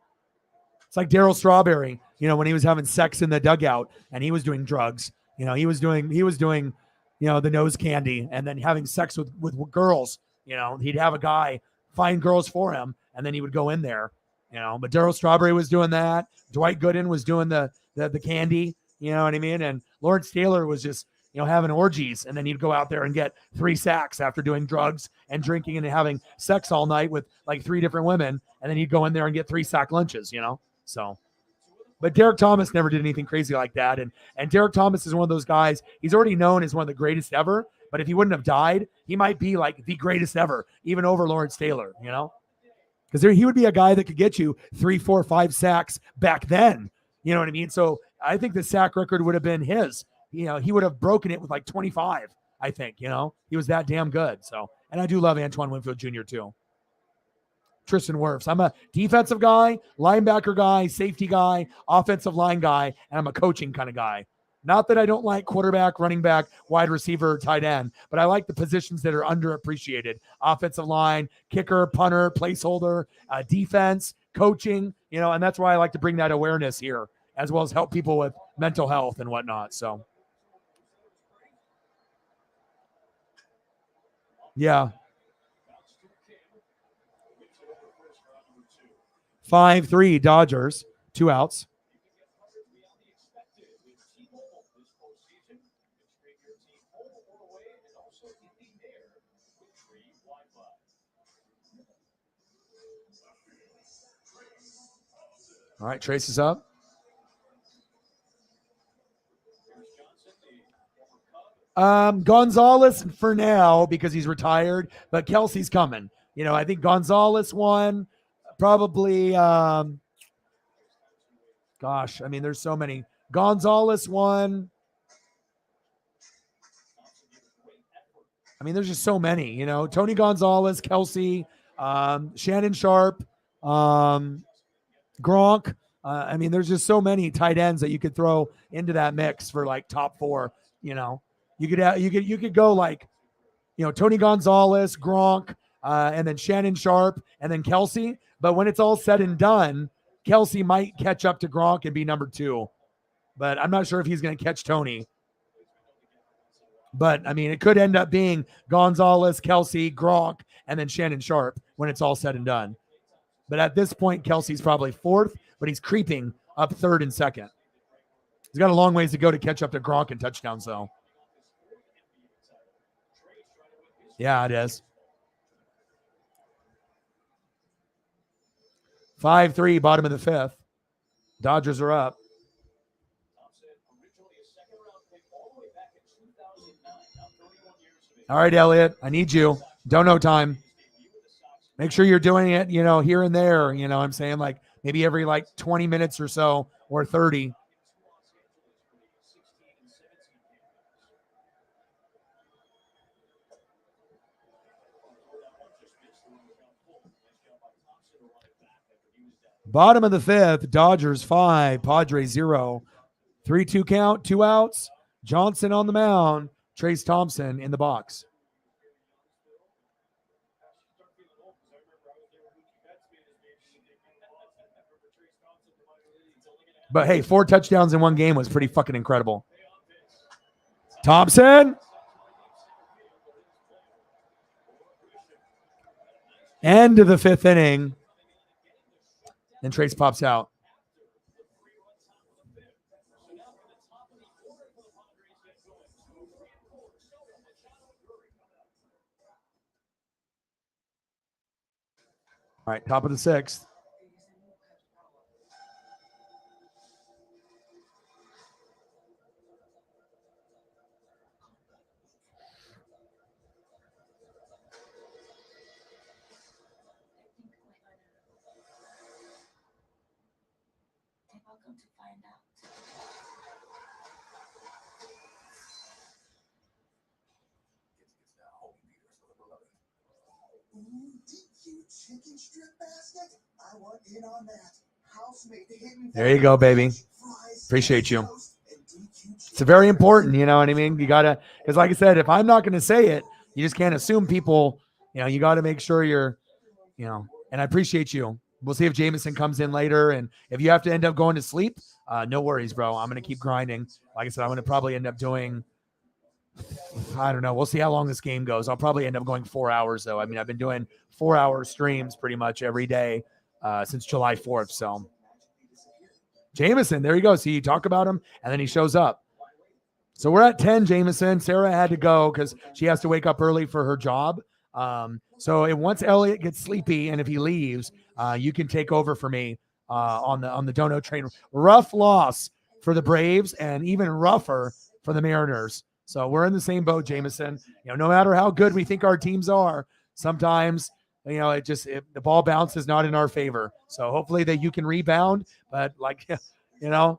It's like Darryl Strawberry, when he was having sex in the dugout and he was doing drugs. He was doing, the nose candy and then having sex with girls. He'd have a guy find girls for him and then he would go in there. But Darryl Strawberry was doing that. Dwight Gooden was doing the candy. You know what I mean? And Lawrence Taylor was just having orgies, and then he'd go out there and get 3 sacks after doing drugs and drinking and having sex all night with like 3 different women, and then he'd go in there and get 3 sack lunches. So, but Derek Thomas never did anything crazy like that, and Derek Thomas is one of those guys. He's already known as one of the greatest ever, but if he wouldn't have died, he might be like the greatest ever, even over Lawrence Taylor. Because he would be a guy that could get you 3, 4, 5 sacks back then. You know what I mean? So I think the sack record would have been his. He would have broken it with like 25, I think. He was that damn good. So, and I do love Antoine Winfield Jr. too. Tristan Wirfs. I'm a defensive guy, linebacker guy, safety guy, offensive line guy, and I'm a coaching kind of guy. Not that I don't like quarterback, running back, wide receiver, tight end, but I like the positions that are underappreciated. Offensive line, kicker, punter, placeholder, defense, coaching, and that's why I like to bring that awareness here, as well as help people with mental health and whatnot. So, yeah. 5-3 Dodgers, 2 outs. All right, traces up. Gonzalez for now because he's retired, but Kelsey's coming. I think Gonzalez won. Probably, gosh, I mean, there's so many. Gonzalez won. I mean, there's just so many. Tony Gonzalez, Kelsey, Shannon Sharp, Gronk. I mean, there's just so many tight ends that you could throw into that mix for like top 4. You could go like, Tony Gonzalez, Gronk, and then Shannon Sharp, and then Kelsey. But when it's all said and done, Kelsey might catch up to Gronk and be number 2. But I'm not sure if he's going to catch Tony. But, I mean, it could end up being Gonzalez, Kelsey, Gronk, and then Shannon Sharp when it's all said and done. But at this point, Kelsey's probably 4th, but he's creeping up 3rd and 2nd. He's got a long ways to go to catch up to Gronk in touchdowns, though. Yeah, it is. 5-3, bottom of the 5th. Dodgers are up. All right, Elliot, I need you. Dono time. Make sure you're doing it, here and there. I'm saying like maybe every like 20 minutes or so or 30. Bottom of the 5th, Dodgers 5, Padres 0. 3-2 count, 2 outs. Johnson on the mound. Trace Thompson in the box. But hey, 4 touchdowns in one game was pretty fucking incredible. Thompson. End of the 5th inning. Then Trace pops out. All right, top of the 6th. Chicken strip basket? I There you go, baby. Appreciate you. It's very important, you know what I mean? You got to, because like I said, if I'm not going to say it, you just can't assume people, you know, you got to make sure you're, you know, and I appreciate you. We'll see if Jameson comes in later. And if you have to end up going to sleep, no worries, bro. I'm going to keep grinding. Like I said, I'm going to probably end up doing, I don't know. We'll see how long this game goes. I'll probably end up going 4 hours, though. I mean, I've been doing 4-hour streams pretty much every day since July 4th. So Jameson, there you go. See, you talk about him, and then he shows up. So we're at 10, Jameson. Sarah had to go because she has to wake up early for her job. So once Elliot gets sleepy and if he leaves, you can take over for me on the dono train. Rough loss for the Braves and even rougher for the Mariners. So we're in the same boat, Jameson. You know, no matter how good we think our teams are, sometimes, you know, the ball bounces not in our favor. So hopefully that you can rebound. But like, you know,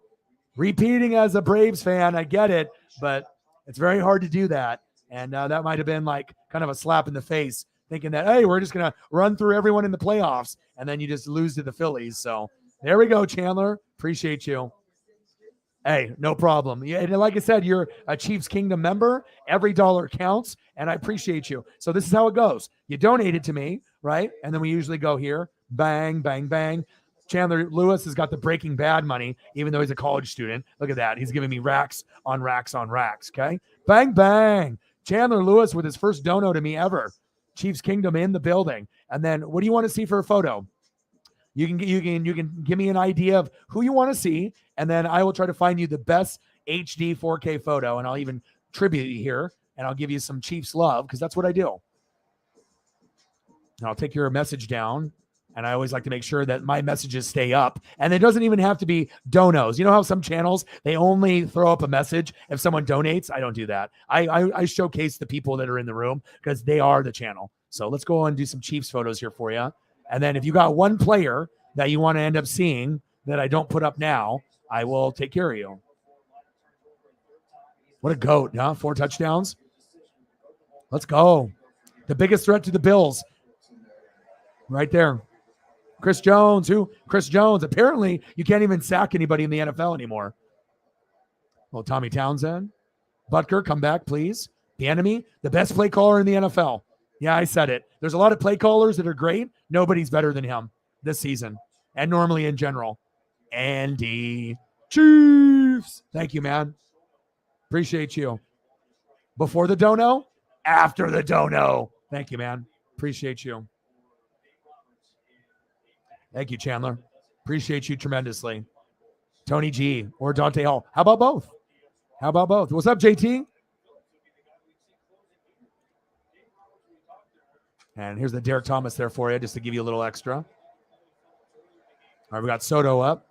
repeating as a Braves fan, I get it, but it's very hard to do that. And that might have been like kind of a slap in the face, thinking that, hey, we're just going to run through everyone in the playoffs, and then you just lose to the Phillies. So there we go, Chandler. Appreciate you. Hey, no problem. Yeah, and like I said, you're a Chiefs Kingdom member. Every dollar counts, and I appreciate you. So this is how it goes. You donate it to me, right? And then we usually go here, bang, bang, bang. Chandler Lewis has got the Breaking Bad money, even though he's a college student. Look at that. He's giving me racks on racks on racks, okay? Bang, bang. Chandler Lewis with his first dono to me ever. Chiefs Kingdom in the building. And then what do you want to see for a photo? You can give me an idea of who you want to see, and then I will try to find you the best HD 4K photo, and I'll even tribute you here, and I'll give you some Chiefs love because that's what I do. And I'll take your message down, and I always like to make sure that my messages stay up. And it doesn't even have to be donos. You know how some channels, they only throw up a message if someone donates? I don't do that. I showcase the people that are in the room because they are the channel. So let's go on and do some Chiefs photos here for you. And then if you got one player that you want to end up seeing that I don't put up now, I will take care of you. What a goat, huh? 4 touchdowns. Let's go. The biggest threat to the Bills. Right there. Chris Jones. Who? Chris Jones. Apparently, you can't even sack anybody in the NFL anymore. Well, Tommy Townsend. Butker, come back, please. The enemy, the best play caller in the NFL. Yeah, I said it. There's a lot of play callers that are great. Nobody's better than him this season and normally in general. Andy Chiefs. Thank you, man. Appreciate you. Before the dono, after the dono. Thank you, man. Appreciate you. Thank you, Chandler. Appreciate you tremendously. Tony G or Dante Hall. How about both? How about both? What's up, JT? And here's the Derek Thomas there for you, just to give you a little extra. All right, we got Soto up.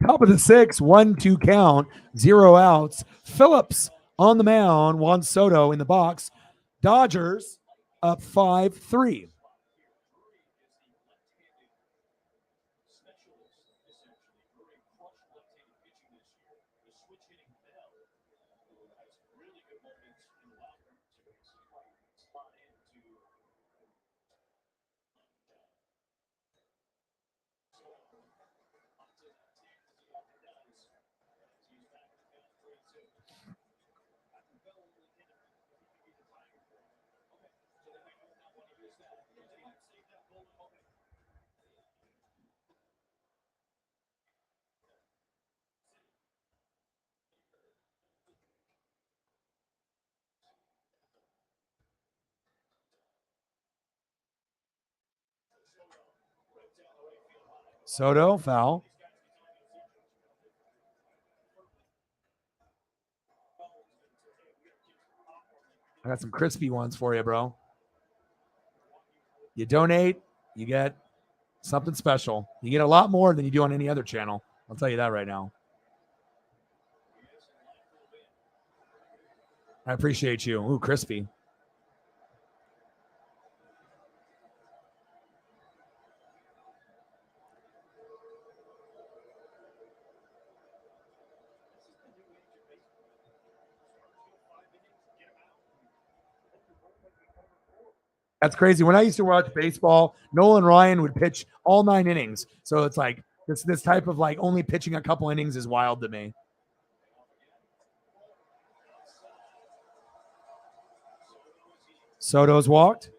Top of the 6, 1-2 count, 0 outs. Phillips on the mound, Juan Soto in the box. Dodgers up 5-3. Soto, foul. I got some crispy ones for you, bro. You donate, you get something special. You get a lot more than you do on any other channel. I'll tell you that right now. I appreciate you. Ooh, crispy. That's crazy. When I used to watch baseball, Nolan Ryan would pitch all 9 innings. So it's like this type of like only pitching a couple innings is wild to me. Soto's walked.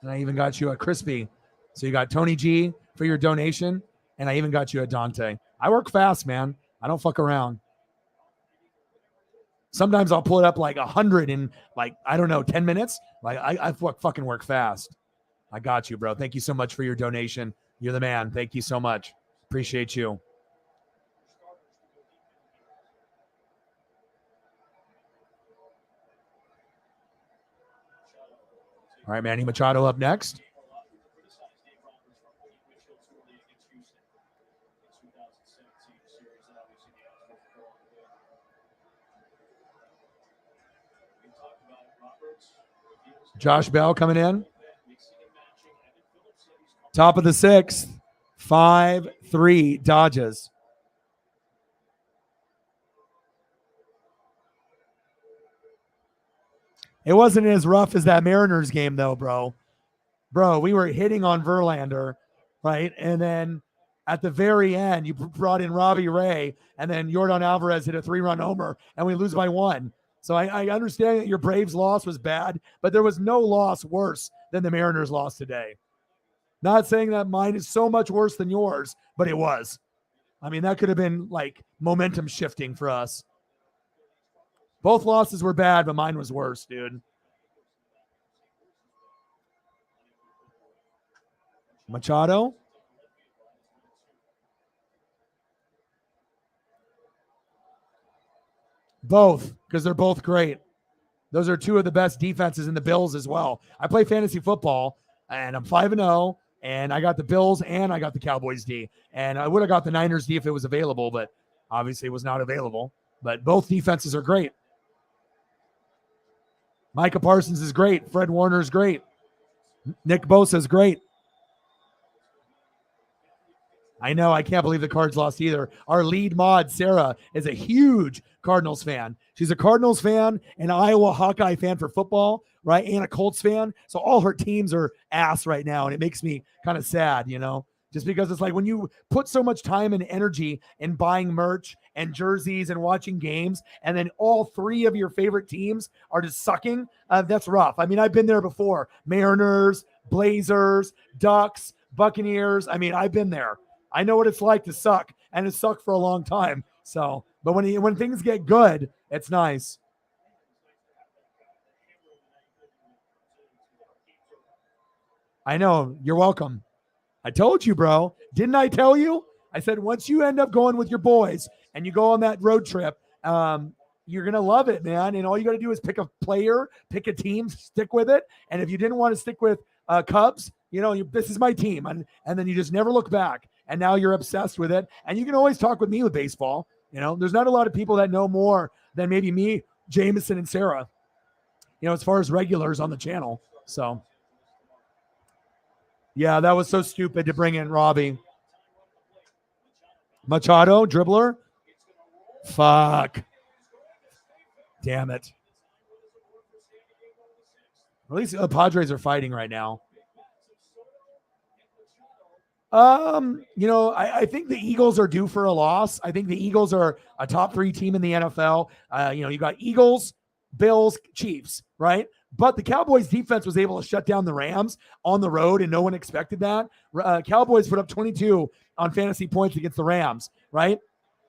And I even got you a crispy. So you got Tony G for your donation, and I even got you a Dante. I work fast, man. I don't fuck around. Sometimes I'll pull it up like 100 in like, I don't know, 10 minutes. Like I fucking work fast. I got you, bro. Thank you so much for your donation. You're the man. Thank you so much. Appreciate you. All right, Manny Machado up next. Josh Bell coming in. Top of the 6th. 5-3 Dodgers. It wasn't as rough as that Mariners game, though, bro. Bro, we were hitting on Verlander, right? And then at the very end, you brought in Robbie Ray, and then Yordan Alvarez hit a 3-run homer, and we lose by 1. So I understand that your Braves loss was bad, but there was no loss worse than the Mariners loss today. Not saying that mine is so much worse than yours, but it was. I mean, that could have been like momentum shifting for us. Both losses were bad, but mine was worse, dude. Machado. Both, because they're both great. Those are 2 of the best defenses in the Bills as well. I play fantasy football, and I'm 5-0, and I got the Bills and I got the Cowboys D. And I would have got the Niners D if it was available, but obviously it was not available. But both defenses are great. Micah Parsons is great. Fred Warner is great. Nick Bosa is great. I know. I can't believe the Cards lost either. Our lead mod, Sarah, is a huge Cardinals fan. She's a Cardinals fan, an Iowa Hawkeye fan for football, right? And a Colts fan. So all her teams are ass right now. And it makes me kind of sad, you know, just because it's like when you put so much time and energy in buying merch and jerseys and watching games, and then all 3 of your favorite teams are just sucking, that's rough. I mean, I've been there before. Mariners, Blazers, Ducks, Buccaneers. I mean, I've been there. I know what it's like to suck, and it sucked for a long time. So, but when things get good, it's nice. I know. You're welcome. I told you, bro. Didn't I tell you? I said once you end up going with your boys and you go on that road trip, you're going to love it, man. And all you got to do is pick a player, pick a team, stick with it. And if you didn't want to stick with Cubs, you know, this is my team. And then you just never look back. And now you're obsessed with it. And you can always talk with me with baseball. You know, there's not a lot of people that know more than maybe me, Jameson, and Sarah, you know, as far as regulars on the channel. So, yeah, that was so stupid to bring in Robbie. Machado, dribbler. Fuck. Damn it. At least the Padres are fighting right now. You know, I think the Eagles are due for a loss. I think the Eagles are a top 3 team in the NFL. You know, you got Eagles, Bills, Chiefs, right? But the Cowboys defense was able to shut down the Rams on the road, and no one expected that. Cowboys put up 22 on fantasy points against the Rams, right?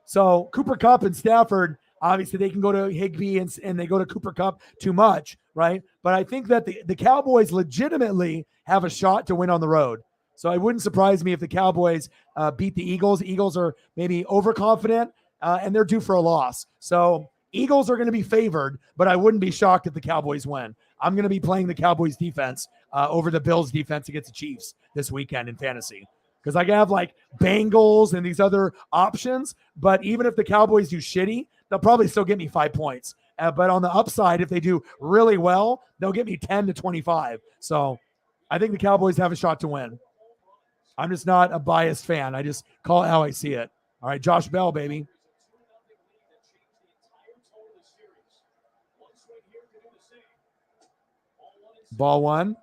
So Cooper Kupp and Stafford, obviously they can go to Higbee and they go to Cooper Kupp too much, right? But I think that the Cowboys legitimately have a shot to win on the road. So it wouldn't surprise me if the Cowboys beat the Eagles. The Eagles are maybe overconfident, and they're due for a loss. So Eagles are going to be favored, but I wouldn't be shocked if the Cowboys win. I'm going to be playing the Cowboys defense over the Bills defense against the Chiefs this weekend in fantasy because I have like Bengals and these other options. But even if the Cowboys do shitty, they'll probably still get me 5 points. But on the upside, if they do really well, they'll get me 10 to 25. So I think the Cowboys have a shot to win. I'm just not a biased fan. I just call it how I see it. All right, Josh Bell, baby. Ball one.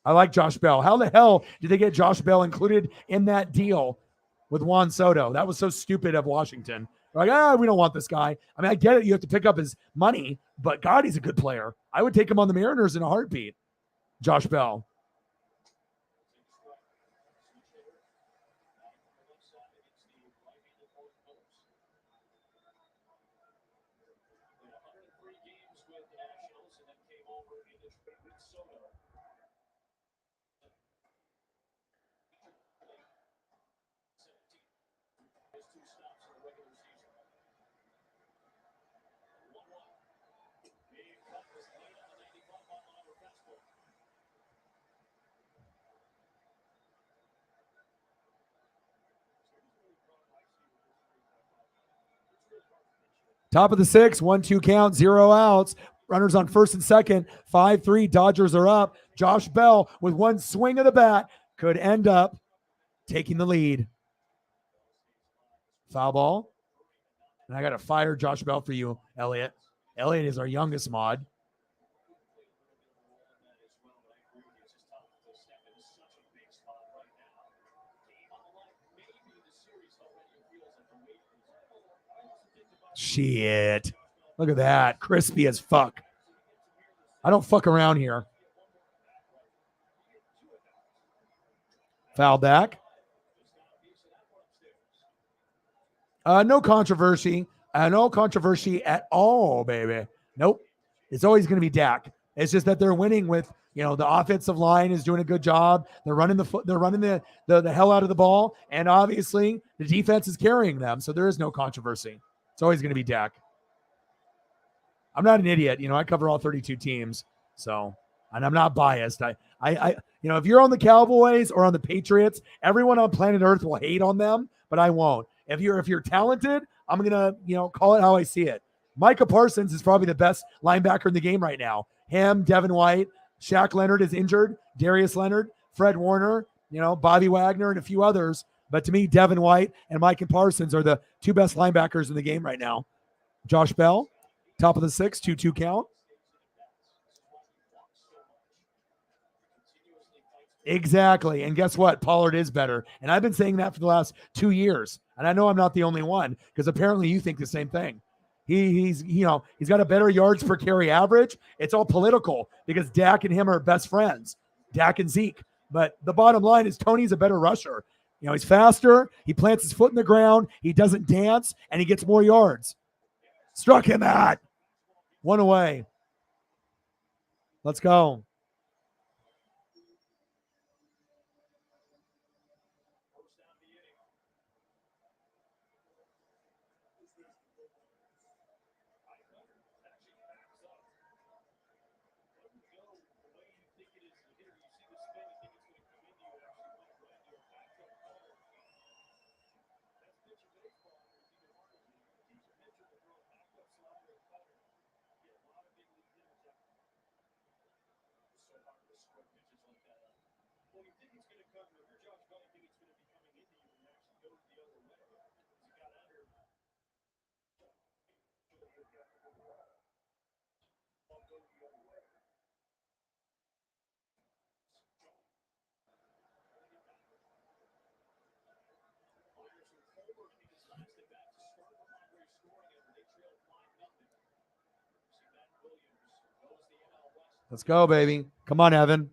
I like Josh Bell. How the hell did they get Josh Bell included in that deal with Juan Soto? That was so stupid of Washington. They're like, we don't want this guy. I mean, I get it. You have to pick up his money, but God, he's a good player. I would take him on the Mariners in a heartbeat. Josh Bell. Top of the sixth, 1-2 count, 0 outs. Runners on first and second, 5-3. Dodgers are up. Josh Bell with one swing of the bat could end up taking the lead. Foul ball. And I got to fire Josh Bell for you, Elliot. Elliot is our youngest mod. Shit. Look at that. Crispy as fuck. I don't fuck around here. Foul back. No controversy. No controversy at all, baby. Nope. It's always going to be Dak. It's just that they're winning with, the offensive line is doing a good job. They're running the hell out of the ball, and obviously the defense is carrying them. So there is no controversy. It's always going to be Dak. I'm not an idiot. I cover all 32 teams. So, and I'm not biased. I if you're on the Cowboys or on the Patriots, everyone on planet Earth will hate on them, but I won't. If you're talented, I'm gonna call it how I see it. Micah Parsons is probably the best linebacker in the game right now. Him, Devin White, Shaq Leonard is injured, Darius Leonard, Fred Warner, Bobby Wagner, and a few others. But to me, Devin White and Micah Parsons are the two best linebackers in the game right now. Josh Bell, top of the sixth, 2-2 count. Exactly. And guess what? Pollard is better. And I've been saying that for the last 2 years. And I know I'm not the only one because apparently you think the same thing. He's got a better yards per carry average. It's all political because Dak and him are best friends, Dak and Zeke. But the bottom line is Tony's a better rusher. He's faster. He plants his foot in the ground. He doesn't dance, and he gets more yards. Struck him out. One away. Let's go. Let's go, baby. Come on, Evan.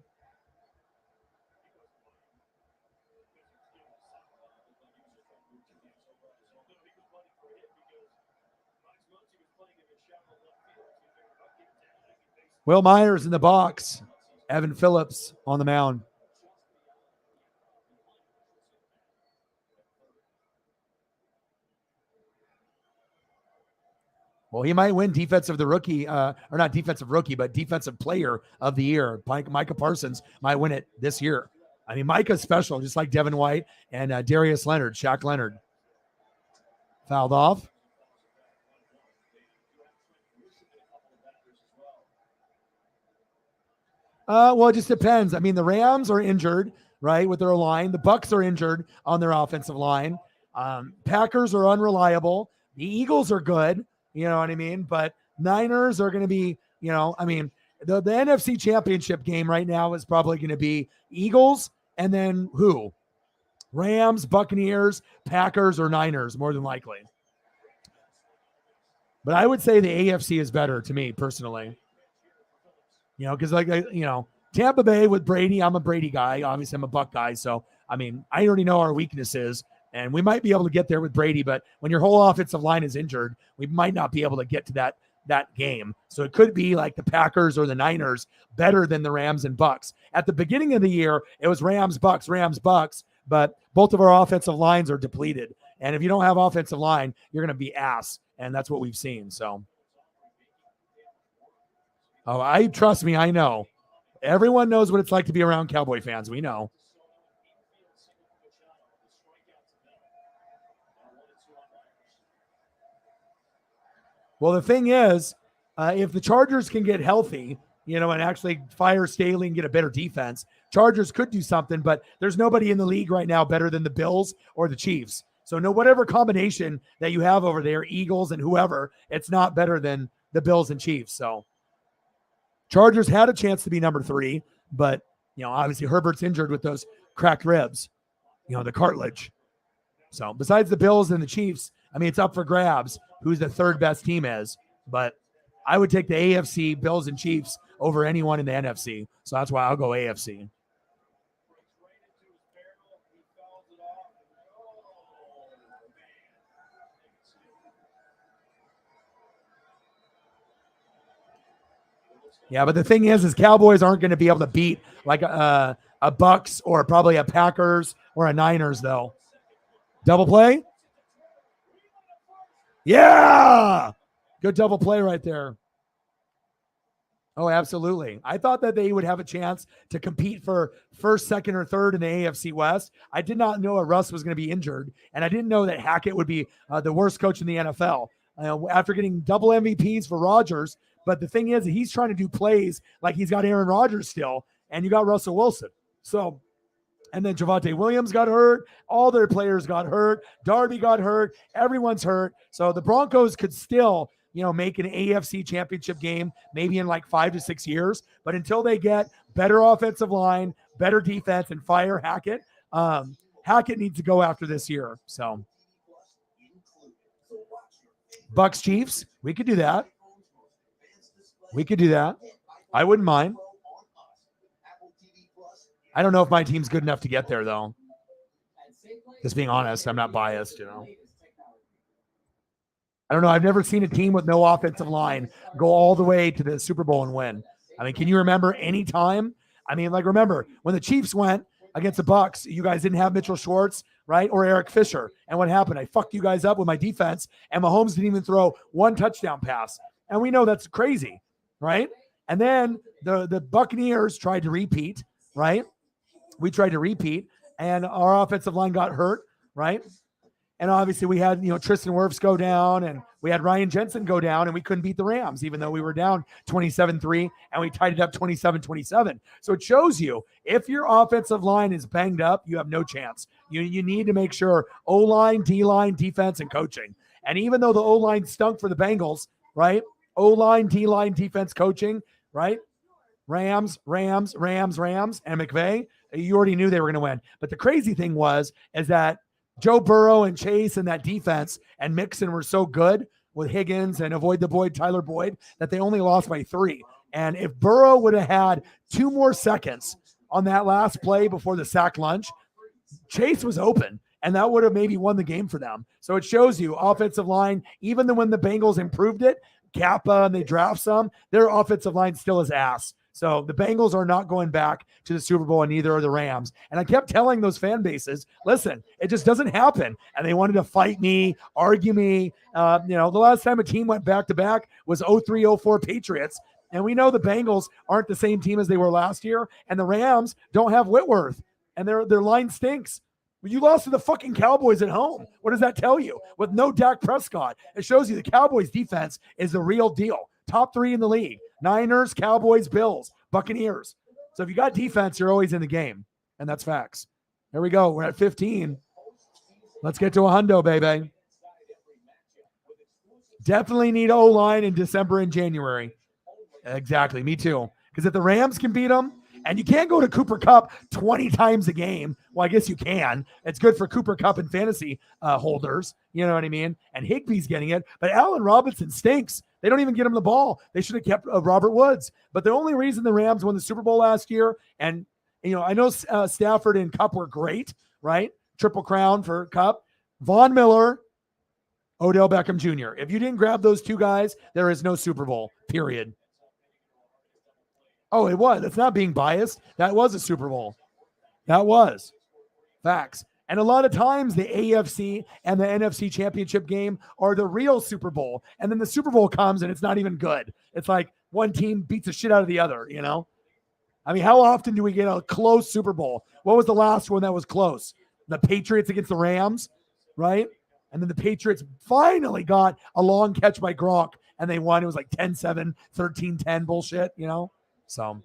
Will Myers in the box. Evan Phillips on the mound. Well, he might win defensive the rookie, or not defensive rookie, but defensive player of the year. Micah Parsons might win it this year. I mean, Micah's special, just like Devin White and Darius Leonard, Shaq Leonard. Fouled off. Well, it just depends. I mean, the Rams are injured, right, with their line. The Bucs are injured on their offensive line. Packers are unreliable. The Eagles are good, you know what I mean? But Niners are going to be, you know, I mean, the NFC Championship game right now is probably going to be Eagles and then who? Rams, Buccaneers, Packers, or Niners, more than likely. But I would say the AFC is better to me personally. You know, because Tampa Bay with Brady, I'm a Brady guy. Obviously, I'm a Buck guy. So, I mean, I already know our weaknesses, and we might be able to get there with Brady. But when your whole offensive line is injured, we might not be able to get to that game. So it could be like the Packers or the Niners better than the Rams and Bucks. At the beginning of the year, it was Rams, Bucks, but both of our offensive lines are depleted. And if you don't have offensive line, you're going to be ass. And that's what we've seen. So. Oh, trust me, I know. Everyone knows what it's like to be around Cowboy fans. We know. Well, the thing is, if the Chargers can get healthy, you know, and actually fire Staley and get a better defense, Chargers could do something, but there's nobody in the league right now better than the Bills or the Chiefs. So no, whatever combination that you have over there, Eagles and whoever, it's not better than the Bills and Chiefs. So Chargers had a chance to be number 3, but, you know, obviously Herbert's injured with those cracked ribs, you know, the cartilage. So besides the Bills and the Chiefs, I mean, it's up for grabs who's the third best team is, but I would take the AFC, Bills and Chiefs, over anyone in the NFC. So that's why I'll go AFC. Yeah, but the thing is Cowboys aren't going to be able to beat like a Bucks or probably a Packers or a Niners, though. Double play? Yeah! Good double play right there. Oh, absolutely. I thought that they would have a chance to compete for first, second, or third in the AFC West. I did not know that Russ was going to be injured, and I didn't know that Hackett would be the worst coach in the NFL. After getting double MVPs for Rodgers, but the thing is, he's trying to do plays like he's got Aaron Rodgers still, and you got Russell Wilson. So, and then Javonte Williams got hurt. All their players got hurt. Darby got hurt. Everyone's hurt. So the Broncos could still, you know, make an AFC championship game maybe in like 5 to 6 years. But until they get better offensive line, better defense, and fire Hackett, Hackett needs to go after this year. So Bucks Chiefs, we could do that. We could do that. I wouldn't mind. I don't know if my team's good enough to get there, though. Just being honest, I'm not biased, you know. I don't know. I've never seen a team with no offensive line go all the way to the Super Bowl and win. I mean, can you remember any time? I mean, like, remember when the Chiefs went against the Bucks, you guys didn't have Mitchell Schwartz, right? Or Eric Fisher. And what happened? I fucked you guys up with my defense, and Mahomes didn't even throw one touchdown pass. And we know that's crazy, right? And then the Buccaneers tried to repeat, right? We tried to repeat, and our offensive line got hurt, right? And obviously we had, you know, Tristan Wirfs go down, and we had Ryan Jensen go down, and we couldn't beat the Rams, even though we were down 27-3, and we tied it up 27-27. So it shows you, if your offensive line is banged up, you have no chance. You need to make sure O-line, D-line, defense, and coaching. And even though the O-line stunk for the Bengals, right? O-line, D-line, defense, coaching, right? Rams, and McVay, you already knew they were going to win. But the crazy thing is that Joe Burrow and Chase and that defense and Mixon were so good with Higgins and avoid the Boyd, Tyler Boyd, that they only lost by 3. And if Burrow would have had 2 more seconds on that last play before the sack lunch, Chase was open, and that would have maybe won the game for them. So it shows you offensive line, even when the Bengals improved it, Kappa, and they draft some, their offensive line still is ass. So the Bengals are not going back to the Super Bowl, and neither are the Rams. And I kept telling those fan bases, listen, it just doesn't happen. And they wanted to fight me, argue me. The last time a team went back-to-back was 03-04 Patriots. And we know the Bengals aren't the same team as they were last year. And the Rams don't have Whitworth. And their line stinks. You lost to the fucking Cowboys at home. What does that tell you? With no Dak Prescott, it shows you the Cowboys defense is the real deal. Top 3 in the league. Niners, Cowboys, Bills, Buccaneers. So if you got defense, you're always in the game. And that's facts. There we go. We're at 15. Let's get to a hundo, baby. Definitely need O-line in December and January. Exactly. Me too. Because if the Rams can beat them, and you can't go to Cooper Kupp 20 times a game. Well, I guess you can. It's good for Cooper Kupp and fantasy holders. You know what I mean? And Higbee's getting it. But Allen Robinson stinks. They don't even get him the ball. They should have kept Robert Woods. But the only reason the Rams won the Super Bowl last year, and I know Stafford and Kupp were great, right? Triple crown for Kupp. Von Miller, Odell Beckham Jr. If you didn't grab those two guys, there is no Super Bowl, period. Oh, it was. That's not being biased. That was a Super Bowl. That was. Facts. And a lot of times the AFC and the NFC championship game are the real Super Bowl. And then the Super Bowl comes and it's not even good. It's like one team beats the shit out of the other, I mean, how often do we get a close Super Bowl? What was the last one that was close? The Patriots against the Rams, right? And then the Patriots finally got a long catch by Gronk and they won. It was like 10-7, 13-10 bullshit, So,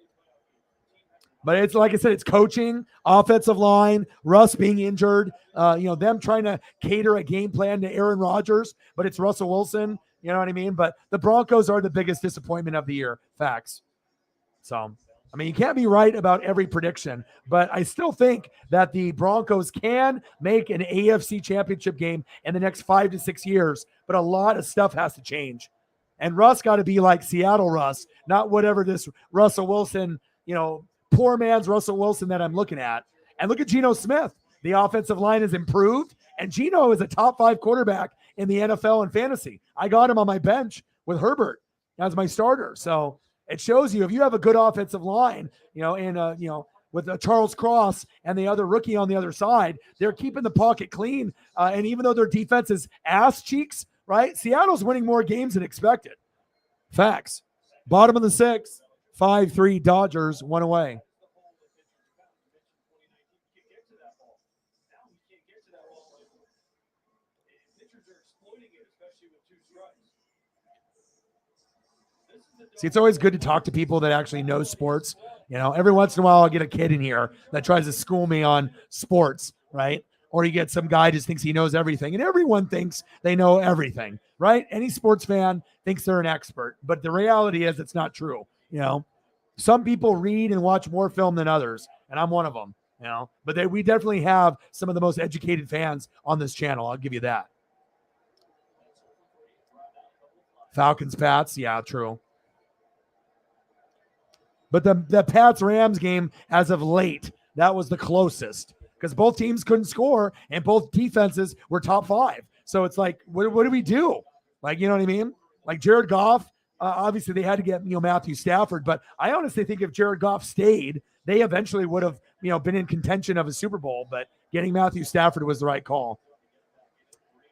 but it's like I said, it's coaching, offensive line, Russ being injured, them trying to cater a game plan to Aaron Rodgers, but it's Russell Wilson, you know what I mean? But the Broncos are the biggest disappointment of the year. Facts. So, I mean, you can't be right about every prediction, but I still think that the Broncos can make an AFC championship game in the next 5 to 6 years, but a lot of stuff has to change. And Russ got to be like Seattle Russ, not whatever this Russell Wilson, poor man's Russell Wilson that I'm looking at. And look at Geno Smith. The offensive line has improved, and Geno is a top 5 quarterback in the NFL and fantasy. I got him on my bench with Herbert as my starter. So it shows you if you have a good offensive line, with Charles Cross and the other rookie on the other side, they're keeping the pocket clean. And even though their defense is ass cheeks, right? Seattle's winning more games than expected. Facts. Bottom of the 6th, 5-3 Dodgers, 1 away. See, it's always good to talk to people that actually know sports. Every once in a while I'll get a kid in here that tries to school me on sports, right? Or you get some guy just thinks he knows everything, and everyone thinks they know everything, right? Any sports fan thinks they're an expert, but the reality is it's not true. Some people read and watch more film than others, and I'm one of them, but we definitely have some of the most educated fans on this channel. I'll give you that. Falcons, Pats. Yeah, true. But the Pats-Rams game as of late, that was the closest because both teams couldn't score and both defenses were top 5. So it's like, what do we do? Like, you know what I mean? Like Jared Goff, obviously they had to get, Matthew Stafford, but I honestly think if Jared Goff stayed, they eventually would have, been in contention of a Super Bowl, but getting Matthew Stafford was the right call.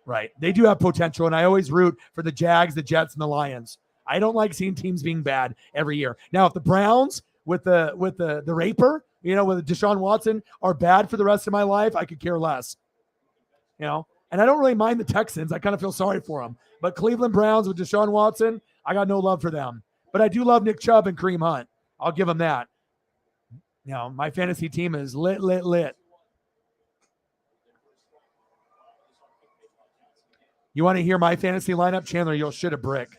Right. They do have potential, and I always root for the Jags, the Jets, and the Lions. I don't like seeing teams being bad every year. Now, if the Browns with the raper, with Deshaun Watson are bad for the rest of my life, I could care less. And I don't really mind the Texans. I kind of feel sorry for them. But Cleveland Browns with Deshaun Watson, I got no love for them. But I do love Nick Chubb and Kareem Hunt. I'll give them that. My fantasy team is lit. You want to hear my fantasy lineup? Chandler, you'll shit a brick.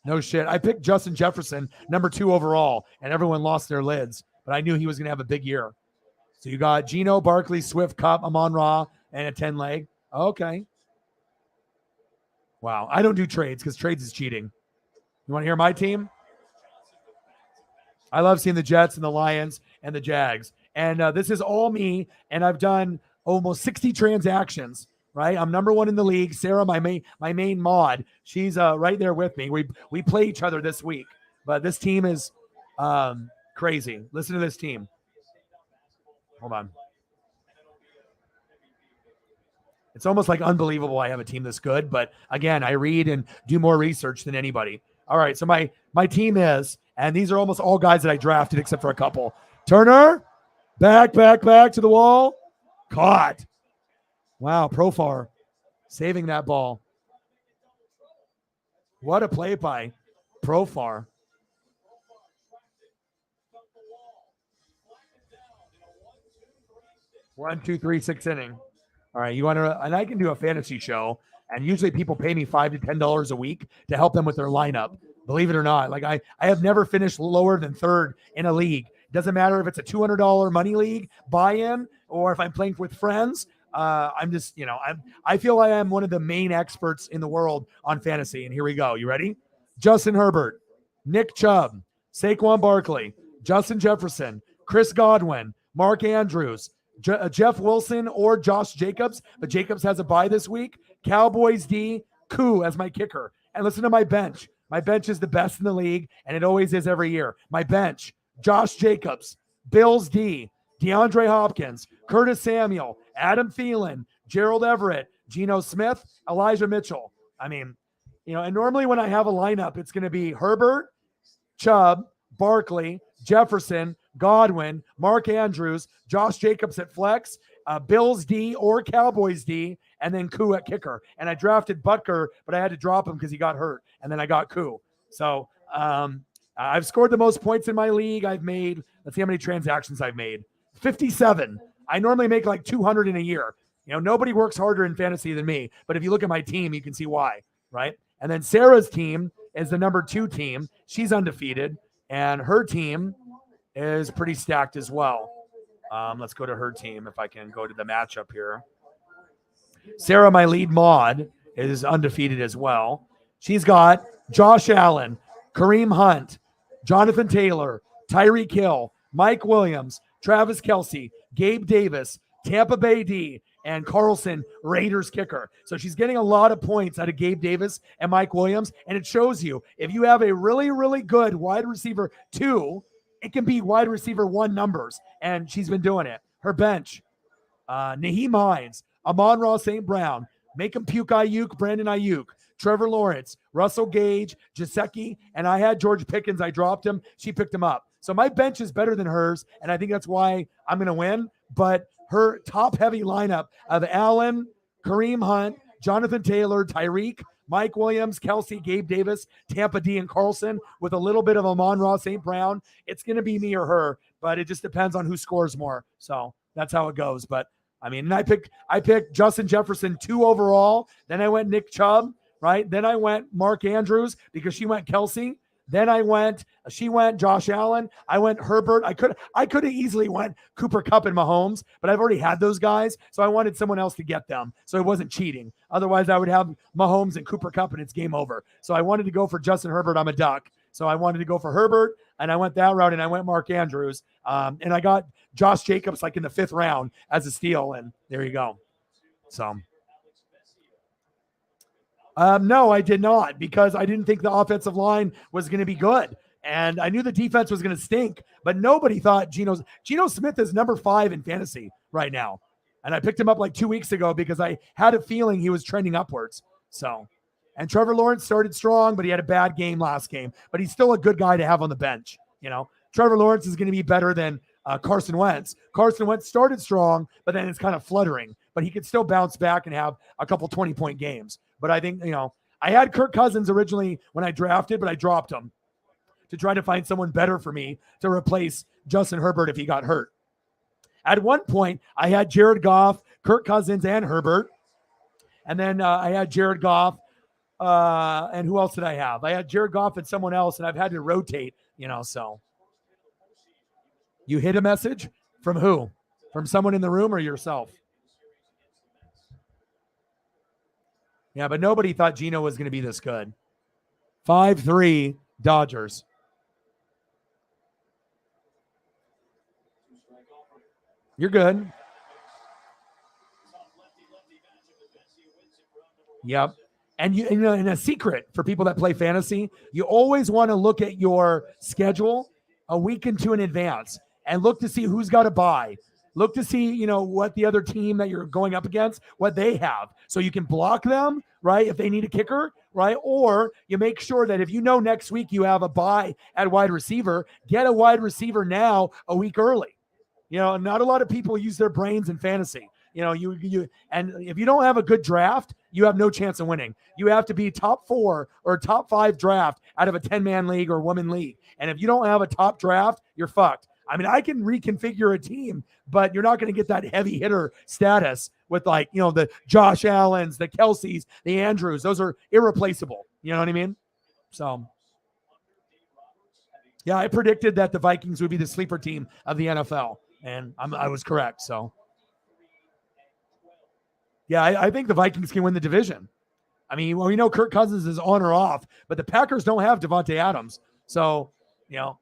No shit. I picked Justin Jefferson, number 2 overall, and everyone lost their lids. But I knew he was going to have a big year. So you got Geno, Barkley, Swift, Kupp, Amon-Ra, and a 10-leg. Okay. Wow. I don't do trades because trades is cheating. You want to hear my team? I love seeing the Jets and the Lions and the Jags. And this is all me, and I've done almost 60 transactions. Right, I'm number 1 in the league. Sarah, my main mod, she's right there with me. We play each other this week, but this team is Crazy. Listen to this team. Hold on. It's almost like unbelievable I have a team this good, but again, I read and do more research than anybody. All right, so my team is, and these are almost all guys that I drafted except for a couple. Turner, back to the wall. Caught. Wow, Profar saving that ball. What a play by Profar. One, two, three, sixth inning. All right, you want to, and I can do a fantasy show, and usually people pay me $5 to $10 a week to help them with their lineup. Believe it or not, like I have never finished lower than third in a league. Doesn't matter if it's a $200 money league buy-in or if I'm playing with friends. I'm just, I feel I am one of the main experts in the world on fantasy. And here we go. You ready? Justin Herbert, Nick Chubb, Saquon Barkley, Justin Jefferson, Chris Godwin, Mark Andrews, Jeff Wilson or Josh Jacobs, but Jacobs has a bye this week. Cowboys D, Koo as my kicker. And listen to my bench. My bench is the best in the league, and it always is every year. My bench, Josh Jacobs, Bills D, DeAndre Hopkins, Curtis Samuel, Adam Thielen, Gerald Everett, Geno Smith, Elijah Mitchell. I mean, and normally when I have a lineup, it's going to be Herbert, Chubb, Barkley, Jefferson, Godwin, Mark Andrews, Josh Jacobs at flex, Bills D or Cowboys D, and then Koo at kicker. And I drafted Butker, but I had to drop him because he got hurt. And then I got Koo. So I've scored the most points in my league. I've made, let's see how many transactions I've made. 57. I normally make like 200 in a year. Nobody works harder in fantasy than me. But if you look at my team, you can see why, right? And then Sarah's team is the number 2 team. She's undefeated. And her team is pretty stacked as well. Let's go to her team if I can go to the matchup here. Sarah, my lead mod, is undefeated as well. She's got Josh Allen, Kareem Hunt, Jonathan Taylor, Tyreek Hill, Mike Williams, Travis Kelce, Gabe Davis, Tampa Bay D, and Carlson, Raiders kicker. So she's getting a lot of points out of Gabe Davis and Mike Williams, and it shows you if you have a really, really good wide receiver 2, it can be wide receiver 1 numbers, and she's been doing it. Her bench, Naheem Hines, Amon-Ra St. Brown, Make him puke Ayuk, Brandon Ayuk, Trevor Lawrence, Russell Gage, Gesicki, and I had George Pickens. I dropped him. She picked him up. So my bench is better than hers, and I think that's why I'm going to win. But her top-heavy lineup of Allen, Kareem Hunt, Jonathan Taylor, Tyreek, Mike Williams, Kelce, Gabe Davis, Tampa D, and Carlson with a little bit of Amon-Ra St. Brown. It's going to be me or her, but it just depends on who scores more. So that's how it goes. But I mean, I picked Justin Jefferson 2 overall. Then I went Nick Chubb, right? Then I went Mark Andrews because she went Kelce. Then she went Josh Allen. I went Herbert. I could have easily went Cooper Kupp and Mahomes, but I've already had those guys. So I wanted someone else to get them. So it wasn't cheating. Otherwise I would have Mahomes and Cooper Kupp and it's game over. So I wanted to go for Justin Herbert. I'm a duck. So I wanted to go for Herbert and I went that route and I went Mark Andrews. And I got Josh Jacobs like in the 5th round as a steal. And there you go. So no, I did not, because I didn't think the offensive line was going to be good. And I knew the defense was going to stink, but nobody thought Geno Smith is number 5 in fantasy right now. And I picked him up like 2 weeks ago because I had a feeling he was trending upwards. So, and Trevor Lawrence started strong, but he had a bad game last game, but he's still a good guy to have on the bench. You know, Trevor Lawrence is going to be better than Carson Wentz. Carson Wentz started strong, but then it's kind of fluttering, but he could still bounce back and have a couple 20-point games. But I think, I had Kirk Cousins originally when I drafted, but I dropped him to try to find someone better for me to replace Justin Herbert if he got hurt. At one point, I had Jared Goff, Kirk Cousins, and Herbert. And then I had Jared Goff. And who else did I have? I had Jared Goff and someone else, and I've had to rotate, so. You hit a message? From who? From someone in the room or yourself? Yeah, but nobody thought Geno was going to be this good. 5-3 Dodgers. You're good. Yep. And and a secret for people that play fantasy, you always want to look at your schedule a week into an advance and look to see who's got a bye. Look to see, what the other team that you're going up against, what they have. So you can block them, right, if they need a kicker, right? Or you make sure that if next week you have a bye at wide receiver, get a wide receiver now a week early. Not a lot of people use their brains in fantasy. And if you don't have a good draft, you have no chance of winning. You have to be top 4 or top 5 draft out of a 10-man league or woman league. And if you don't have a top draft, you're fucked. I mean, I can reconfigure a team, but you're not going to get that heavy hitter status with the Josh Allens, the Kelseys, the Andrews. Those are irreplaceable. You know what I mean? So, yeah, I predicted that the Vikings would be the sleeper team of the NFL, and I was correct. So, yeah, I think the Vikings can win the division. I mean, we know Kirk Cousins is on or off, but the Packers don't have Devontae Adams. So,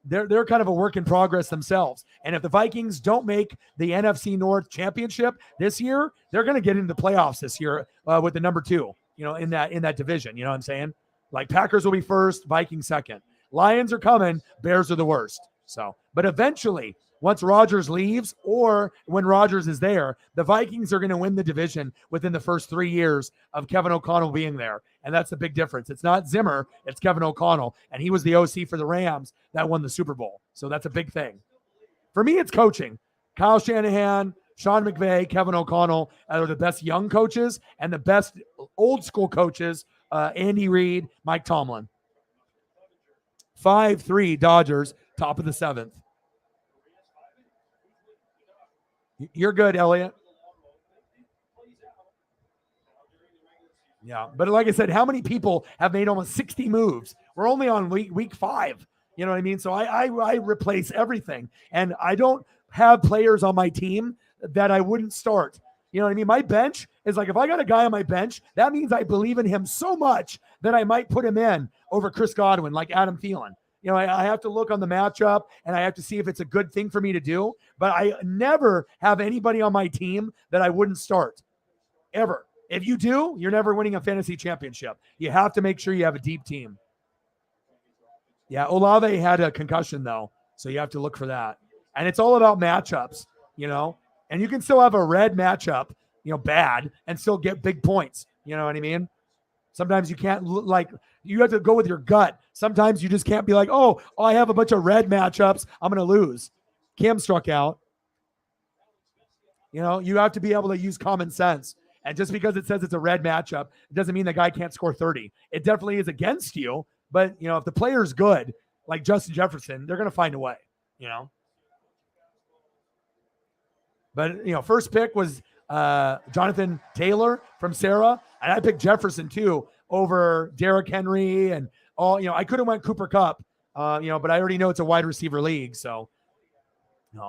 they're kind of a work in progress themselves. And if the Vikings don't make the NFC North championship this year, they're going to get into the playoffs this year with the number 2, in that division. You know what I'm saying? Like Packers will be first, Vikings second. Lions are coming, Bears are the worst. So, but eventually, once Rodgers leaves or when Rodgers is there, the Vikings are going to win the division within the first 3 years of Kevin O'Connell being there. And that's the big difference. It's not Zimmer, it's Kevin O'Connell. And he was the OC for the Rams that won the Super Bowl. So that's a big thing. For me, it's coaching. Kyle Shanahan, Sean McVay, Kevin O'Connell are the best young coaches, and the best old school coaches, Andy Reid, Mike Tomlin. 5-3 Dodgers, top of the 7th. You're good, Elliot. Yeah, but like I said, how many people have made almost 60 moves? We're only on week 5. You know what I mean? So I replace everything, and I don't have players on my team that I wouldn't start. You know what I mean? My bench is like, if I got a guy on my bench, that means I believe in him so much that I might put him in over Chris Godwin, like Adam Thielen. I have to look on the matchup, and I have to see if it's a good thing for me to do. But I never have anybody on my team that I wouldn't start, ever. If you do, you're never winning a fantasy championship. You have to make sure you have a deep team. Yeah, Olave had a concussion, though, so you have to look for that. And it's all about matchups, And you can still have a red matchup, bad, and still get big points. You know what I mean? Sometimes you can't you have to go with your gut. Sometimes you just can't be like, oh, I have a bunch of red matchups, I'm going to lose. Cam struck out. You have to be able to use common sense. And just because it says it's a red matchup, it doesn't mean the guy can't score 30. It definitely is against you. But, if the player's good, like Justin Jefferson, they're going to find a way, But, first pick was Jonathan Taylor from Sarah. And I picked Jefferson, too, over Derrick Henry and all. I could have went Cooper Kupp, but I already know it's a wide receiver league. So,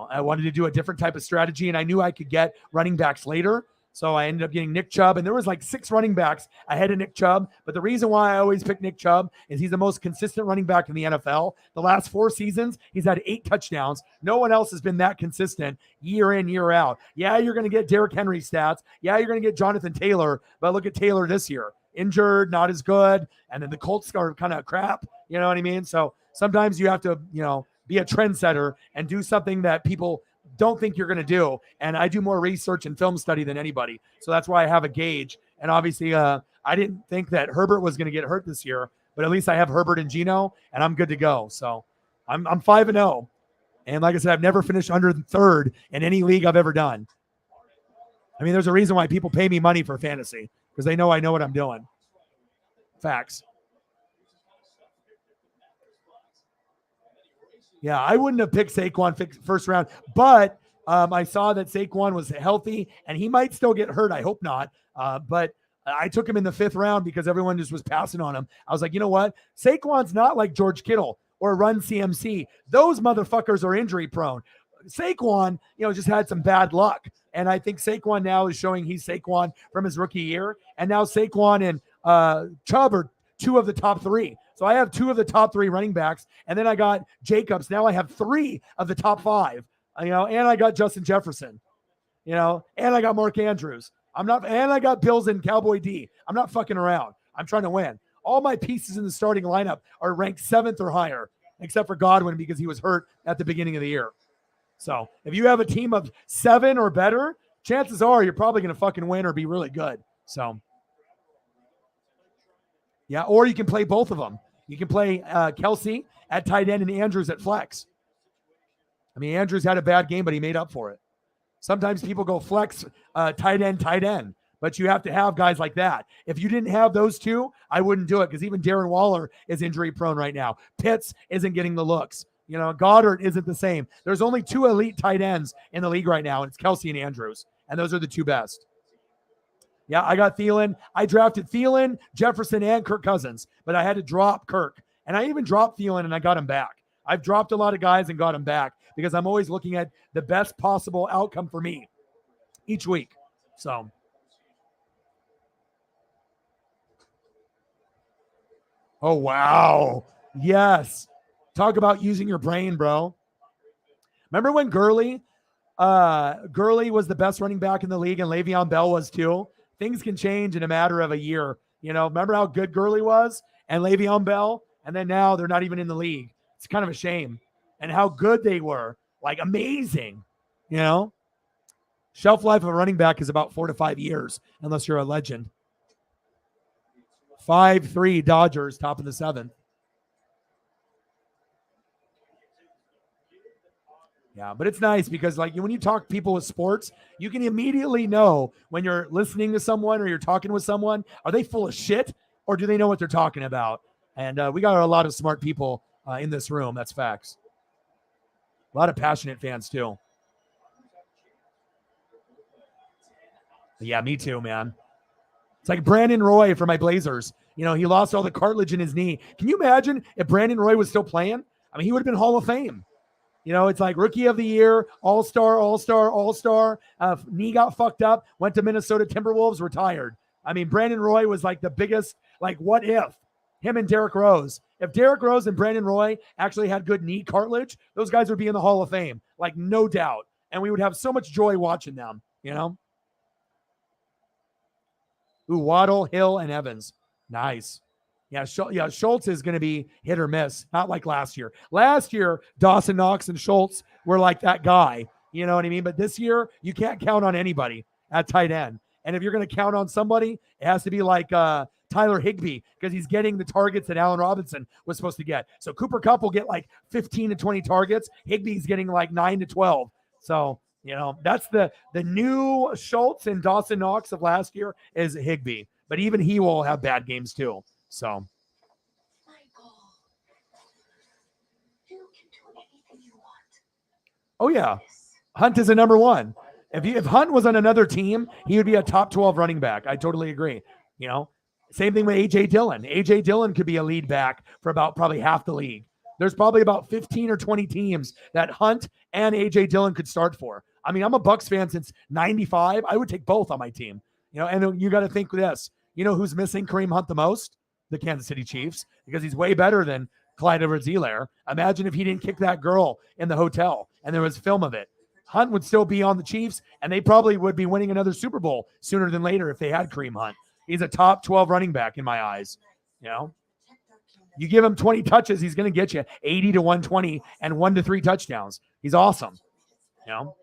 I wanted to do a different type of strategy, and I knew I could get running backs later. So I ended up getting Nick Chubb, and there was like 6 running backs ahead of Nick Chubb. But the reason why I always pick Nick Chubb is he's the most consistent running back in the NFL. The last 4 seasons, he's had 8 touchdowns. No one else has been that consistent year in, year out. Yeah, you're going to get Derrick Henry stats. Yeah, you're going to get Jonathan Taylor. But look at Taylor this year. Injured, not as good. And then the Colts are kind of crap. You know what I mean? So sometimes you have to, be a trendsetter and do something that people don't think you're going to do. And I do more research and film study than anybody. So that's why I have a gauge. And obviously I didn't think that Herbert was going to get hurt this year, but at least I have Herbert and Geno, and I'm good to go. So I'm 5-0. And like I said, I've never finished under third in any league I've ever done. I mean, there's a reason why people pay me money for fantasy, because they know I know what I'm doing. Facts. Yeah, I wouldn't have picked Saquon first round, but I saw that Saquon was healthy, and he might still get hurt. I hope not. But I took him in the 5th round because everyone just was passing on him. I was like, you know what? Saquon's not like George Kittle or Run CMC. Those motherfuckers are injury prone. Saquon, just had some bad luck. And I think Saquon now is showing he's Saquon from his rookie year. And now Saquon and Chubb are 2 of the top 3. So I have 2 of the top 3 running backs, and then I got Jacobs. Now I have 3 of the top 5, and I got Justin Jefferson, and I got Mark Andrews. And I got Bills and Cowboy D. I'm not fucking around. I'm trying to win. All my pieces in the starting lineup are ranked 7th or higher, except for Godwin because he was hurt at the beginning of the year. So if you have a team of 7 or better, chances are you're probably going to fucking win or be really good. So, yeah, or you can play both of them. You can play Kelsey at tight end and Andrews at flex. I mean, Andrews had a bad game, but he made up for it. Sometimes people go flex tight end, but you have to have guys like that. If you didn't have those two, I wouldn't do it because even Darren Waller is injury prone right now. Pitts isn't getting the looks. You know, Goddard isn't the same. There's only 2 elite tight ends in the league right now, and it's Kelsey and Andrews, and those are the 2 best. Yeah, I got Thielen. I drafted Thielen, Jefferson, and Kirk Cousins, but I had to drop Kirk. And I even dropped Thielen, and I got him back. I've dropped a lot of guys and got him back because I'm always looking at the best possible outcome for me each week. So, oh, wow. Yes. Talk about using your brain, bro. Remember when Gurley was the best running back in the league and Le'Veon Bell was too? Things can change in a matter of a year. You know, remember how good Gurley was and Le'Veon Bell? And then now they're not even in the league. It's kind of a shame. And how good they were. Like, amazing. You know? Shelf life of a running back is about 4 to 5 years, unless you're a legend. 5-3 Dodgers, top of the 7th. Yeah, but it's nice because, like, when you talk to people with sports, you can immediately know when you're listening to someone or you're talking with someone, are they full of shit or do they know what they're talking about? And we got a lot of smart people in this room. That's facts. A lot of passionate fans, too. Yeah, me too, man. It's like Brandon Roy for my Blazers. You know, he lost all the cartilage in his knee. Can you imagine if Brandon Roy was still playing? I mean, he would have been Hall of Fame. You know, it's like rookie of the year, all-star. Knee got fucked up, went to Minnesota Timberwolves, retired. I mean, Brandon Roy was like the biggest, like, what if? Him and Derrick Rose. If Derrick Rose and Brandon Roy actually had good knee cartilage, those guys would be in the Hall of Fame, like, no doubt. And we would have so much joy watching them, you know? Ooh, Waddle, Hill, and Evans. Nice. Yeah, Schultz is going to be hit or miss, not like last year. Last year, Dawson Knox and Schultz were like that guy. You know what I mean? But this year, you can't count on anybody at tight end. And if you're going to count on somebody, it has to be like Tyler Higbee because he's getting the targets that Allen Robinson was supposed to get. So Cooper Kupp will get like 15 to 20 targets. Higbee's getting like 9 to 12. So, you know, that's the new Schultz and Dawson Knox of last year is Higbee. But even he will have bad games too. So. Michael, you can do anything you want. Oh, yeah. Hunt is a number 1. If Hunt was on another team, he would be a top 12 running back. I totally agree. You know, same thing with A.J. Dillon. A.J. Dillon could be a lead back for about probably half the league. There's probably about 15 or 20 teams that Hunt and A.J. Dillon could start for. I mean, I'm a Bucs fan since 95. I would take both on my team. You know, and you got to think this. You know who's missing Kareem Hunt the most? The Kansas City Chiefs, because he's way better than Clyde Edwards-Helaire. Imagine if he didn't kick that girl in the hotel and there was film of it. Hunt would still be on the Chiefs, and they probably would be winning another Super Bowl sooner than later if they had Kareem Hunt. He's a top 12 running back in my eyes. You know, you give him 20 touches, he's going to get you 80 to 120 and 1 to 3 touchdowns. He's awesome. You know,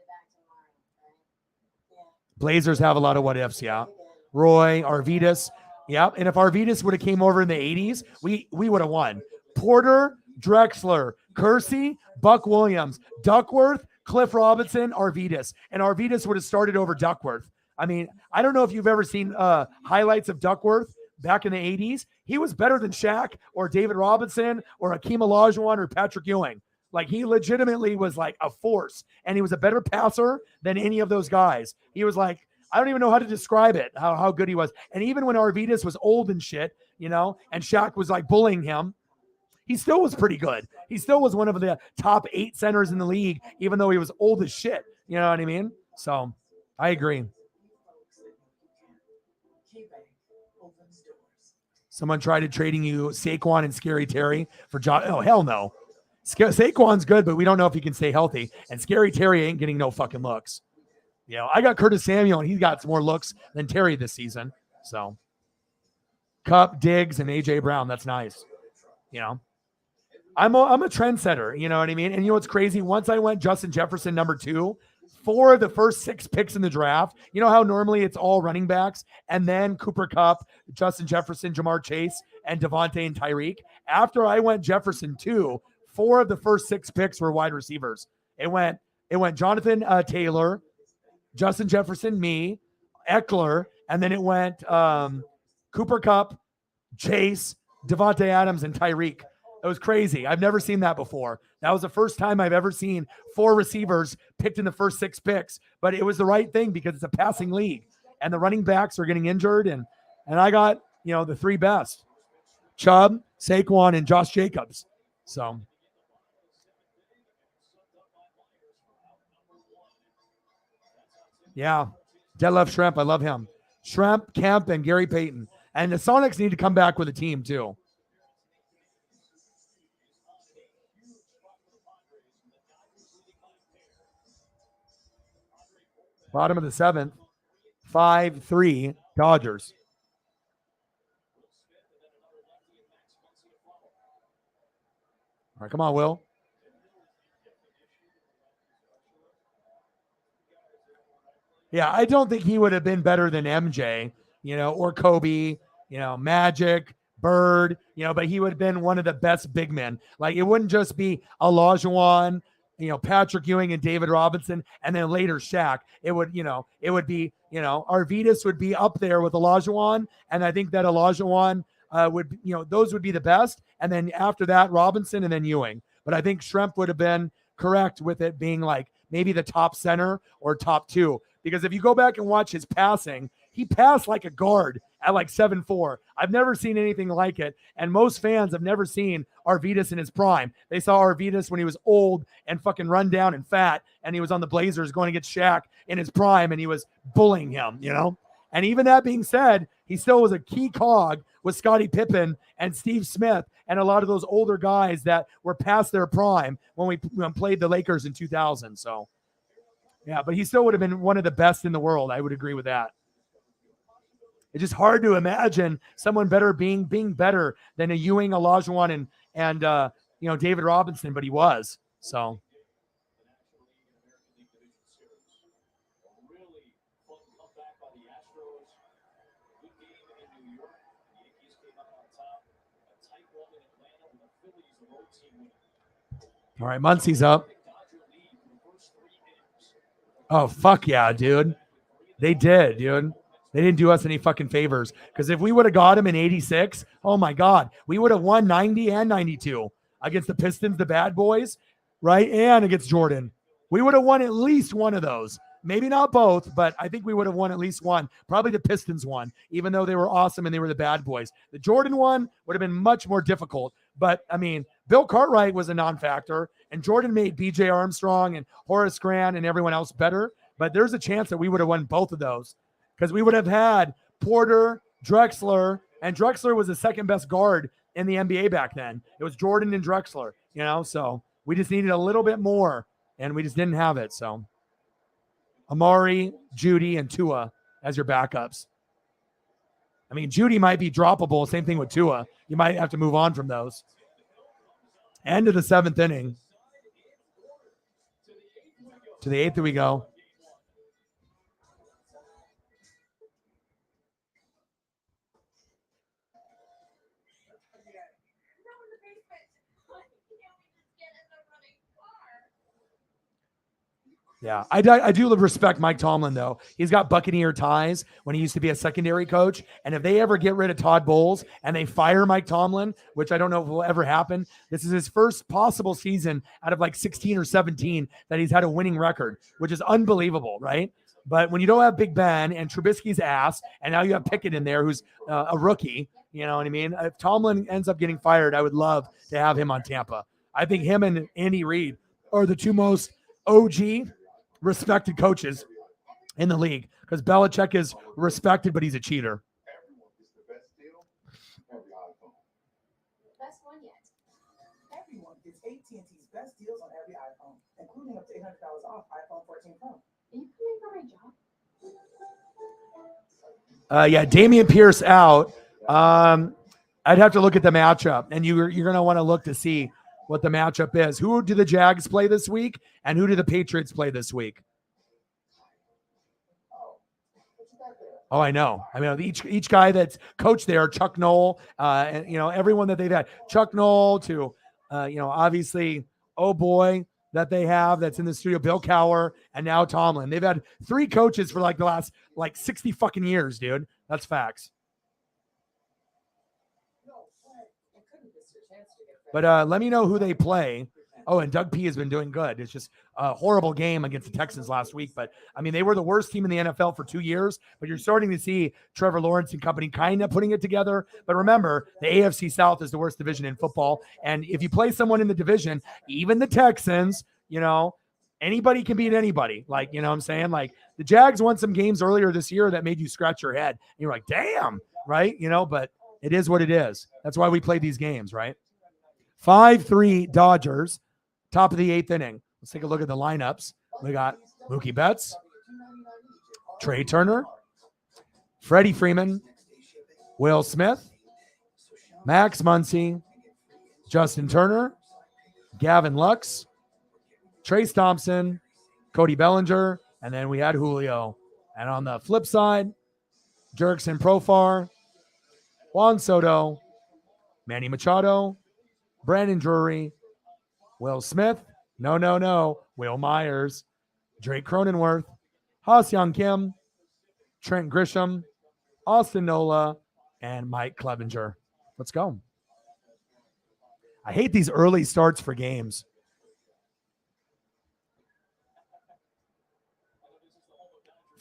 Blazers have a lot of what ifs. Yeah, Roy, Arvidas. Yeah, and if Arvidas would have came over in the 80s, we would have won. Porter, Drexler, Kersey, Buck Williams, Duckworth, Cliff Robinson, Arvidas. And Arvidas would have started over Duckworth. I mean, I don't know if you've ever seen highlights of Duckworth back in the 80s. He was better than Shaq or David Robinson or Hakeem Olajuwon or Patrick Ewing. Like, he legitimately was like a force, and he was a better passer than any of those guys. He was like, I don't even know how to describe it, how good he was. And even when Arvidas was old and shit, you know, and Shaq was like bullying him, he still was pretty good. He still was one of the top 8 centers in the league, even though he was old as shit. You know what I mean? So I agree. Someone tried trading you Saquon and Scary Terry for John. Oh, hell no. Saquon's good, but we don't know if he can stay healthy. And Scary Terry ain't getting no fucking looks. You know, I got Curtis Samuel, and he's got some more looks than Terry this season. So, Kupp, Diggs, and A.J. Brown, that's nice. You know. I'm a trendsetter, you know what I mean? And you know what's crazy? Once I went Justin Jefferson number 2, 4 of the first 6 picks in the draft, you know how normally it's all running backs and then Cooper Kupp, Justin Jefferson, Jamar Chase, and Devontae and Tyreek. After I went Jefferson 2, 4 of the first 6 picks were wide receivers. It went Jonathan Taylor, Justin Jefferson, me, Eckler, and then it went Cooper Kupp, Chase, Devontae Adams, and Tyreek. It was crazy. I've never seen that before. That was the first time I've ever seen 4 receivers picked in the first 6 picks. But it was the right thing because it's a passing league, and the running backs are getting injured, and I got the 3 best: Chubb, Saquon, and Josh Jacobs. So. Yeah. Detlef Schrempf. I love him. Schrempf, Kemp, and Gary Payton. And the Sonics need to come back with a team too. Bottom of the 7th. 5-3 Dodgers. All right, come on, Will. Yeah, I don't think he would have been better than MJ, or Kobe, Magic, Bird, but he would have been one of the best big men. Like, it wouldn't just be Olajuwon, Patrick Ewing and David Robinson, and then later Shaq. It would be, Arvidas would be up there with Olajuwon, and I think that Olajuwon would, those would be the best. And then after that, Robinson and then Ewing. But I think Schrempf would have been correct with it being like maybe the top center or top 2. Because if you go back and watch his passing, he passed like a guard at like 7'4". I've never seen anything like it. And most fans have never seen Arvidas in his prime. They saw Arvidas when he was old and fucking run down and fat, and he was on the Blazers going against Shaq in his prime, and he was bullying him, And even that being said, he still was a key cog with Scottie Pippen and Steve Smith and a lot of those older guys that were past their prime when we played the Lakers in 2000. So, yeah, but he still would have been one of the best in the world. I would agree with that. It's just hard to imagine someone better being better than a Ewing, Olajuwon, and David Robinson, but he was. So. All right, Muncie's up. Oh, fuck yeah, dude. They did, dude. They didn't do us any fucking favors. Because if we would have got him in 86, oh my God, we would have won 90 and 92 against the Pistons, the bad boys, right? And against Jordan. We would have won at least one of those. Maybe not both, but I think we would have won at least one. Probably the Pistons one, even though they were awesome and they were the bad boys. The Jordan one would have been much more difficult. But, I mean, Bill Cartwright was a non-factor, and Jordan made B.J. Armstrong and Horace Grant and everyone else better. But there's a chance that we would have won both of those because we would have had Porter, Drexler, and Drexler was the second best guard in the NBA back then. It was Jordan and Drexler, so we just needed a little bit more, and we just didn't have it. So Amari, Judy, and Tua as your backups. I mean, Judy might be droppable. Same thing with Tua. You might have to move on from those. End of the 7th inning. To the 8th we go. Yeah, I do respect Mike Tomlin, though. He's got Buccaneer ties when he used to be a secondary coach. And if they ever get rid of Todd Bowles and they fire Mike Tomlin, which I don't know if will ever happen, this is his first possible season out of like 16 or 17 that he's had a winning record, which is unbelievable, right? But when you don't have Big Ben and Trubisky's ass, and now you have Pickett in there who's a rookie, you know what I mean? If Tomlin ends up getting fired, I would love to have him on Tampa. I think him and Andy Reid are the two most OG respected coaches in the league because Belichick is respected, but he's a cheater. Best one yet. Everyone gets AT&T's best deals on every iPhone, including up to $800 off iPhone 14 Pro. Are you coming for my job? Yeah, Damian Pierce out. I'd have to look at the matchup, and you're going to want to look to see what the matchup is. Who do the Jags play this week, and who do the Patriots play this week? Oh, I know. I mean, each guy that's coached there, Chuck Noll, and everyone that they've had, Chuck Noll to, obviously, oh boy, that they have that's in the studio, Bill Cowher, and now Tomlin. They've had 3 coaches for like the last 60 fucking years, dude. That's facts. But let me know who they play. Oh, and Doug P has been doing good. It's just a horrible game against the Texans last week. But, I mean, they were the worst team in the NFL for 2 years. But you're starting to see Trevor Lawrence and company kind of putting it together. But remember, the AFC South is the worst division in football. And if you play someone in the division, even the Texans, anybody can beat anybody. Like, you know what I'm saying? Like, the Jags won some games earlier this year that made you scratch your head. And you're like, damn, right? But it is what it is. That's why we play these games, right? 5-3 Dodgers. Top of the 8th inning. Let's take a look at the lineups. We got Mookie Betts, Trey Turner, Freddie Freeman, Will Smith, Max Muncy, Justin Turner, Gavin Lux, Trace Thompson, Cody Bellinger, and then we had Julio. And on the flip side, Jurickson Profar, Juan Soto, Manny Machado, Brandon Drury, Will Smith, Will Myers, Drake Cronenworth, Ha-Seong Kim, Trent Grisham, Austin Nola, and Mike Clevenger. Let's go. I hate these early starts for games.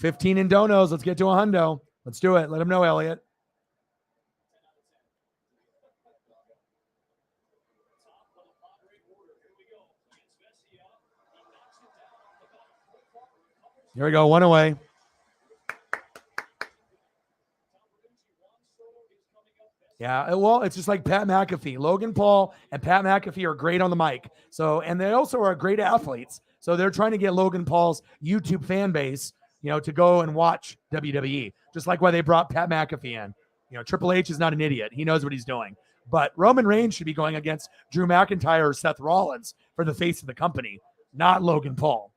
$15 in donos. Let's get to a hundo. Let's do it. Let them know, Elliot. Here we go, one away. Yeah, well, it's just like Pat McAfee. Logan Paul and Pat McAfee are great on the mic. So, and they also are great athletes. So they're trying to get Logan Paul's YouTube fan base, to go and watch WWE. Just like why they brought Pat McAfee in. Triple H is not an idiot. He knows what he's doing. But Roman Reigns should be going against Drew McIntyre or Seth Rollins for the face of the company, not Logan Paul,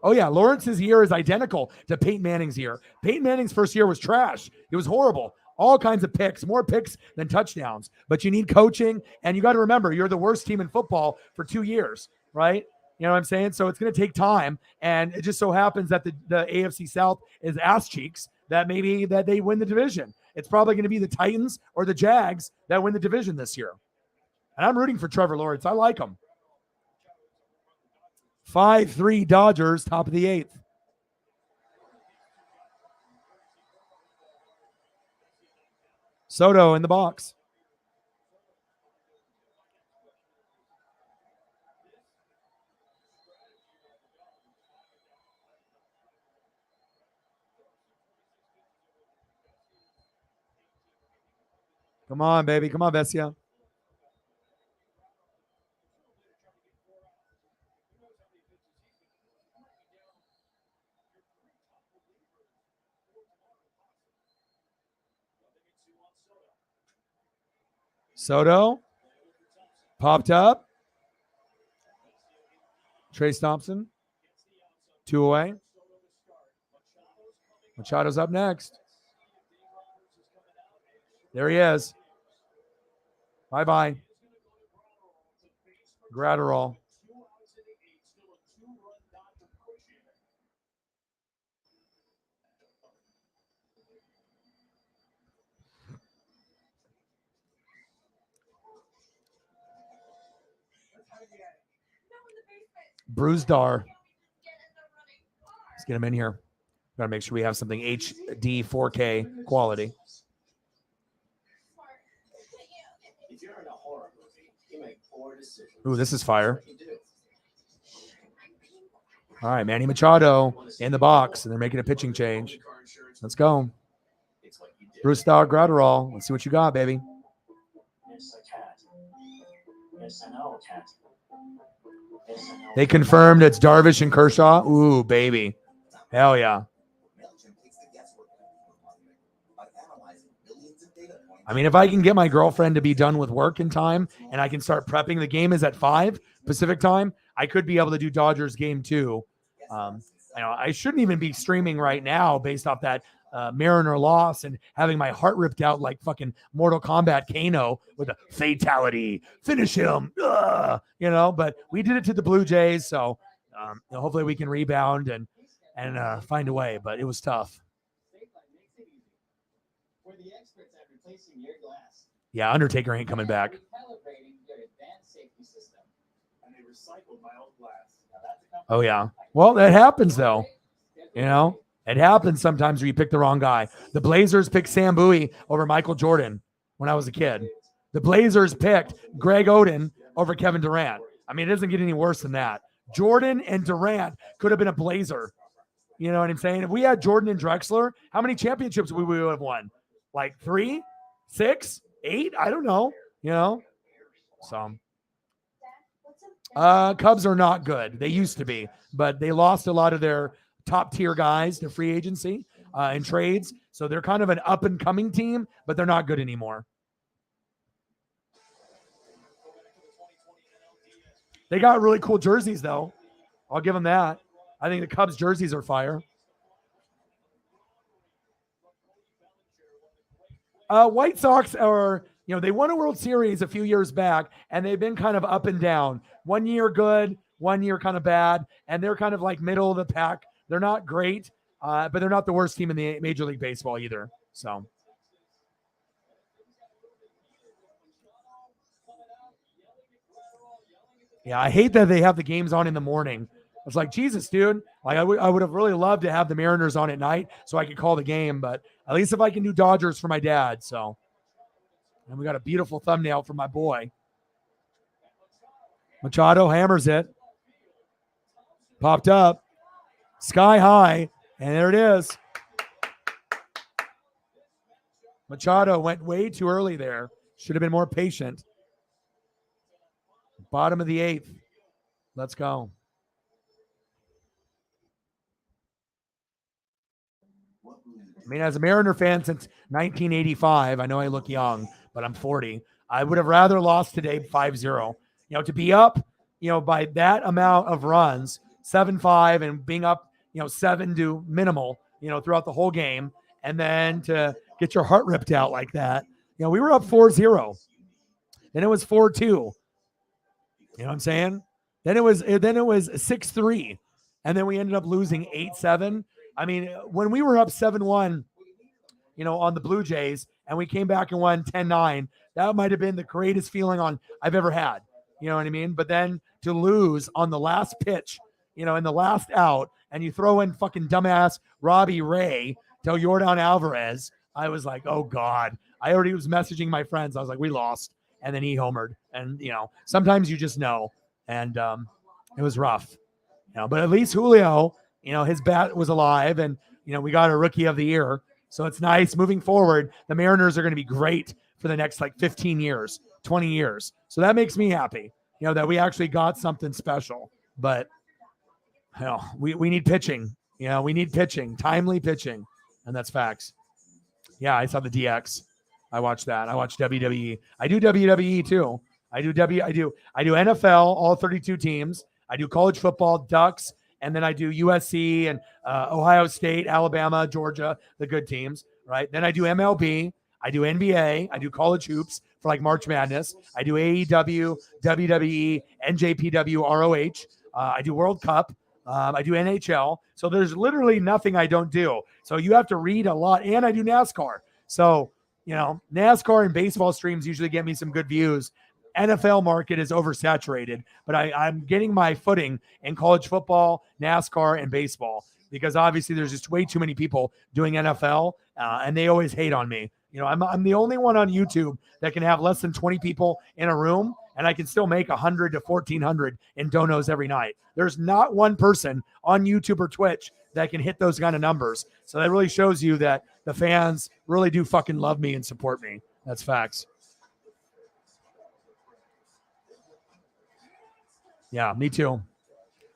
Oh, yeah, Lawrence's year is identical to Peyton Manning's year. Peyton Manning's first year was trash. It was horrible. All kinds of picks, more picks than touchdowns. But you need coaching, and you got to remember, you're the worst team in football for 2 years, right? You know what I'm saying? So it's going to take time, and it just so happens that the AFC South is ass cheeks that maybe that they win the division. It's probably going to be the Titans or the Jags that win the division this year. And I'm rooting for Trevor Lawrence. I like him. 5-3 Dodgers, top of the 8th. Soto in the box. Come on, baby. Come on, Vesia. Soto popped up. Trace Thompson, 2 away. Machado's up next. There he is. Bye-bye. Gratterall. Bruisdar. Let's get him in here. Got to make sure we have something HD 4K quality. Ooh, this is fire. All right, Manny Machado in the box, and they're making a pitching change. Let's go. Bruisdar, Gratterall. Let's see what you got, baby. They confirmed it's Darvish and Kershaw. Ooh, baby. Hell yeah. I mean, if I can get my girlfriend to be done with work in time and I can start prepping, the game is at 5 Pacific time, I could be able to do Dodgers game 2. I shouldn't even be streaming right now based off that Mariner loss and having my heart ripped out like fucking Mortal Kombat Kano with a fatality, finish him, but we did it to the Blue Jays. So hopefully we can rebound and find a way, but it was tough. Yeah, Undertaker ain't coming back. Oh, yeah. Well, that happens, though. It happens sometimes where you pick the wrong guy. The Blazers picked Sam Bowie over Michael Jordan when I was a kid. The Blazers picked Greg Oden over Kevin Durant. I mean, it doesn't get any worse than that. Jordan and Durant could have been a Blazer. You know what I'm saying? If we had Jordan and Drexler, how many championships we would have won? Like 3, 6, 8? I don't know. So Cubs are not good. They used to be, but they lost a lot of their top tier guys to free agency and trades. So they're kind of an up and coming team, but they're not good anymore. They got really cool jerseys, though. I'll give them that. I think the Cubs jerseys are fire. White Sox are, they won a World Series a few years back, and they've been kind of up and down. 1 year good, 1 year kind of bad, and they're kind of like middle of the pack. They're not great, but they're not the worst team in the Major League Baseball either. So, yeah, I hate that they have the games on in the morning. It's like, Jesus, dude. Like, I would have really loved to have the Mariners on at night so I could call the game, but at least if I can do Dodgers for my dad. So, and we got a beautiful thumbnail for my boy. Machado hammers it. Popped up. Sky high. And there it is. Machado went way too early there. Should have been more patient. Bottom of the 8th. Let's go. I mean, as a Mariner fan since 1985, I know I look young, but I'm 40. I would have rather lost today 5-0. To be up, by that amount of runs, 7-5, and being up, 7 to minimal, throughout the whole game, and then to get your heart ripped out like that. We were up 4-0. Then it was 4-2. You know what I'm saying? Then it was 6-3, and then we ended up losing 8-7. I mean, when we were up 7-1, on the Blue Jays, and we came back and won 10-9, that might have been the greatest feeling I've ever had. You know what I mean? But then to lose on the last pitch, in the last out, and you throw in fucking dumbass Robbie Ray to Yordan Alvarez, I was like, oh, God. I already was messaging my friends. I was like, we lost. And then he homered. And, sometimes you just know. And it was rough. But at least Julio, his bat was alive, and, we got a rookie of the year. So it's nice moving forward. The Mariners are going to be great for the next 15 years, 20 years. So that makes me happy, that we actually got something special. But we need pitching. We need pitching, timely pitching. And that's facts. Yeah, I saw the DX. I watched that. I watched WWE. I do WWE too. I do NFL, all 32 teams. I do college football, Ducks. And then I do USC and Ohio State, Alabama, Georgia, the good teams, right? Then I do MLB. I do NBA. I do college hoops for March Madness. I do AEW, WWE, NJPW, ROH. I do World Cup. I do NHL. So there's literally nothing I don't do. So you have to read a lot. And I do NASCAR. So, NASCAR and baseball streams usually get me some good views. NFL market is oversaturated, but I'm getting my footing in college football, NASCAR, and baseball, because obviously there's just way too many people doing NFL, and they always hate on me. I'm the only one on YouTube that can have less than 20 people in a room, and I can still make 100 to 1,400 in donos every night. There's not one person on YouTube or Twitch that can hit those kind of numbers. So that really shows you that the fans really do fucking love me and support me. That's facts. Yeah, me too.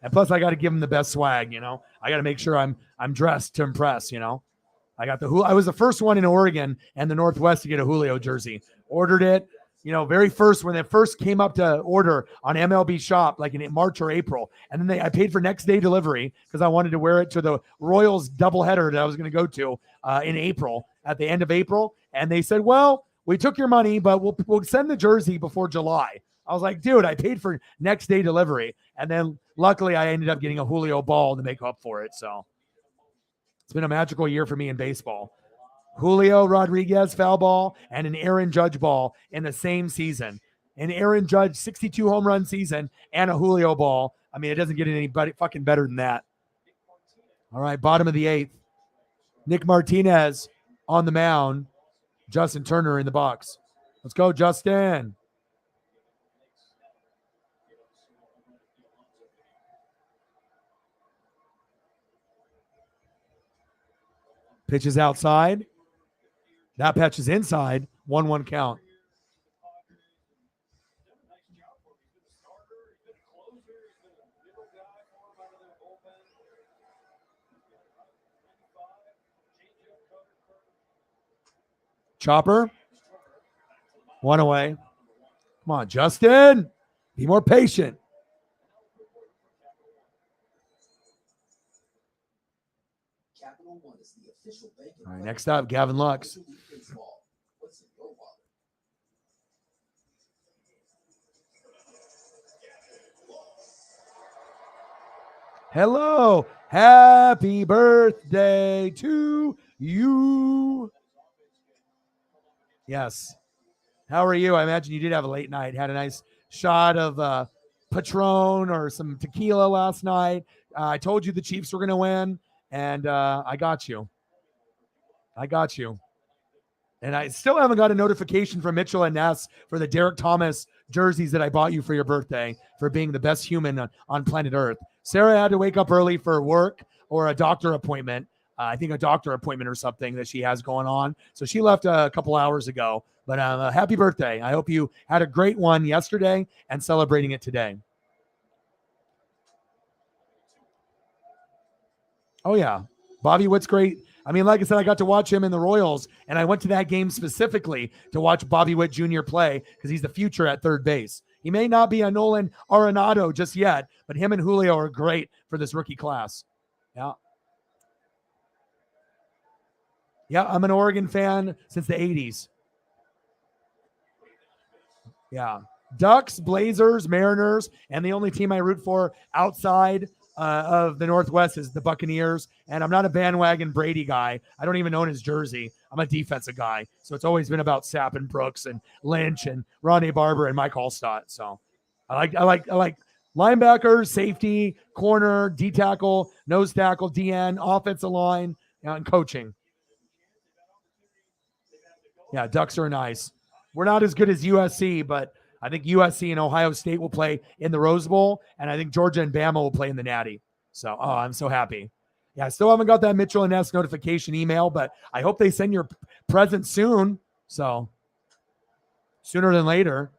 And plus, I got to give them the best swag. I got to make sure I'm dressed to impress. I I was the first one in Oregon and the Northwest to get a Julio jersey. Ordered it, very first when it first came up to order on MLB Shop, like in March or April. And then I paid for next day delivery because I wanted to wear it to the Royals doubleheader that I was going to go to in April, at the end of April. And they said, well, we took your money, but we'll send the jersey before July. I was like, dude, I paid for next day delivery. And then luckily I ended up getting a Julio ball to make up for it. So it's been a magical year for me in baseball. Julio Rodriguez foul ball and an Aaron Judge ball in the same season. An Aaron Judge 62 home run season and a Julio ball. I mean, it doesn't get any fucking better than that. All right, bottom of the 8th. Nick Martinez on the mound. Justin Turner in the box. Let's go, Justin. Pitches outside. That pitch is inside. 1-1 count. Chopper. 1 away. Come on, Justin. Be more patient. All right, next up, Gavin Lux. Hello. Happy birthday to you. Yes. How are you? I imagine you did have a late night. Had a nice shot of Patron or some tequila last night. I told you the Chiefs were going to win, and I got you. And I still haven't got a notification from Mitchell and Ness for the Derek Thomas jerseys that I bought you for your birthday for being the best human on planet Earth. Sarah had to wake up early for work or a doctor appointment. I think a doctor appointment or something that she has going on. So she left a couple hours ago. But happy birthday. I hope you had a great one yesterday and celebrating it today. Oh, yeah. Bobby Witt's great. I mean, like I said, I got to watch him in the Royals, and I went to that game specifically to watch Bobby Witt Jr. play because he's the future at third base. He may not be a Nolan Arenado just yet, but him and Julio are great for this rookie class. Yeah. Yeah, I'm an Oregon fan since the 80s. Yeah. Ducks, Blazers, Mariners, and the only team I root for outside of the Northwest is the Buccaneers. And I'm not a bandwagon Brady guy. I don't even own his jersey. I'm a defensive guy. So it's always been about Sapp and Brooks and Lynch and Ronnie Barber and Mike Allstott. So I like linebacker, safety, corner, D tackle, nose tackle, DN, offensive line, and coaching. Yeah, Ducks are nice. We're not as good as USC, but I think USC and Ohio State will play in the Rose Bowl, and I think Georgia and Bama will play in the Natty. So, I'm so happy. Yeah, I still haven't got that Mitchell and Ness notification email, but I hope they send your present soon. So, sooner than later.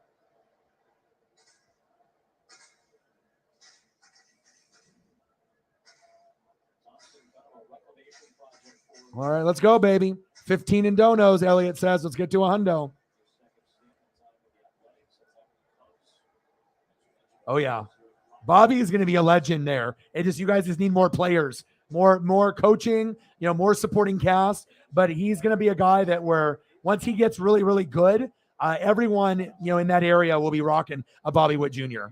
All right, let's go, baby. 15 in donos, Elliot says. Let's get to a hundo. Oh, yeah. Bobby is going to be a legend there. You guys just need more players, more coaching, more supporting cast. But he's going to be a guy that where once he gets really, really good, everyone, in that area will be rocking a Bobby Witt Jr.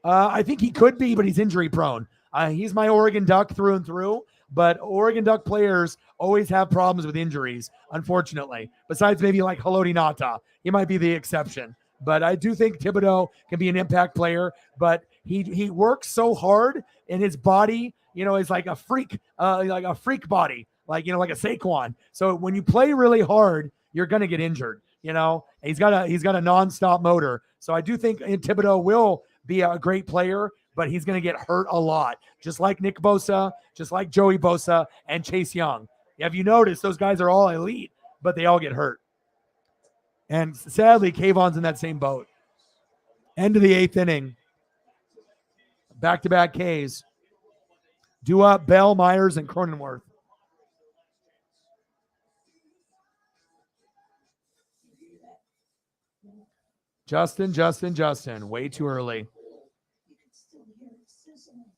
I think he could be, but he's injury prone. He's my Oregon Duck through and through. But Oregon Duck players always have problems with injuries, unfortunately. Besides maybe like Haloti Ngata. He might be the exception. But I do think Thibodeau can be an impact player, but he works so hard, and his body, is like a freak body, like a Saquon. So when you play really hard, you're going to get injured. He's got a nonstop motor. So I do think Thibodeau will be a great player, but he's going to get hurt a lot, just like Nick Bosa, just like Joey Bosa and Chase Young. Have you noticed those guys are all elite, but they all get hurt? And sadly, Kayvon's in that same boat. End of the 8th inning. Back-to-back Ks. Do up Bell, Myers, and Cronenworth. Justin. Way too early. You can still hear it sizzling.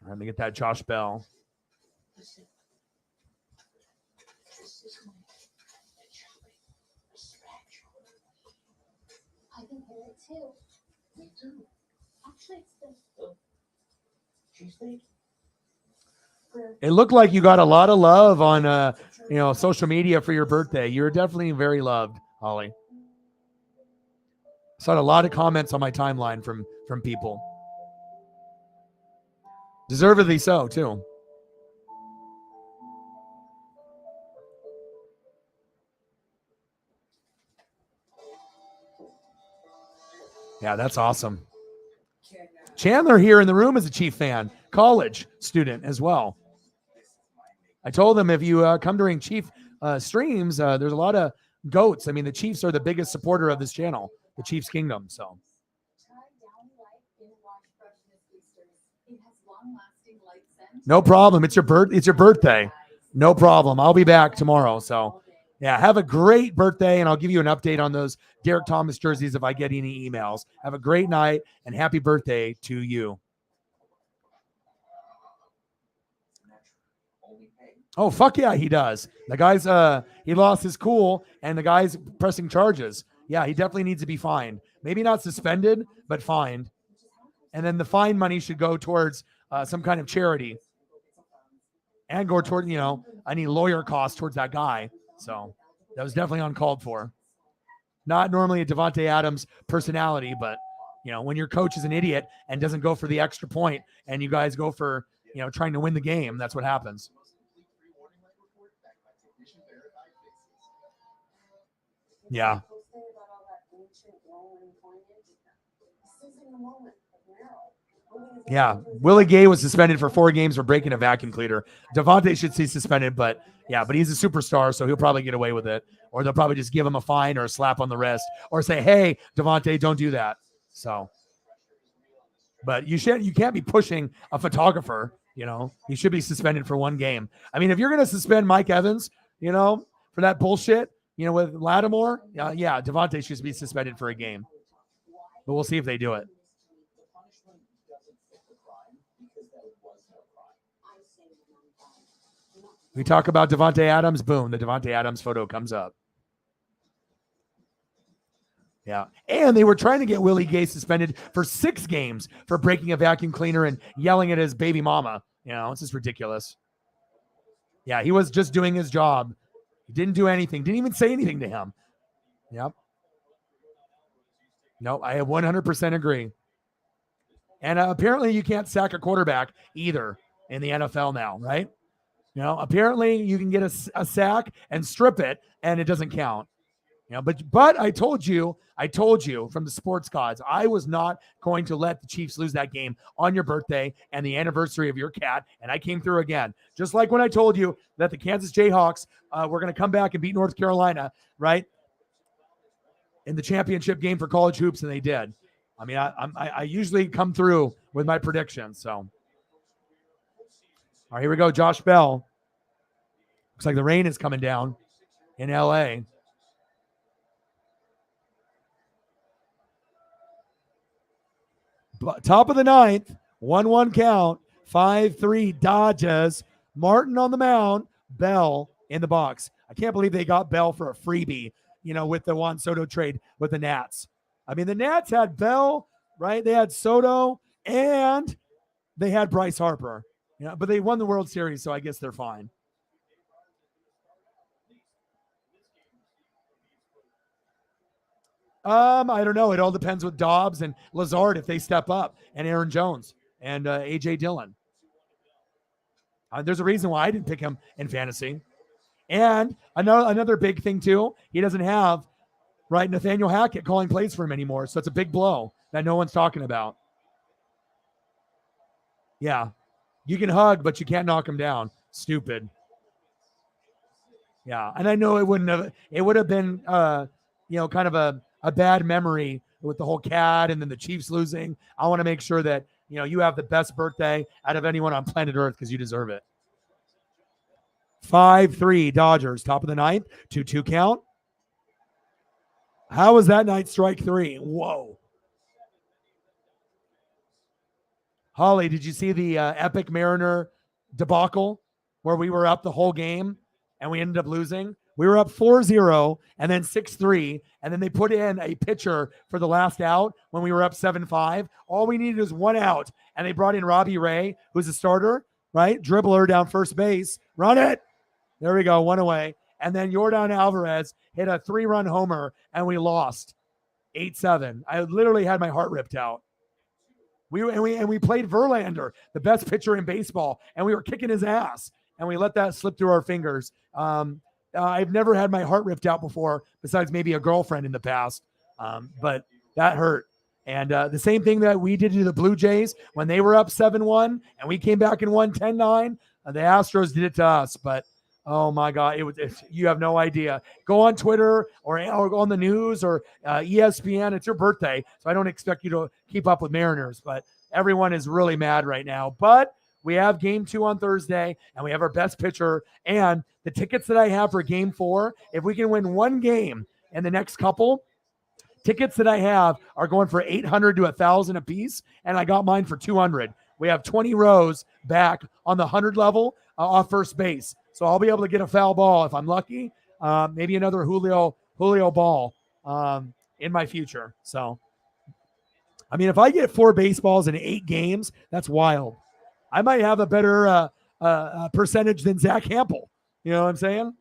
All right, let me get that Josh Bell. Listen. The sizzling. The chewing. The spatula. I can hear it too. Me too. Actually, it's the Cheesesteak? It looked like you got a lot of love on social media for your birthday. You're definitely very loved, Holly. Saw a lot of comments on my timeline from people. Deservedly so, too. Yeah, that's awesome. Chandler here in the room is a Chief fan, college student as well. I told him if you come during Chief streams, there's a lot of goats. I mean, the Chiefs are the biggest supporter of this channel, the Chiefs Kingdom. So Try Downy Light in Wash Freshness Boosters. It has long-lasting light scent. no problem. It's your birthday. No problem. I'll be back tomorrow. So yeah, have a great birthday, and I'll give you an update on those Derek Thomas jerseys if I get any emails. Have a great night, and happy birthday to you. Oh, fuck yeah, he does. The guy's he lost his cool, and the guy's pressing charges. Yeah, he definitely needs to be fined. Maybe not suspended, but fined. And then the fine money should go towards some kind of charity, and go toward any lawyer costs towards that guy. So that was definitely uncalled for. Not normally a Davante Adams personality, but when your coach is an idiot and doesn't go for the extra point, and you guys go for trying to win the game, that's what happens. Yeah. Yeah. Willie Gay was suspended for 4 games for breaking a vacuum cleaner. Davante should see suspended, but he's a superstar, so he'll probably get away with it. Or they'll probably just give him a fine or a slap on the wrist or say, hey, Davante, don't do that. So, but you can't be pushing a photographer, he should be suspended for 1 game. I mean, if you're going to suspend Mike Evans, for that bullshit, with Lattimore, Davante should be suspended for a game. But we'll see if they do it. We talk about Davante Adams, boom, the Davante Adams photo comes up. Yeah. And they were trying to get Willie Gay suspended for 6 games for breaking a vacuum cleaner and yelling at his baby mama. It's just ridiculous. Yeah, he was just doing his job. He didn't do anything. Didn't even say anything to him. Yep. No, I 100% agree. And apparently you can't sack a quarterback either in the NFL now, right? Apparently you can get a sack and strip it, and it doesn't count. But I told you from the sports gods, I was not going to let the Chiefs lose that game on your birthday and the anniversary of your cat, and I came through again. Just like when I told you that the Kansas Jayhawks were going to come back and beat North Carolina, right, in the championship game for college hoops, and they did. I mean, I usually come through with my predictions. So, all right, here we go. Josh Bell. Looks like the rain is coming down in L.A. Top of the 9th, 1-1 count, 5-3 Dodgers. Martin on the mound, Bell in the box. I can't believe they got Bell for a freebie, with the Juan Soto trade with the Nats. I mean, the Nats had Bell, right? They had Soto, and they had Bryce Harper. But they won the World Series, so I guess they're fine. I don't know. It all depends with Dobbs and Lazard if they step up, and Aaron Jones and A.J. Dillon. There's a reason why I didn't pick him in fantasy. And another big thing, too, he doesn't have, right, Nathaniel Hackett calling plays for him anymore, so it's a big blow that no one's talking about. Yeah. You can hug, but you can't knock him down. Stupid. Yeah, and I know it would have been, kind of a bad memory with the whole cat and then the Chiefs losing. I want to make sure that, you have the best birthday out of anyone on planet Earth because you deserve it. 5-3 Dodgers, top of the ninth, 2-2 count. How was that night strike three? Whoa. Holly, did you see the epic Mariner debacle where we were up the whole game and we ended up losing? We were up 4-0 and then 6-3, and then they put in a pitcher for the last out when we were up 7-5. All we needed was one out, and they brought in Robbie Ray, who's a starter, right? Dribbler down first base. Run it. There we go, one away. And then Yordan Alvarez hit a 3-run homer, and we lost 8-7. I literally had my heart ripped out. We played Verlander, the best pitcher in baseball, and we were kicking his ass, and we let that slip through our fingers. I've never had my heart ripped out before, besides maybe a girlfriend in the past, but that hurt. And the same thing that we did to the Blue Jays when they were up 7-1, and we came back and won 10-9. The Astros did it to us, but oh my God, you have no idea. Go on Twitter or on the news or ESPN. It's your birthday, so I don't expect you to keep up with Mariners, but everyone is really mad right now. But we have game 2 on Thursday, and we have our best pitcher. And the tickets that I have for game 4, if we can win one game in the next couple, tickets that I have are going for $800 to $1,000 a piece, and I got mine for $200. We have 20 rows back on the 100 level off first base. So I'll be able to get a foul ball if I'm lucky. Maybe another Julio ball in my future. So, I mean, if I get 4 baseballs in 8 games, that's wild. I might have a better percentage than Zach Hampel. You know what I'm saying?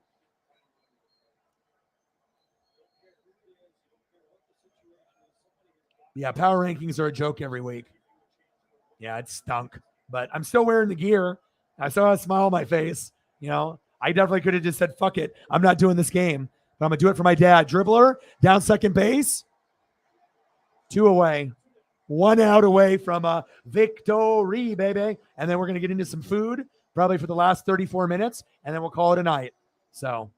Yeah, power rankings are a joke every week. Yeah, it stunk. But I'm still wearing the gear. I still have a smile on my face. I definitely could have just said, fuck it. I'm not doing this game. But I'm going to do it for my dad. Dribbler, down second base. 2 away. 1 out away from a victory, baby. And then we're going to get into some food, probably for the last 34 minutes, and then we'll call it a night. So,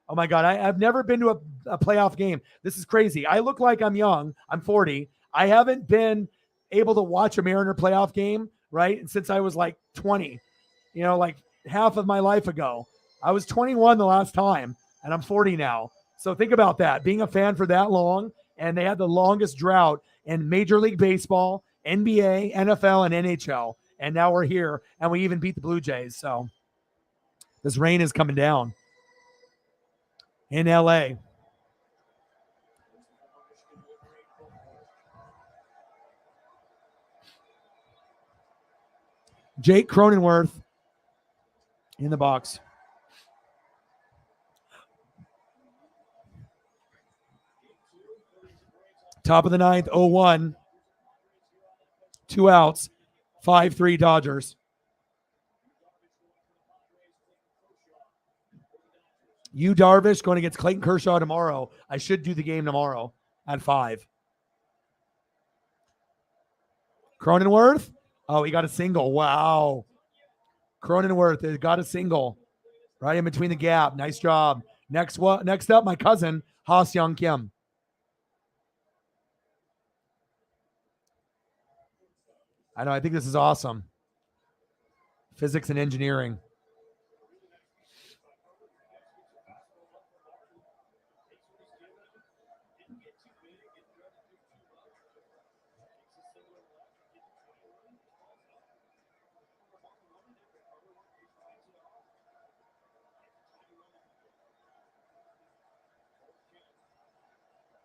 oh my God, I've never been to a playoff game. This is crazy. I look like I'm young. I'm 40. I haven't been able to watch a Mariner playoff game, right, since I was like 20, like half of my life ago. I was 21 the last time, and I'm 40 now. So think about that, being a fan for that long, and they had the longest drought in Major League Baseball, NBA, NFL, and NHL. And now we're here, and we even beat the Blue Jays. So this rain is coming down in LA. Jake Cronenworth in the box. Top of the ninth, 0-1. 2 outs, 5-3 Dodgers. Yu Darvish going against Clayton Kershaw tomorrow. I should do the game tomorrow at 5. Cronenworth. Oh, he got a single. Wow. Cronenworth got a single right in between the gap. Nice job. Next up, my cousin, Ha-Seong Kim. I know. I think this is awesome. Physics and engineering.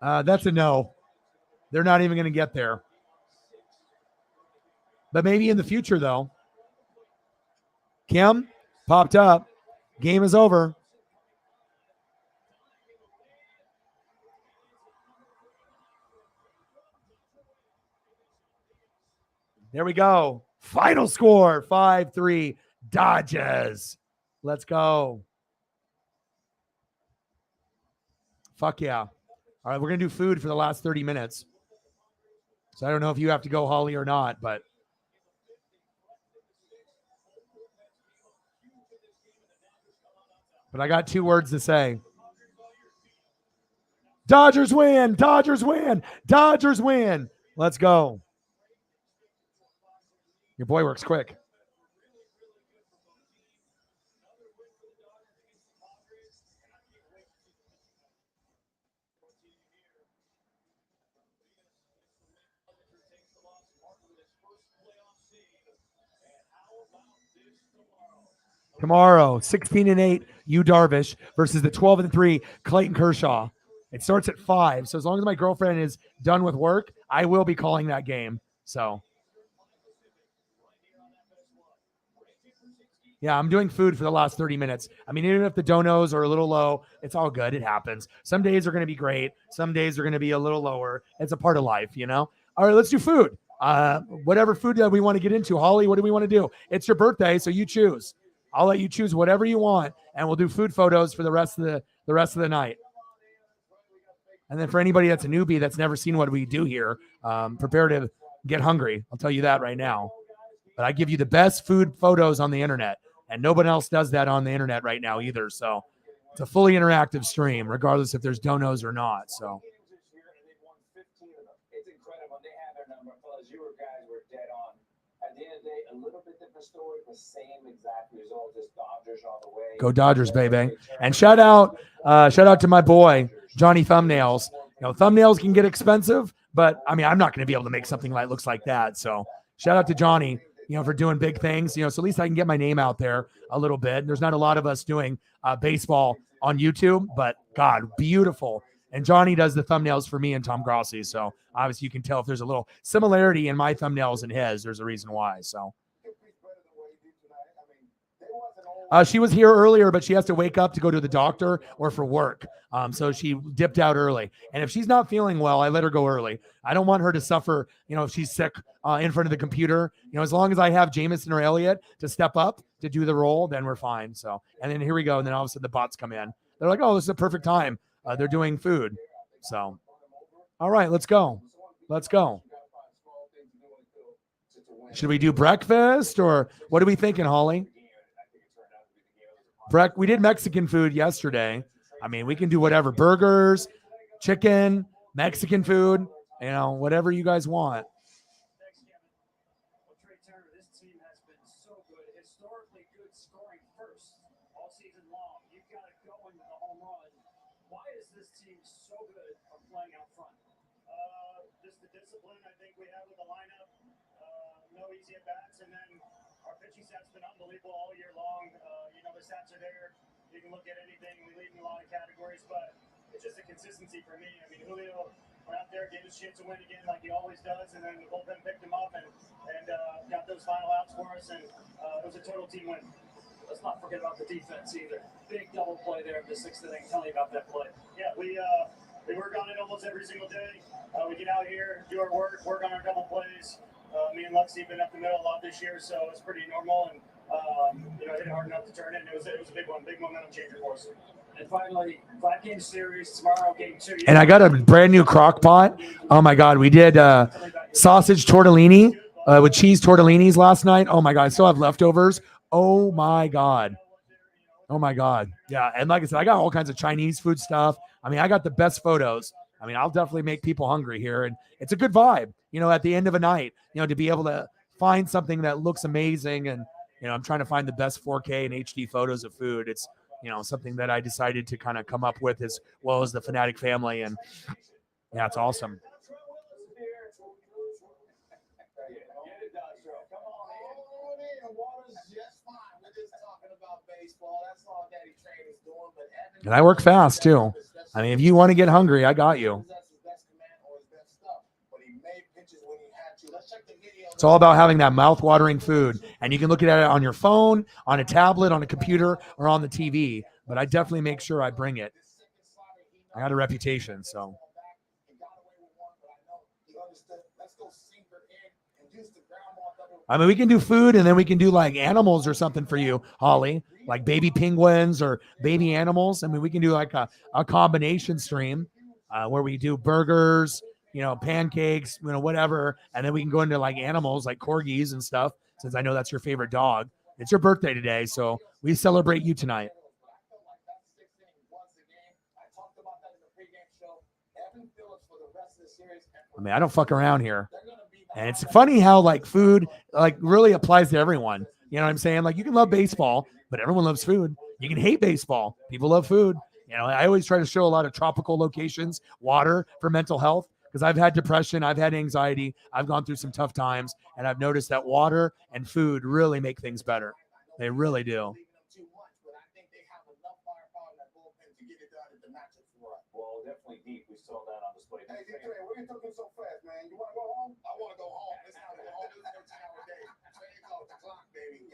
That's a no. They're not even going to get there. But maybe in the future, though. Kim popped up. Game is over. There we go. Final score, 5-3 Dodgers. Let's go. Fuck yeah. All right, we're going to do food for the last 30 minutes. So I don't know if you have to go, Holly, or not, but. But I got 2 words to say. Dodgers win. Dodgers win. Dodgers win. Let's go. Your boy works quick. Tomorrow, 16-8, Darvish versus the 12-3 Clayton Kershaw. It starts at 5. So as long as my girlfriend is done with work, I will be calling that game. So yeah, I'm doing food for the last 30 minutes. I mean, even if the donos are a little low, it's all good. It happens. Some days are going to be great. Some days are going to be a little lower. It's a part of life, you know? All right, let's do food. Whatever food that we want to get into. Holly, what do we want to do? It's your birthday, so you choose. I'll let you choose whatever you want, and we'll do food photos for the rest of the night. And then for anybody that's a newbie that's never seen what we do here, prepare to get hungry. I'll tell you that right now. But I give you the best food photos on the internet, and nobody else does that on the internet right now either. So it's a fully interactive stream, regardless if there's donos or not. So. It's incredible. They have their number, fellas. You guys were dead on. At the end of the day, a little bit different story, but same exact result. Just Dodgers all the way. Go Dodgers, baby! And shout out to my boy Johnny Thumbnails. You know, thumbnails can get expensive, but I mean, I'm not going to be able to make something that looks like that. So shout out to Johnny, you know, for doing big things. You know, so at least I can get my name out there a little bit. There's not a lot of us doing baseball on YouTube, but God, beautiful. And Johnny does the thumbnails for me and Tom Grossi. So obviously you can tell if there's a little similarity in my thumbnails and his, there's a reason why. So she was here earlier, but she has to wake up to go to the doctor or for work. So she dipped out early. And if she's not feeling well, I let her go early. I don't want her to suffer, you know, if she's sick in front of the computer. You know, as long as I have Jameson or Elliott to step up to do the role, then we're fine. So, and then here we go. And then all of a sudden the bots come in. They're like, oh, this is a perfect time. They're doing food. So, all right, let's go. Let's go. Should we do breakfast or what are we thinking, Holly? We did Mexican food yesterday. I mean, we can do whatever. Burgers, chicken, Mexican food, you know, whatever you guys want. Trey Turner, this team has been so good, historically good scoring first all season long. You've got to go into the home run. Why is this team so good at playing out front? Just the discipline I think we have with the lineup. No easy at bats, and then our pitching staff's been unbelievable all year long. You know, the stats are there. You can look at anything. We lead in a lot of categories, but it's just a consistency for me. I mean, Julio went out there, gave us a chance to win again like he always does, and then the bullpen picked him up and got those final outs for us, and it was a total team win. Let's not forget about the defense either. Big double play there in the sixth inning. Tell me about that play. Yeah, we work on it almost every single day. We get out here, do our work on our double plays. Me and Lexi have been up the middle a lot this year, so it's pretty normal. And you know, hit it hard enough to turn it. And it was a big one, big momentum changer for us. And finally, 5-game series tomorrow, game 2. And I got a brand new crock pot. Oh my God, we did sausage tortellini with cheese tortellinis last night. Oh my God, I still have leftovers. Oh my God. Oh my God. Yeah, and like I said, I got all kinds of Chinese food stuff. I mean, I got the best photos. I mean, I'll definitely make people hungry here, and it's a good vibe, you know, at the end of a night, you know, to be able to find something that looks amazing. And, you know, I'm trying to find the best 4K and HD photos of food. It's, you know, something that I decided to kind of come up with as well as the Fanatic family. And yeah, it's awesome. And I work fast too. I mean, if you want to get hungry, I got you. It's all about having that mouth-watering food. And you can look at it on your phone, on a tablet, on a computer, or on the TV. But I definitely make sure I bring it. I got a reputation, so. I mean, we can do food, and then we can do like animals or something for you, Holly, like baby penguins or baby animals. I mean, we can do like a combination stream where we do burgers, you know, pancakes, you know, whatever. And then we can go into like animals like corgis and stuff, since I know that's your favorite dog. It's your birthday today, so we celebrate you tonight. I mean, I don't fuck around here. And it's funny how like food like really applies to everyone. You know what I'm saying? Like you can love baseball, but everyone loves food. You can hate baseball. People love food. You know, I always try to show a lot of tropical locations, water for mental health, because I've had depression, I've had anxiety, I've gone through some tough times, and I've noticed that water and food really make things better. They really do. Well, definitely deep. We saw that on display. Hey, Trey, where you talking so fast, man? You want to go home? I want to go home. It's time to go home. This is 13 hour day. Train's off the clock, baby.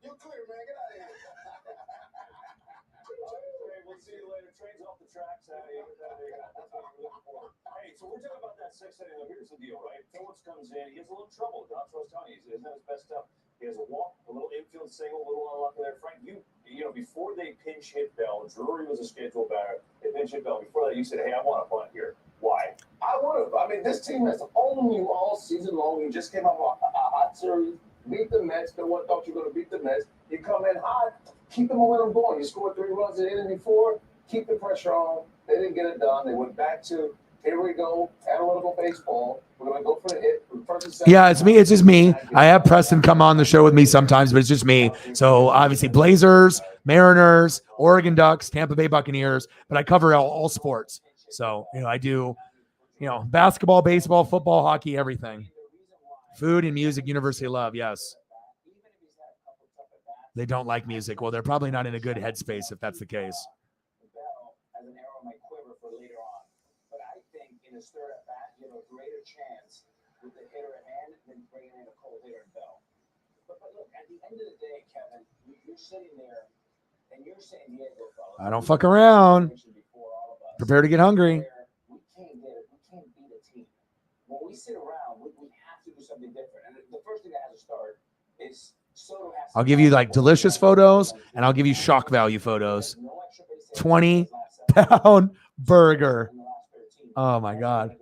You're clear, man. Get out of here. Trey, we'll see you later. Train's off the tracks. That's what we're looking for. Hey, so we're talking about that sixth inning. Here's the deal, right? Phillips comes in. He has a little trouble. That's what I was telling you. He's not his best stuff. He has a walk, a little infield single, a little unlucky there. Frank, you know, before they pinch hit Bell, Drury was a scheduled batter. They pinch hit Bell. Before that, you said, hey, I want a bunt here. Why? I would have. I mean, this team has owned you all season long. You just came out of a hot series, beat the Mets. No one thought you were going to beat the Mets. You come in hot, keep the momentum going. You scored 3 runs in the inning before, keep the pressure on. They didn't get it done. They went back to, here we go, analytical baseball. We're going to go for the hit. First and second. Yeah, it's me. It's just me. I have Preston come on the show with me sometimes, but it's just me. So obviously Blazers, Mariners, Oregon Ducks, Tampa Bay Buccaneers, but I cover all sports. So, you know, I do, you know, basketball, baseball, football, hockey, everything. Food and music, University of Love, yes. They don't like music. Well, they're probably not in a good headspace if that's the case. Bell as an arrow might quiver for later on. But I think in a third at bat, you have a greater chance with the hitter at hand than bringing in a cold hitter in Bell. But look, at the end of the day, Kevin, you're sitting there and you're San Diego, fellas. I don't fuck around. Prepare to get hungry. We can't get it. We can't beat a team. When we sit around, we have to do something different. And the first thing that has to start is Soto has to. I'll give you like delicious photos and I'll give you shock value photos. 20-pound burger. Oh my God.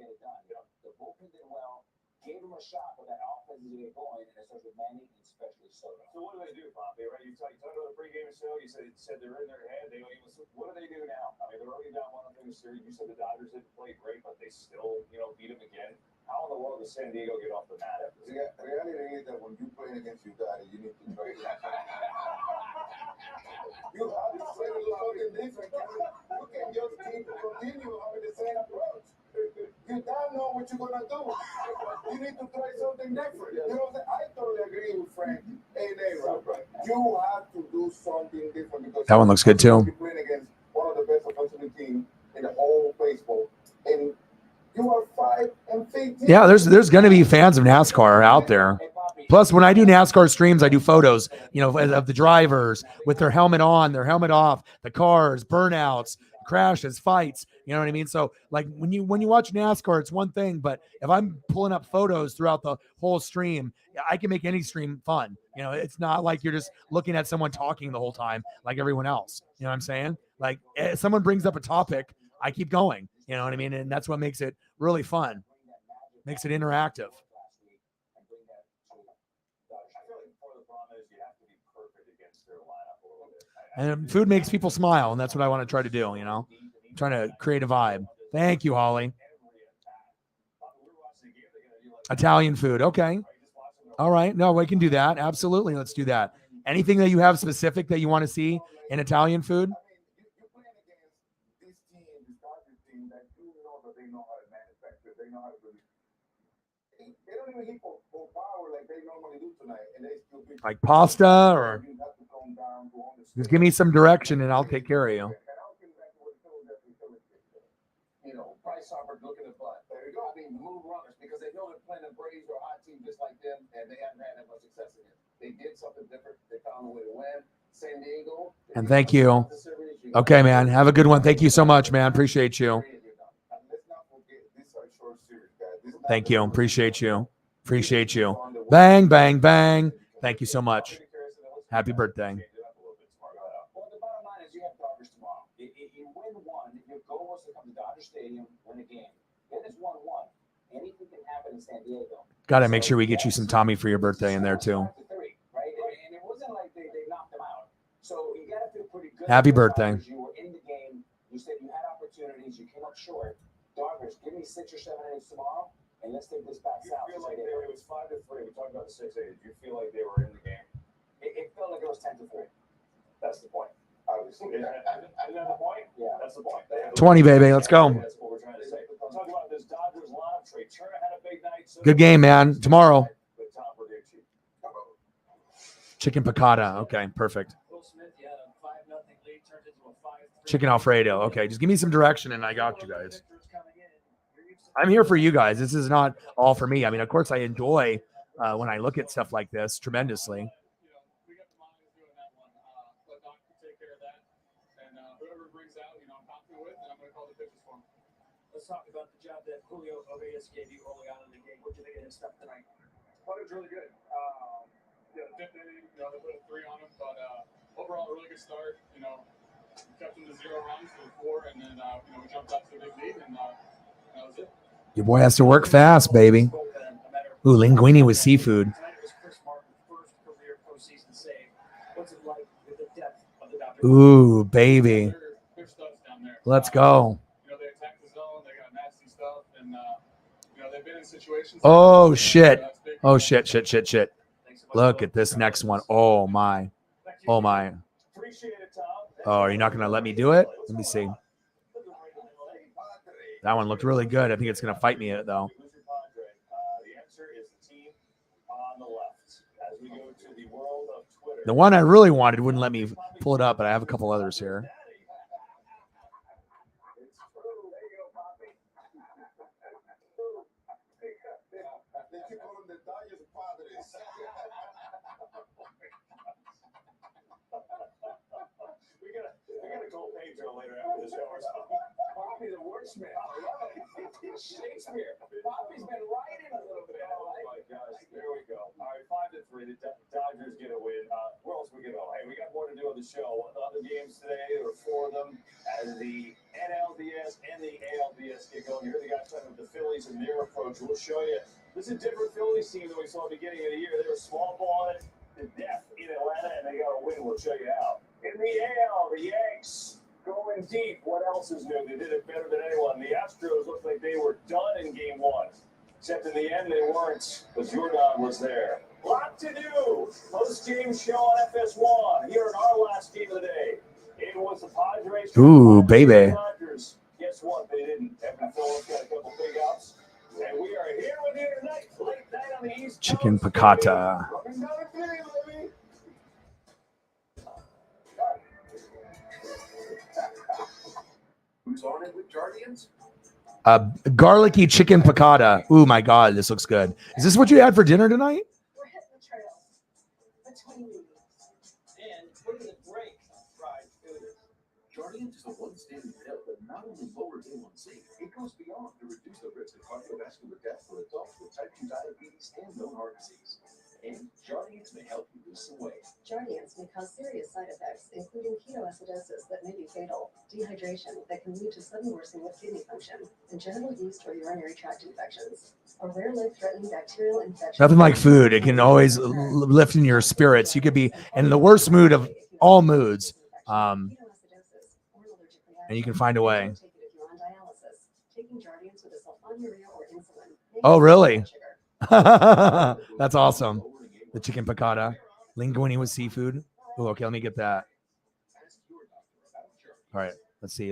The bullpen did well, gave him a shot with that offense to get going, and it starts with Manny and especially Soto. So what do they do, Poppy? Right? You talked about the pregame show. You said they're in their head. What do they do now? I mean, they're already down 1-0 in the series. You said the Dodgers didn't play great, but they still, you know, beat them again. How in the world does San Diego get off the mat after this? The reality is that when you play against your daddy, you need to trade. You have to play with something different. You can just continue having the same approach. You don't know what you're gonna do. You need to try something different. You know what I'm saying? I totally agree with Frank. Hey, right. You have to do something different because that one looks good too. You're playing against one of the best offensive teams in the whole baseball, and you are 5-15. Yeah, there's going to be fans of NASCAR out there. Plus, when I do NASCAR streams, I do photos, you know, of the drivers with their helmet on, their helmet off, the cars, burnouts, crashes, fights. You know what I mean? So, like when you watch NASCAR, it's one thing, but if I'm pulling up photos throughout the whole stream, I can make any stream fun. You know, it's not like you're just looking at someone talking the whole time like everyone else. You know what I'm saying? Like if someone brings up a topic, I keep going. You know what I mean? And that's what makes it really fun. Makes it interactive. And food makes people smile, and that's what I want to try to do, you know? I'm trying to create a vibe. Thank you, Holly. Italian food. Okay. All right. No, we can do that. Absolutely. Let's do that. Anything that you have specific that you want to see in Italian food? Like pasta, or just give me some direction and I'll take care of you. You know, Bryce Harper looking at butt. There you go. I mean, move runners because they know they're playing a Braves or a hot team just like them, and they haven't had that much success in it. They did something different. They found a way to win. San Diego. And thank you. Okay, man. Have a good one. Thank you so much, man. Appreciate you. Thank you. Appreciate you. Appreciate you. Bang, bang, bang. Thank you so much. Happy birthday. Well, the bottom line is you have Dodgers tomorrow. You win one. Your goal was to come to Dodger Stadium, win a game. Then it's 1-1. Anything can happen in San Diego. Got to make sure we get you some Tommy for your birthday in there too. Right? And it wasn't like they knocked them out. So you got to feel pretty good. Happy birthday. You were in the game. You said you had opportunities. You came up short. Dodgers, give me 6 or 7 innings tomorrow, and let's take this back south. You feel like they were was 5-3. We talked about the 6-8. Did you feel like they were in the game? It felt like it was 10-3. That's the point. Obviously. Isn't that the point? Yeah. That's the point. 20, baby. Let's go. That's what we're trying to say. Talk about this Dodgers lineup. Trey Turner had a big night. So Good game, man. Tomorrow. But Tom prediction. Chicken piccata. Okay, perfect. Will Smith, you had a 5-0 lead, turned into a 5-3. Chicken Alfredo. Okay, just give me some direction and I got you guys. I'm here for you guys. This is not all for me. I mean, of course, I enjoy when I look at stuff like this tremendously. We got the mind doing that one. Let Doc take care of that. And whoever brings out, I'm confident with, and I'm going to call the pitches for him. Let's talk about the job that Julio Urias gave you early on in the game. What did you think of his stuff tonight? But it was really good. Fifth inning, they put a 3 on him, but overall, a really good start. Kept him to 0 runs for 4, and then we jumped out to a big lead, and that was it. Your boy has to work fast, baby. Ooh, linguine with seafood. Tonight it was Chris Martin's first career postseason save. What's it like with the depth of the Dodgers? Ooh, baby. They're studs down there. Let's go. They attack the zone. They got nasty stuff, and they've been in situations. Oh, shit. Oh, shit. Look at this next one. Oh, my. Oh, my. Appreciate it, Tom. Oh, are you not going to let me do it? Let me see. That one looked really good. I think it's going to fight me, though. The answer is the team on the left. As we go to the world of Twitter. The one I really wanted wouldn't let me pull it up, but I have a couple others here. We got a gold page later after the show or something. Poppy the wordsmith. It's Shakespeare. Poppy's been writing a little bit. Oh my gosh, there we go. All right, 5-3. The Dodgers get a win. Where else we go? Hey, we got more to do on the show. The other games today, there were 4 of them, as the NLDS and the ALDS get going. You heard the guys talking about the Phillies and their approach. We'll show you. This is a different Phillies team than we saw at the beginning of the year. They were small ball it to death in Atlanta, and they got a win. We'll show you how. In the AL, the Yanks going deep. What else is new? They did it better than anyone. The Astros looked like they were done in game 1. Except in the end, they weren't, because Jordan was there. Lot to do. Post-game show on FS1. Here in our last game of the day. It was the Padres. Ooh, baby. Dodgers. Guess what? They didn't. Evan Phillips got a couple big outs. And we are here with you tonight. Late night on the East Chicken Coast, piccata. baby. Running down the field, baby. Who's on it with Guardians? Garlicky chicken piccata. Ooh, my God, this looks good. Is this what you had for dinner tonight? We're hitting the trail. Between you. And put in the break fried food. Guardians is a one-standing pill that not only lowers A1C, it goes beyond to reduce the risk of cardiovascular death for adults with type 2 diabetes and known heart disease. And Guardians may help you lose some weight. Jardiance may cause serious side effects, including ketoacidosis that may be fatal, dehydration that can lead to sudden worsening of kidney function, and genital yeast or urinary tract infections. A rare life-threatening bacterial infection. Nothing like food. It can always lift in your spirits. You could be in the worst mood of all moods, and you can find a way. Oh, really? That's awesome. The chicken piccata. Linguine with seafood. Oh, okay, let me get that. All right, let's see.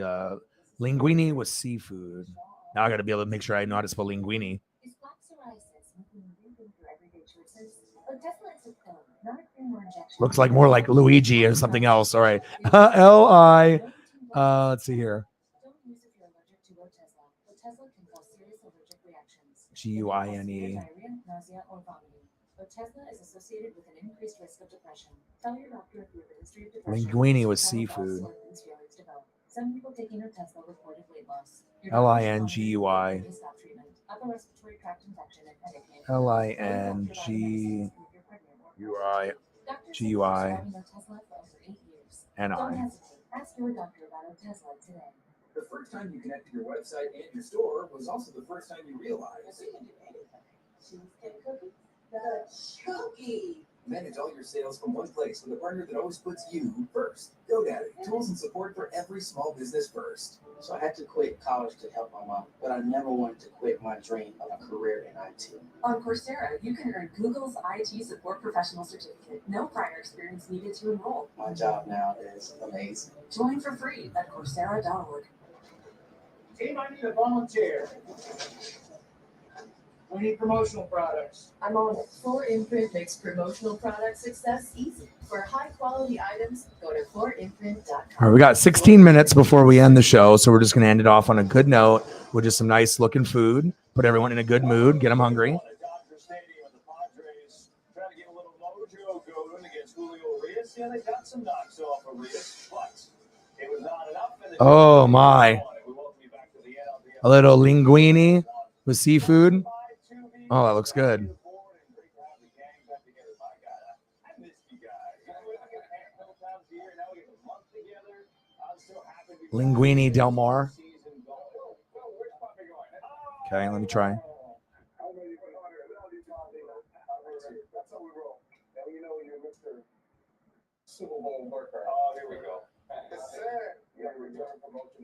Linguine with seafood. Now I got to be able to make sure I know how to spell linguine. Is black psoriasis making you rethink your everyday choices? Otezla is a pill, not a cream or injection. Looks like more like Luigi or something else. All right. L-I. Let's see here. Don't use if you're allergic to Otezla. Otezla can cause serious allergic reactions. G-U-I-N-E. Diarrhea, nausea, or vomiting. Otezla is associated with an increased risk of depression. Tell your doctor if you have a history of depression. Linguine with Tell seafood. false symptoms feelings develop. Some people taking Otezla reported weight loss. L-I-N-G-U-I. Stop treatment. Upper respiratory tract infection and headache. L-I-N-G-U-I. G-U-I. N-I. Don't hesitate. Ask your doctor about Otezla today. The first time you connected your website and your store was also the first time you realized. Cheesecake cookie? The cookie. Manage all your sales from one place with a partner that always puts you first. GoDaddy, tools and support for every small business first. So I had to quit college to help my mom, but I never wanted to quit my dream of a career in IT. On Coursera, you can earn Google's IT Support Professional Certificate. No prior experience needed to enroll. My job now is amazing. Join for free at Coursera.org. Team, I need a volunteer. We need promotional products. I'm on it. 4imprint makes promotional product success easy. For high-quality items, go to 4imprint.com. All right, we got 16 minutes before we end the show, so we're just going to end it off on a good note with just some nice looking food, put everyone in a good mood, get them hungry. Dodger Stadium, the Padres trying to get a little mojo going against Julio Urias. Yeah, they got some knocks off of Urias, but it was not enough. Oh my. A little linguine with seafood. Oh, that looks good. Linguine Del Mar. Okay, let me try. Super Bowl worker. Oh, here we go.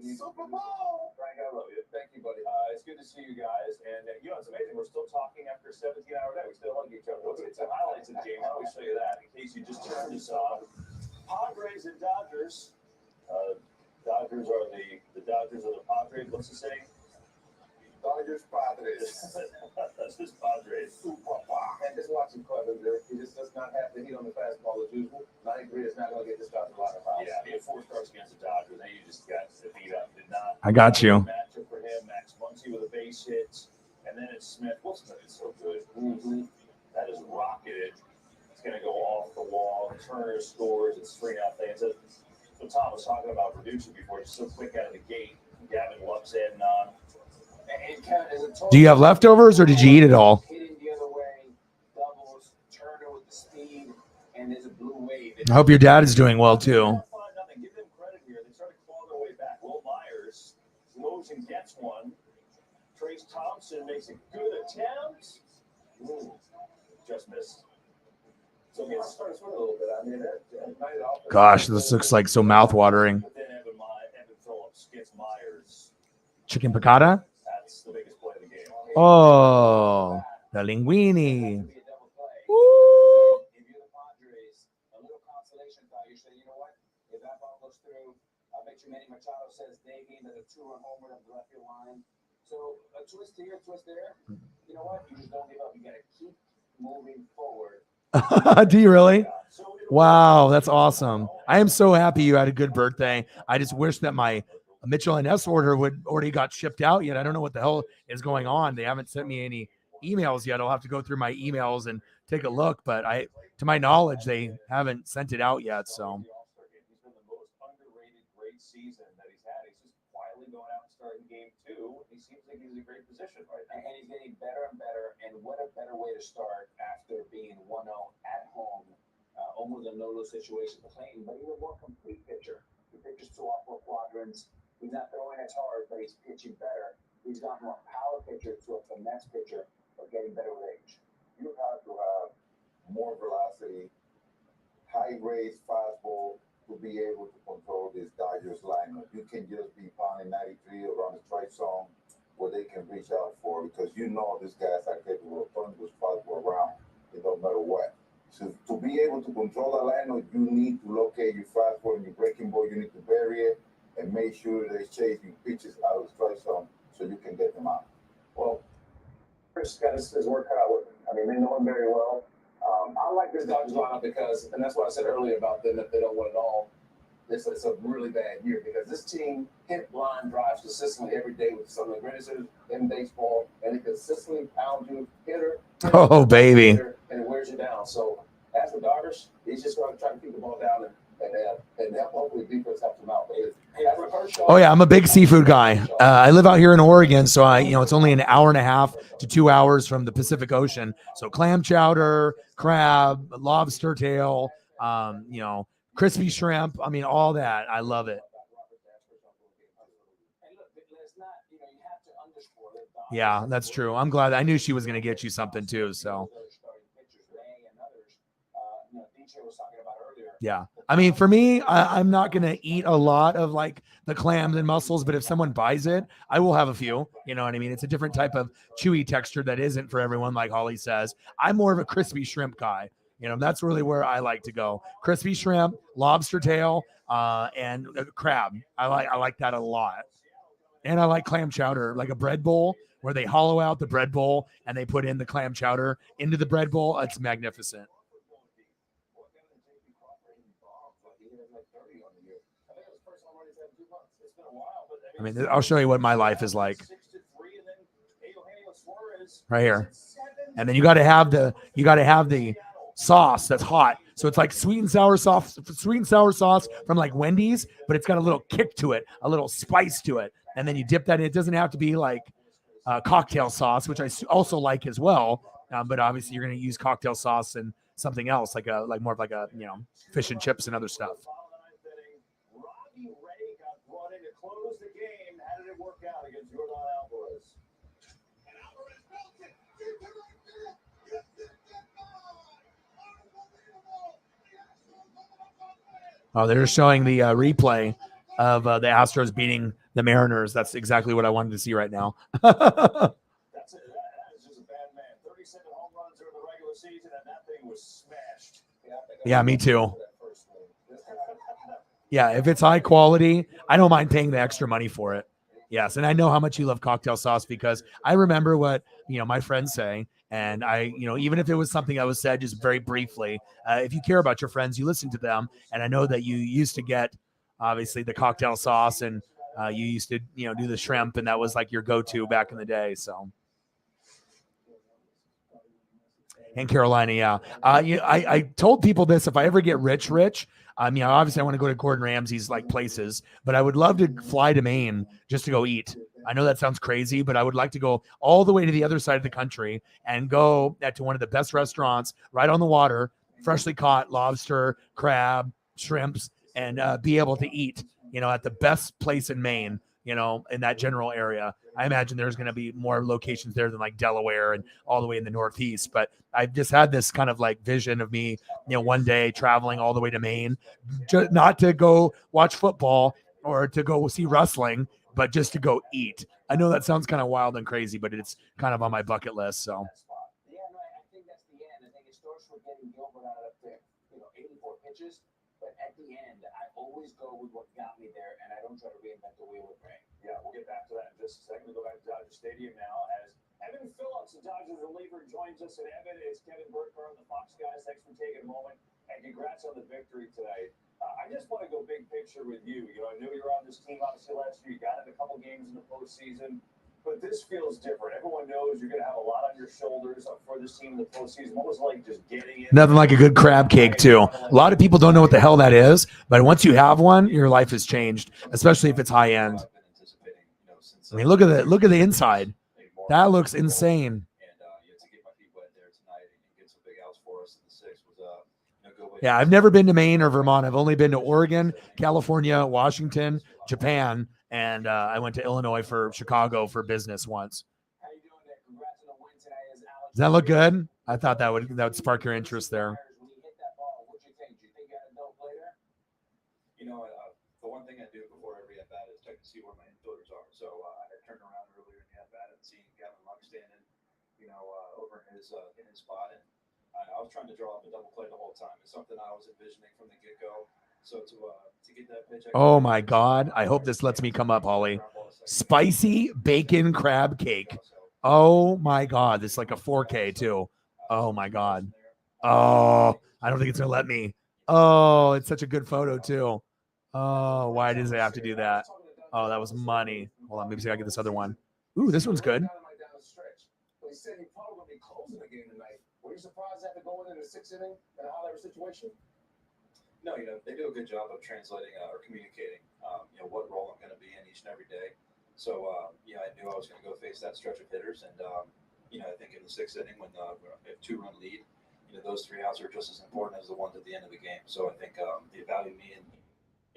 Super Bowl. Frank, I love you. Thank you, buddy. It's good to see you guys. And, it's amazing. We're still talking after a 17-hour day. We still hug each other. Let's get some highlights of the game. Why don't we show you that in case you just turned this on? Padres and Dodgers. Dodgers are the Dodgers are the Padres. What's the saying? Dodgers-Padres. That's just Padres. And just watching Cleveland, he just does not have the heat on the fastball as usual. 93 is not going to get this guy a lot of fouls. Yeah, he had 4 starts against the Dodgers. Then you just got beat up. Did not. I got you. Matchup for him. Max Muncy with a base hit, and then it's Smith. Wilson is so good. That is rocketed. It's going to go off the wall. Turner scores. It's 3-0. So Tom was talking about Verducci before. Just so quick out of the gate. Gavin Luck's adding on. Do you have leftovers or did you eat it all? Hitting the other way, doubles, Turner with the speed, and there's a blue wave. I hope your dad is doing well too. Give them credit here. They started clawing their way back. Will Myers goes and gets one. Trace Thompson makes a good attempt. Just missed. So he started swimming a little bit. I mean, Gosh, this looks like so mouth-watering. But then Evan Phillips gets Myers. Chicken piccata? That's the biggest play of the game. Oh, the linguine. If you're the Padres, a little consolation value. Say, you know what? If that ball goes through, I bet you Manny Machado says they gave it a 2-run homer up the left field line. So a twist here, twist there. You know what? You just don't give up. You got to keep moving forward. Do you really? Wow, that's awesome. I am so happy you had a good birthday. I just wish that my Mitchell and S order would already got shipped out yet. I don't know what the hell is going on. They haven't sent me any emails yet. I'll have to go through my emails and take a look, but to my knowledge, they haven't sent it out yet. So He's been the most underrated great season that he's had. He's just quietly going out and starting game 2. He seems like he's in a great position right now. And he's getting better and better. And what a better way to start after being 1-0 at home, almost a no-lose situation for Clayton, but even more complete pitcher. He pitches 2 off 4 quadrants. He's not throwing as hard, but he's pitching better. He's gone from a power pitcher to a finesse pitcher, but getting better with age. You have to have more velocity, high raised fastball to be able to control this Dodgers lineup. You can just be pounding 93 around the strike zone where they can reach out for, because you know these guys are capable of throwing this fastball around. It don't matter what. So to be able to control the lineup, you need to locate your fastball and your breaking ball. You need to bury it and make sure they chase your pitches out of the strike zone so you can get them out. Well, Chris got his work cut out with him. I mean, they know him very well. I like this Dodgers lineup because, and that's what I said earlier about them, if they don't win it all, it's a really bad year because this team hit line drives consistently every day with some of the greatest hitters in baseball, and they consistently pound you hitter. Oh, baby. And it wears you down. So as the Dodgers, he's just going to try to keep the ball down and hopefully defense helps him out. Oh yeah, I'm a big seafood guy. I live out here in Oregon, so it's only an hour and a half to 2 hours from the Pacific Ocean. So clam chowder, crab, lobster tail, crispy shrimp. I mean, all that. I love it. Yeah, that's true. I'm glad. I knew she was going to get you something too. So. was talking about earlier. Yeah. I mean, for me, I'm not going to eat a lot of like the clams and mussels, but if someone buys it, I will have a few. You know what I mean? It's a different type of chewy texture that isn't for everyone, like Holly says. I'm more of a crispy shrimp guy. You know, that's really where I like to go. Crispy shrimp, lobster tail, and crab. I like that a lot. And I like clam chowder, like a bread bowl where they hollow out the bread bowl and they put in the clam chowder into the bread bowl. It's magnificent. I mean, I'll show you what my life is like right here. And then you got to have the sauce that's hot. So it's like sweet and sour sauce from like Wendy's, but it's got a little kick to it, a little spice to it. And then you dip that in. It doesn't have to be like cocktail sauce, which I also like as well. But obviously you're going to use cocktail sauce and something else, like more of like a, you know, fish and chips and other stuff. Oh, they're showing the replay of the Astros beating the Mariners. That's exactly what I wanted to see right now. That is just a bad man. 37 home runs during the regular season, and that thing was smashed. Yeah, me too. Yeah, if it's high quality, I don't mind paying the extra money for it. Yes, and I know how much you love cocktail sauce because I remember what, you know, my friends say, and I, you know, even if it was something that was said just very briefly, if you care about your friends, you listen to them, and I know that you used to get, obviously, the cocktail sauce, and you used to, you know, do the shrimp, and that was like your go-to back in the day, so. In Carolina, yeah. I told people this, if I ever get rich, you know, obviously I want to go to Gordon Ramsay's like places, but I would love to fly to Maine just to go eat. I know that sounds crazy, but I would like to go all the way to the other side of the country and go to one of the best restaurants right on the water, freshly caught lobster, crab, shrimps, and be able to eat, you know, at the best place in Maine, you know, in that general area. I imagine there's going to be more locations there than like Delaware and all the way in the Northeast. But I've just had this kind of like vision of me, you know, one day traveling all the way to Maine, not to go watch football or to go see wrestling, but just to go eat. I know that sounds kind of wild and crazy, but it's kind of on my bucket list. So. Yeah, no, I think that's the end. I think it starts with getting Gilbert out of there, 84 pitches. But at the end, I always go with what got me there, and I don't try to reinvent the wheel with rain. Yeah, we'll get back to that in just a second. We go back to Dodger Stadium now as Evan Phillips, the Dodgers reliever, joins us. And Evan, it's Kevin Burkhardt, the Fox guys. Thanks for taking a moment, and congrats on the victory tonight. I just want to go big picture with you. You know, I knew you were on this team obviously last year. You got in a couple games in the postseason. But this feels different. Everyone knows you're going to have a lot on your shoulders for this team in the postseason. What was it like just getting in? Nothing like a good crab cake, too. A lot of people don't know what the hell that is, but once you have one, your life has changed, especially if it's high end. I mean, look at the inside. That looks insane. Yeah, I've never been to Maine or Vermont. I've only been to Oregon, California, Washington, Japan, and I went to Illinois for Chicago for business once. Does that look good? I thought that would spark your interest there. You know, the one thing I do before every at-bat is check to see where my infielders are. So I turned around earlier in the at-bat and seen Gavin Lux standing, over in his spot, and I was trying to draw up a double play the whole time. It's something I was envisioning from the get-go. So to get that pitch. Oh my God! I hope this lets me come up, Holly. Spicy bacon crab cake. Oh my God! This is like a 4K too. Oh my God! Oh, I don't think it's gonna let me. Oh, it's such a good photo too. Oh, why does it have to do that? Oh, that was money. Hold on, maybe see if I get this other one. Ooh, this one's good. He said he probably going to be closing the game tonight. Were you surprised after going into the sixth inning in a high-level situation? No, they do a good job of translating or communicating, what role I'm going to be in each and every day. So, I knew I was going to go face that stretch of hitters. And, I think in the sixth inning when we have 2-run lead, those 3 outs are just as important as the ones at the end of the game. So I think they value me in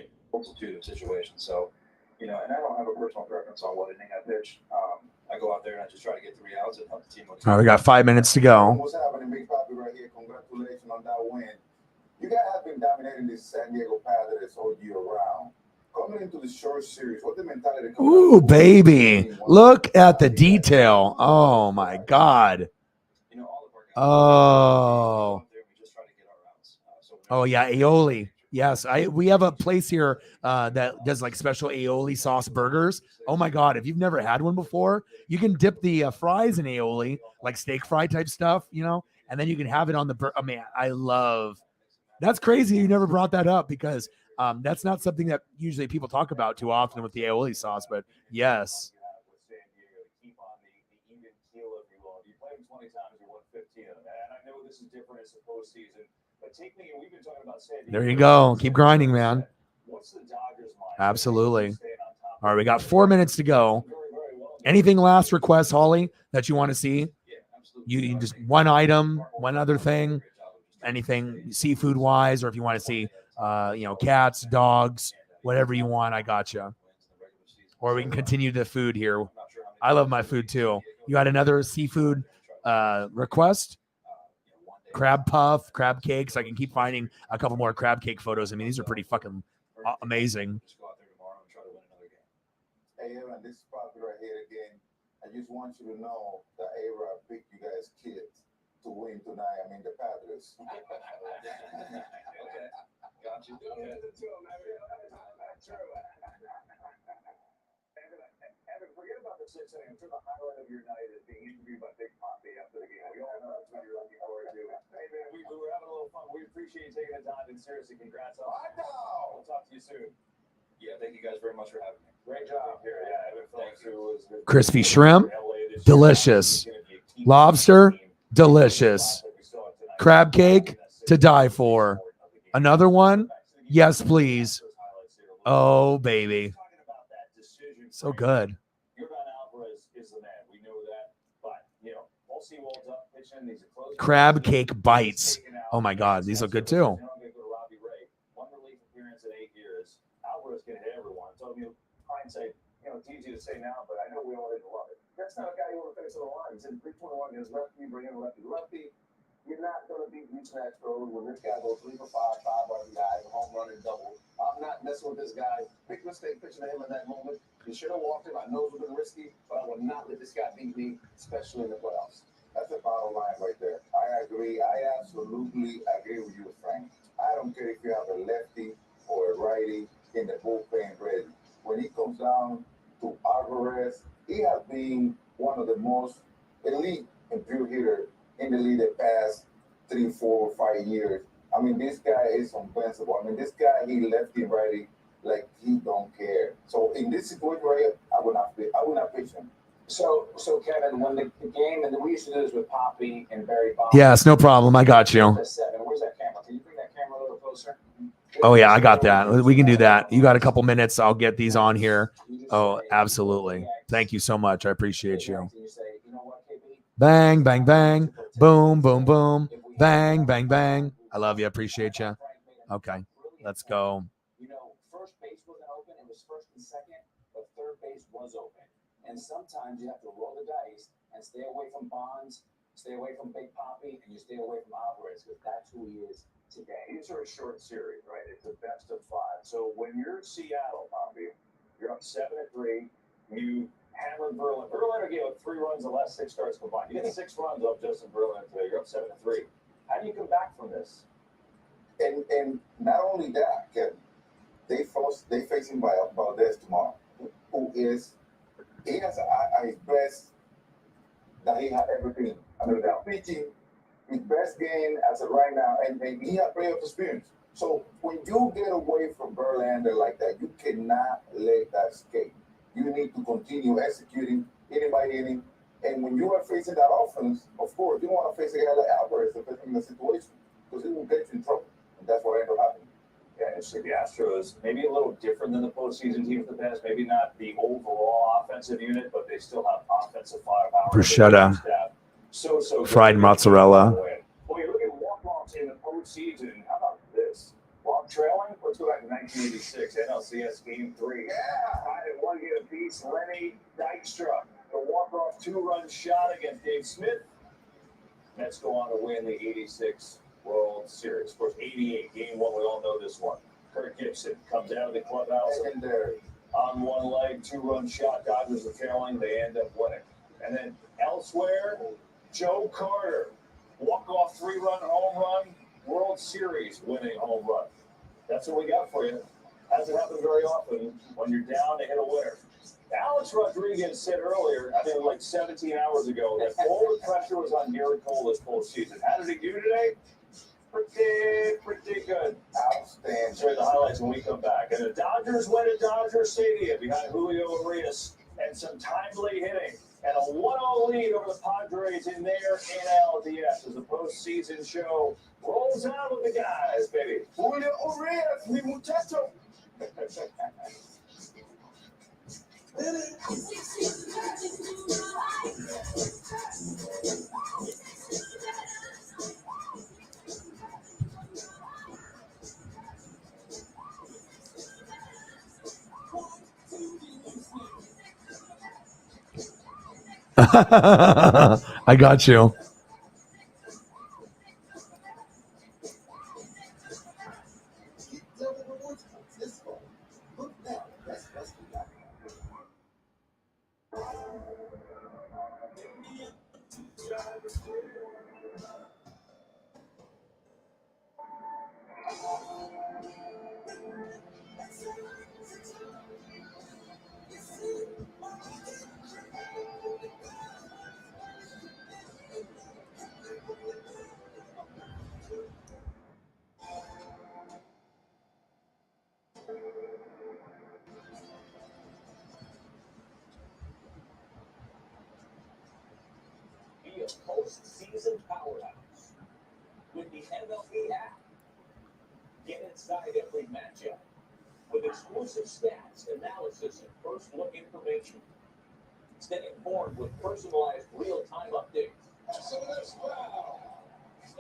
a multitude of situations. So, and I don't have a personal preference on what inning I pitch. I go out there and I just try to get 3 outs and help the team. All right, we got 5 minutes to go. What's happening, Big Papi, right here? Congratulations on that win. You been dominating this San Diego Padres all year round. Coming into the short series, what the mentality? Ooh, baby. Look at the detail. Oh, my God. Oh. Oh, yeah, aioli. Yes, we have a place here that does like special aioli sauce burgers. Oh, my God. If you've never had one before, you can dip the fries in aioli, like steak fry type stuff, and then you can have it on the burger. Oh, man, I love. That's crazy. You never brought that up because that's not something that usually people talk about too often with the aioli sauce. But yes. Keep on the even keel, if you will. You play them 20 times, you won 15 of them. And I know this is different as the postseason, but take me, and we've been talking about San Diego. There you go. Keep grinding, man. What's the Dodgers' mind? Absolutely. All right, we got 4 minutes to go. Anything last requests, Holly, that you want to see? You just one item, one other thing, anything seafood wise, or if you want to see, cats, dogs, whatever you want, I got you. Or we can continue the food here. I love my food too. You got another seafood request? Crab puff, crab cakes. I can keep finding a couple more crab cake photos. I mean, these are pretty fucking amazing. Hey, Aaron, this is Poppy right here again. I just want you to know that A-Rod picked you guys kids to win tonight. I mean, the Padres. Okay. Got you. Okay. Evan, forget about the 6 inning. I'm sure the highlight of your night is being interviewed by Big Poppy after the game. We all know that's what you're looking forward to. Hey, man, we were having a little fun. We appreciate you taking the time, and seriously, congrats on it. We'll talk to you soon. Yeah, thank you guys very much for having me. Great job here. Yeah, Evan Phillips, who was Crispy shrimp, delicious. Lobster, delicious. Crab cake, to die for. Another one? Yes, please. Oh, baby. So good. Crab cake bites. Oh, my God. These look good, too. One relief appearance in 8 years. Alvarez can hit everyone. So, hindsight, it's easy to say now, but I know we all didn't love it. That's not a guy you want to face on the line. He's in 321 against lefty, bring in lefty. You're not going to beat reaching that throw when this guy goes 3 for 5 RBIs, a home run and double. I'm not messing with this guy. Big mistake pitching to him in that moment. You should have walked him. I know it would have been risky, but I will not let this guy beat me, especially in the playoffs. That's the bottom line right there. I agree. I absolutely agree with you, Frank. I don't care if you have a lefty or a righty in the bullpen ready. When it comes down to Alvarez, he has been one of the most elite and pure hitter in the league the past 3, 4, 5 years. I mean, this guy is unbelievable. I mean, this guy, he lefty and righty like he don't care. So in this situation right here, I would not pitch him. So Kevin, when the game, and we used to do this with Poppy and Barry Bonds. Yes, no problem. I got you. Where's that camera? Can you bring that camera a little closer? Oh, yeah, I got that. We can do that. You got a couple minutes. I'll get these on here. Oh, absolutely. Thank you so much. I appreciate you. Bang, bang, bang. Boom, boom, boom. Bang, bang, bang. I love you. I appreciate you. Okay, let's go. First base wasn't open. It was first and second, but third base was open. And sometimes you have to roll the dice and stay away from Bonds, stay away from Big Poppy, and you stay away from Alvarez because that's who he is today. These are a short series, right? It's the best of 5. So when you're Seattle, Poppy, you're up 7-3. You hammered Verlander. Verlander gave up 3 runs the last 6 starts combined. You get 6 runs off Justin Verlander today. You're up 7-3. How do you come back from this? And not only that, Kevin, they facing Valdez tomorrow, who is he has his best that he had ever been. I mean, without pitching, his best game as of right now, and he had playoff experience. So when you get away from Verlander like that, you cannot let that escape. You need to continue executing inning by inning. And when you are facing that offense, of course, you don't want to face a guy like Alvarez in the situation because he will get you in trouble. And that's what ended up happening. Yeah, so the Astros maybe a little different than the postseason teams in the past. Maybe not the overall offensive unit, but they still have offensive firepower. Bruschetta, So fried mozzarella. Well, you look at walk-offs in the postseason. How about this? Walk trailing. Let's go back to 1986 NLCS Game 3. Yeah, 5-1 get a piece. Lenny Dykstra, the walk-off 2-run shot against Dave Smith. Mets go on to win the '86 World Series. Of course, 88, game one, we all know this one. Kirk Gibson comes out of the clubhouse on one leg, 2-run shot. Dodgers are trailing. They end up winning. And then elsewhere, Joe Carter, walk-off 3-run home run, World Series winning home run. That's what we got for you. Hasn't happened very often when you're down to hit a winner. Alex Rodriguez said earlier, I think like 17 hours ago, that all the pressure was on Garrett Cole this full season. How did he do today? Pretty good. Outstanding. Show you the highlights when we come back. And the Dodgers win at Dodger Stadium behind Julio Urias and some timely hitting. And a 1-0 lead over the Padres in their NLDS as the postseason show rolls out with the guys, baby. Julio Urias, mi muchacho. I got you. Be a postseason powerhouse with the MLB app. Get inside every matchup with exclusive stats, analysis, and first look information. Stay informed with personalized real-time updates.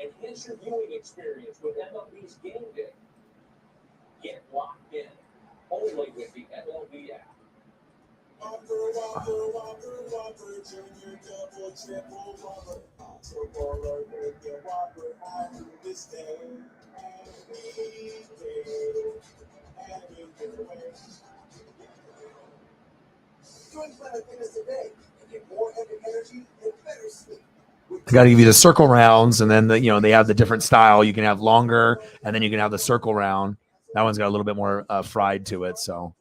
Enhance your viewing experience with MLB's Game Day. Get locked in only with the MLB app. I got to give you the circle rounds, and then they have the different style. You can have longer, and then you can have the circle round. That one's got a little bit more fried to it. So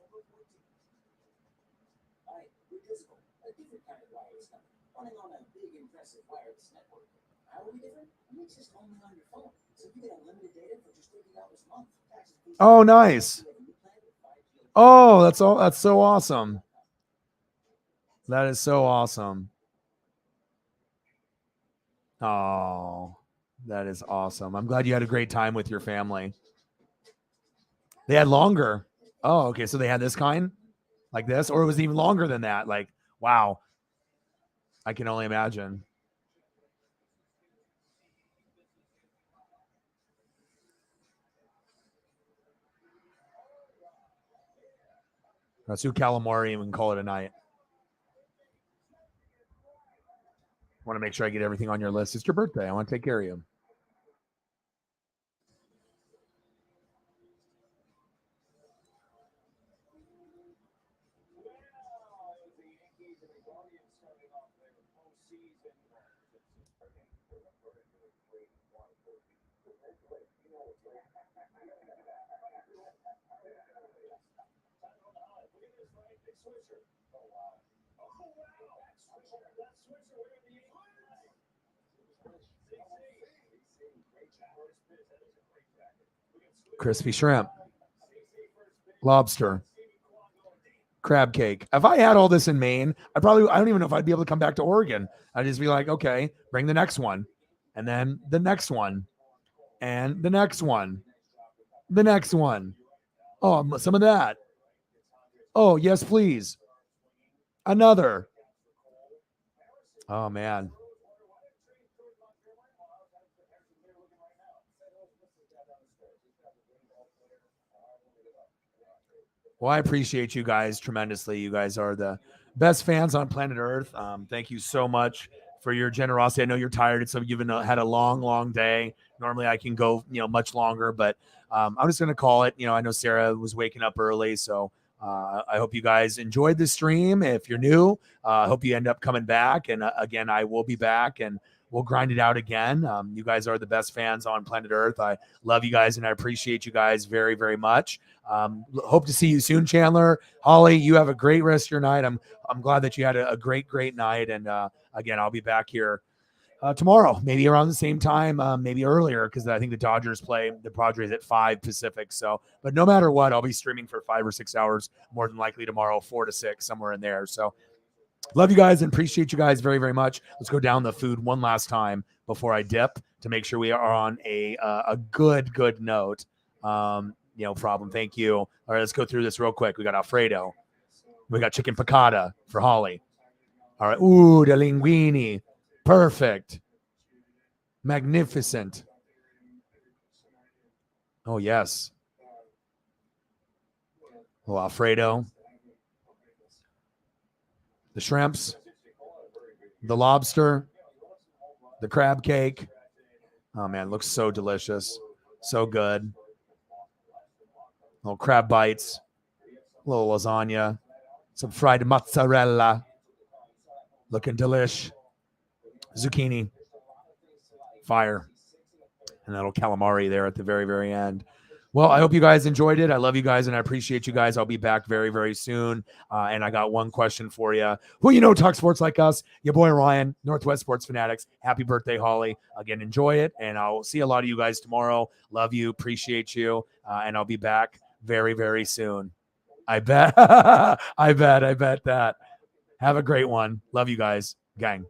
oh, nice. Oh, that's so awesome. That is so awesome. Oh, that is awesome. I'm glad you had a great time with your family. They had longer. Oh, okay. So they had this kind like this, or it was even longer than that. Like, wow. I can only imagine. Let's do calamari and we can call it a night. I want to make sure I get everything on your list. It's your birthday. I want to take care of you. Crispy shrimp, lobster, crab cake. If I had all this in Maine, I don't even know if I'd be able to come back to Oregon. I'd just be like, okay, bring the next one. And then the next one. And the next one. The next one. Oh, some of that. Oh, yes, please. Another. Oh, man. Well, I appreciate you guys tremendously. You guys are the best fans on planet Earth. Thank you so much for your generosity. I know you're tired. So you've had a long day. Normally I can go, much longer, but I'm just going to call it. I know Sarah was waking up early, so I hope you guys enjoyed the stream. If you're new, I hope you end up coming back. And again, I will be back and we'll grind it out again. You guys are the best fans on planet Earth. I love you guys and I appreciate you guys very, very much. Hope to see you soon, Chandler. Holly, you have a great rest of your night. I'm glad that you had a great night. And again, I'll be back here tomorrow, maybe around the same time, maybe earlier, because I think the Dodgers play the Padres at 5 Pacific. So, but no matter what, I'll be streaming for 5 or 6 hours, more than likely tomorrow, 4 to 6, somewhere in there. So love you guys and appreciate you guys very, very much. Let's go down the food one last time before I dip to make sure we are on a good note. No problem. Thank you. All right, let's go through this real quick. We got Alfredo. We got chicken piccata for Holly. All right. Ooh, the linguine. Perfect. Magnificent. Oh, yes. Oh, Alfredo. The shrimps. The lobster. The crab cake. Oh, man, looks so delicious. So good. Little crab bites. A little lasagna. Some fried mozzarella. Looking delish. Zucchini. Fire. And that little calamari there at the very, very end. Well, I hope you guys enjoyed it. I love you guys and I appreciate you guys. I'll be back very, very soon. And I got one question for you. Who talk sports like us? Your boy Ryan, Northwest Sports Fanatics. Happy birthday, Holly. Again, enjoy it. And I'll see a lot of you guys tomorrow. Love you. Appreciate you. And I'll be back very, very soon. I bet. I bet that. Have a great one. Love you guys. Gang.